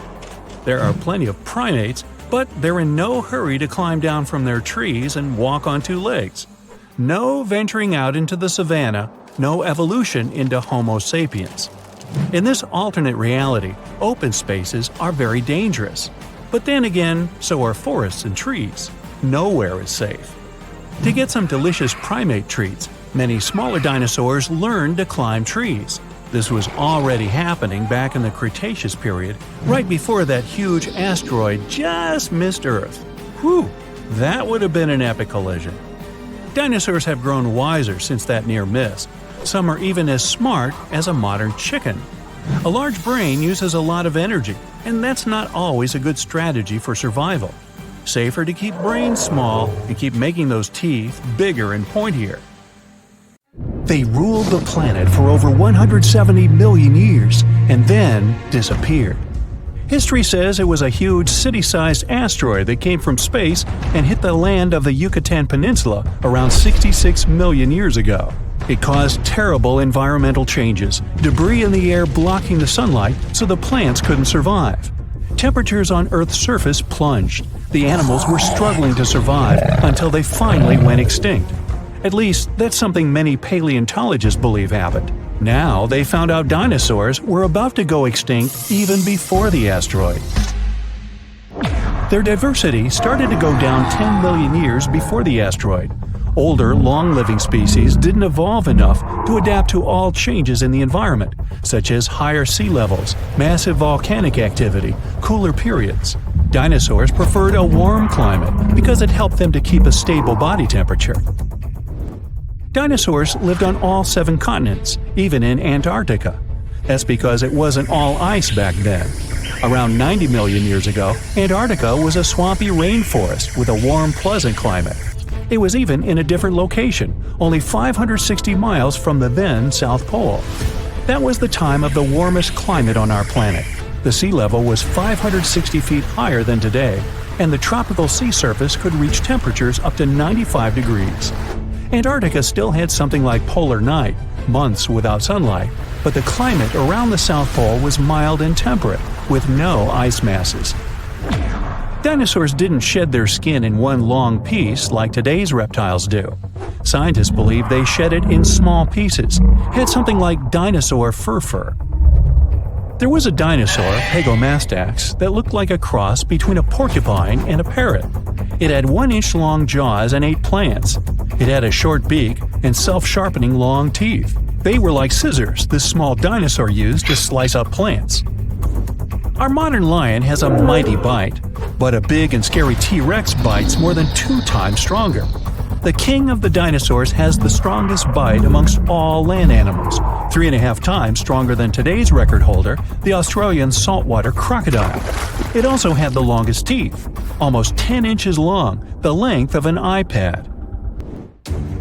There are plenty of primates, but they're in no hurry to climb down from their trees and walk on two legs. No venturing out into the savannah, no evolution into Homo sapiens. In this alternate reality, open spaces are very dangerous. But then again, so are forests and trees. Nowhere is safe. To get some delicious primate treats, many smaller dinosaurs learned to climb trees. This was already happening back in the Cretaceous period, right before that huge asteroid just missed Earth. Whew, that would have been an epic collision. Dinosaurs have grown wiser since that near miss. Some are even as smart as a modern chicken. A large brain uses a lot of energy, and that's not always a good strategy for survival. Safer to keep brains small and keep making those teeth bigger and pointier. They ruled the planet for over 170 million years and then disappeared. History says it was a huge city-sized asteroid that came from space and hit the land of the Yucatan Peninsula around 66 million years ago. It caused terrible environmental changes, debris in the air blocking the sunlight so the plants couldn't survive. Temperatures on Earth's surface plunged. The animals were struggling to survive until they finally went extinct. At least, that's something many paleontologists believe happened. Now, they found out dinosaurs were about to go extinct even before the asteroid. Their diversity started to go down 10 million years before the asteroid. Older, long-living species didn't evolve enough to adapt to all changes in the environment, such as higher sea levels, massive volcanic activity, cooler periods. Dinosaurs preferred a warm climate because it helped them to keep a stable body temperature. Dinosaurs lived on all 7 continents, even in Antarctica. That's because it wasn't all ice back then. Around 90 million years ago, Antarctica was a swampy rainforest with a warm, pleasant climate. It was even in a different location, only 560 miles from the then South Pole. That was the time of the warmest climate on our planet. The sea level was 560 feet higher than today, and the tropical sea surface could reach temperatures up to 95 degrees. Antarctica still had something like polar night, months without sunlight, but the climate around the South Pole was mild and temperate, with no ice masses. Dinosaurs didn't shed their skin in one long piece like today's reptiles do. Scientists believe they shed it in small pieces, had something like dinosaur fur. There was a dinosaur, Pegomastax, that looked like a cross between a porcupine and a parrot. It had 1-inch long jaws and ate plants. It had a short beak and self-sharpening long teeth. They were like scissors this small dinosaur used to slice up plants. Our modern lion has a mighty bite, but a big and scary T-Rex bites more than 2 times stronger. The king of the dinosaurs has the strongest bite amongst all land animals, 3.5 times stronger than today's record holder, the Australian saltwater crocodile. It also had the longest teeth, almost 10 inches long, the length of an iPad.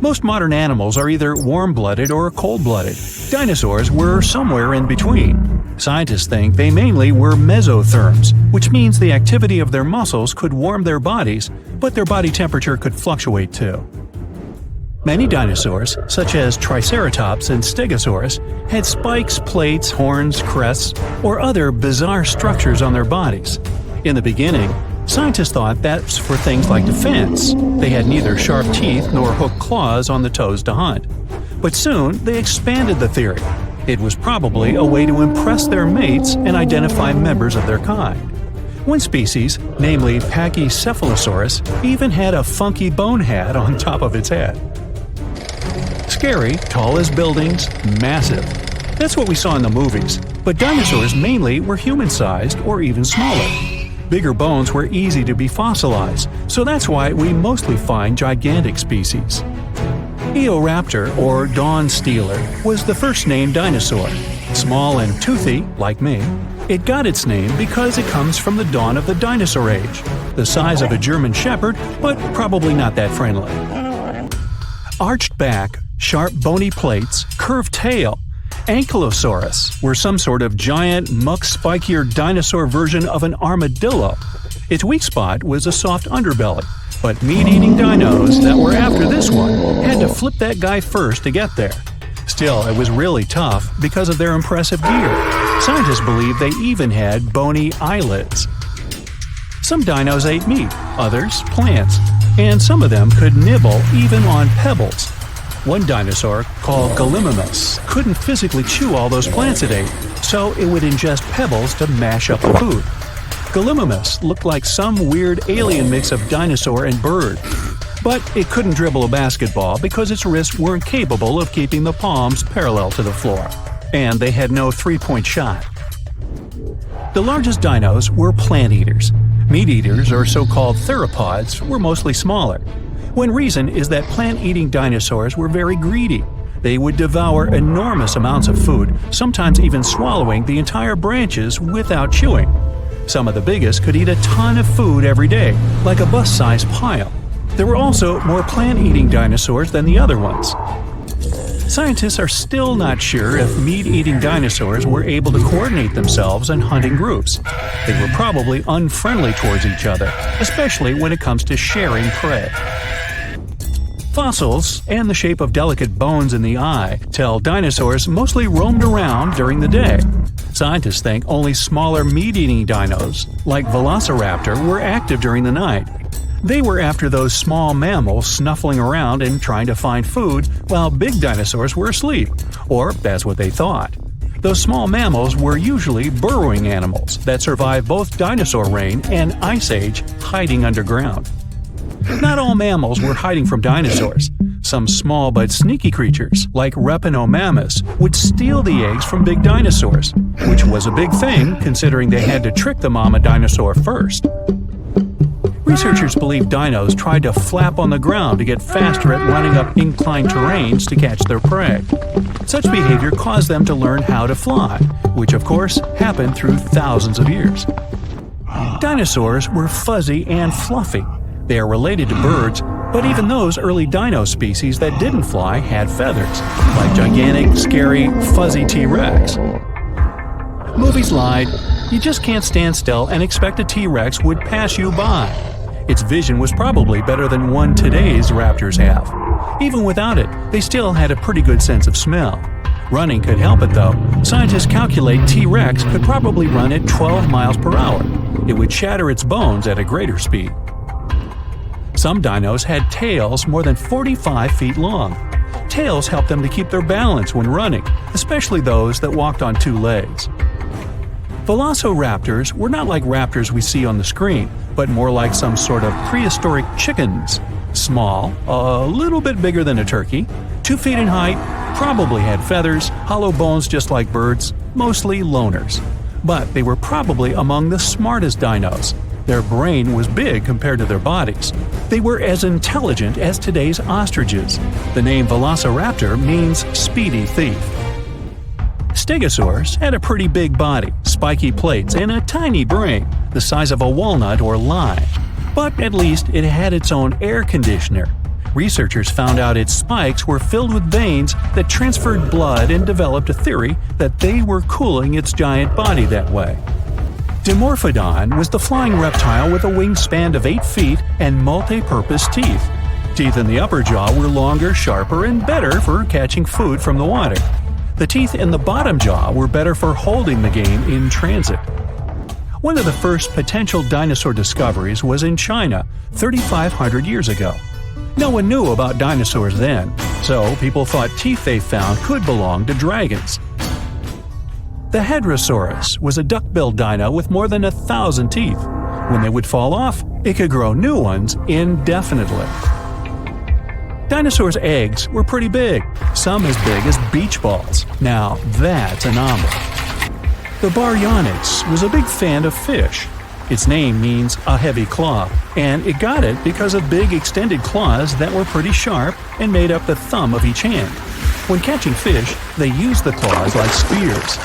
Most modern animals are either warm-blooded or cold-blooded. Dinosaurs were somewhere in between. Scientists think they mainly were mesotherms, which means the activity of their muscles could warm their bodies, but their body temperature could fluctuate too. Many dinosaurs, such as Triceratops and Stegosaurus, had spikes, plates, horns, crests, or other bizarre structures on their bodies. In the beginning, scientists thought that's for things like defense. They had neither sharp teeth nor hooked claws on the toes to hunt. But soon, they expanded the theory. It was probably a way to impress their mates and identify members of their kind. One species, namely Pachycephalosaurus, even had a funky bone hat on top of its head. Scary, tall as buildings, massive. That's what we saw in the movies, but dinosaurs mainly were human-sized or even smaller. Bigger bones were easy to be fossilized, so that's why we mostly find gigantic species. Eoraptor, or dawn stealer, was the first named dinosaur. Small and toothy, like me, it got its name because it comes from the dawn of the dinosaur age, the size of a German shepherd, but probably not that friendly. Arched back, sharp bony plates, curved tail. Ankylosaurus were some sort of giant, muck-spikier dinosaur version of an armadillo. Its weak spot was a soft underbelly, but meat-eating dinos that were after this one had to flip that guy first to get there. Still, it was really tough because of their impressive gear. Scientists believe they even had bony eyelids. Some dinos ate meat, others plants, and some of them could nibble even on pebbles. One dinosaur, called Gallimimus, couldn't physically chew all those plants it ate, so it would ingest pebbles to mash up the food. Gallimimus looked like some weird alien mix of dinosaur and bird. But it couldn't dribble a basketball because its wrists weren't capable of keeping the palms parallel to the floor. And they had no three-point shot. The largest dinos were plant eaters. Meat eaters, or so-called theropods, were mostly smaller. One reason is that plant-eating dinosaurs were very greedy. They would devour enormous amounts of food, sometimes even swallowing the entire branches without chewing. Some of the biggest could eat a ton of food every day, like a bus-sized pile. There were also more plant-eating dinosaurs than the other ones. Scientists are still not sure if meat-eating dinosaurs were able to coordinate themselves in hunting groups. They were probably unfriendly towards each other, especially when it comes to sharing prey. Fossils, and the shape of delicate bones in the eye, tell dinosaurs mostly roamed around during the day. Scientists think only smaller meat-eating dinos, like Velociraptor, were active during the night. They were after those small mammals snuffling around and trying to find food while big dinosaurs were asleep, or that's what they thought. Those small mammals were usually burrowing animals that survived both dinosaur reign and ice age hiding underground. Not all mammals were hiding from dinosaurs. Some small but sneaky creatures, like Repenomamus, would steal the eggs from big dinosaurs, which was a big thing considering they had to trick the mama dinosaur first. Researchers believe dinos tried to flap on the ground to get faster at running up inclined terrains to catch their prey. Such behavior caused them to learn how to fly, which of course happened through thousands of years. Dinosaurs were fuzzy and fluffy. They are related to birds, but even those early dino species that didn't fly had feathers, like gigantic, scary, fuzzy T-Rex. Movies lied. You just can't stand still and expect a T-Rex would pass you by. Its vision was probably better than one today's raptors have. Even without it, they still had a pretty good sense of smell. Running could help it though. Scientists calculate T-Rex could probably run at 12 miles per hour. It would shatter its bones at a greater speed. Some dinos had tails more than 45 feet long. Tails helped them to keep their balance when running, especially those that walked on two legs. Velociraptors were not like raptors we see on the screen, but more like some sort of prehistoric chickens. Small, a little bit bigger than a turkey, 2 feet in height, probably had feathers, hollow bones just like birds, mostly loners. But they were probably among the smartest dinos. Their brain was big compared to their bodies. They were as intelligent as today's ostriches. The name Velociraptor means speedy thief. Stegosaurus had a pretty big body, spiky plates, and a tiny brain, the size of a walnut or lime. But at least it had its own air conditioner. Researchers found out its spikes were filled with veins that transferred blood and developed a theory that they were cooling its giant body that way. Dimorphodon was the flying reptile with a wingspan of 8 feet and multi-purpose teeth. Teeth in the upper jaw were longer, sharper, and better for catching food from the water. The teeth in the bottom jaw were better for holding the game in transit. One of the first potential dinosaur discoveries was in China 3,500 years ago. No one knew about dinosaurs then, so people thought teeth they found could belong to dragons. The Hadrosaurus was a duck-billed dino with more than 1,000 teeth. When they would fall off, it could grow new ones indefinitely. Dinosaurs' eggs were pretty big, some as big as beach balls. Now that's a number. The Baryonyx was a big fan of fish. Its name means a heavy claw, and it got it because of big extended claws that were pretty sharp and made up the thumb of each hand. When catching fish, they used the claws like spears.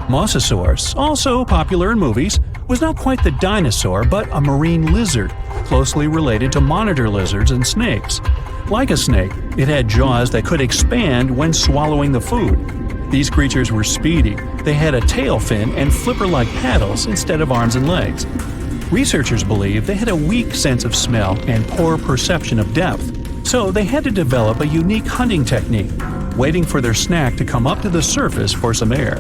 Mosasaurus, also popular in movies, was not quite the dinosaur but a marine lizard, closely related to monitor lizards and snakes. Like a snake, it had jaws that could expand when swallowing the food. These creatures were speedy. They had a tail fin and flipper-like paddles instead of arms and legs. Researchers believe they had a weak sense of smell and poor perception of depth, so they had to develop a unique hunting technique, waiting for their snack to come up to the surface for some air.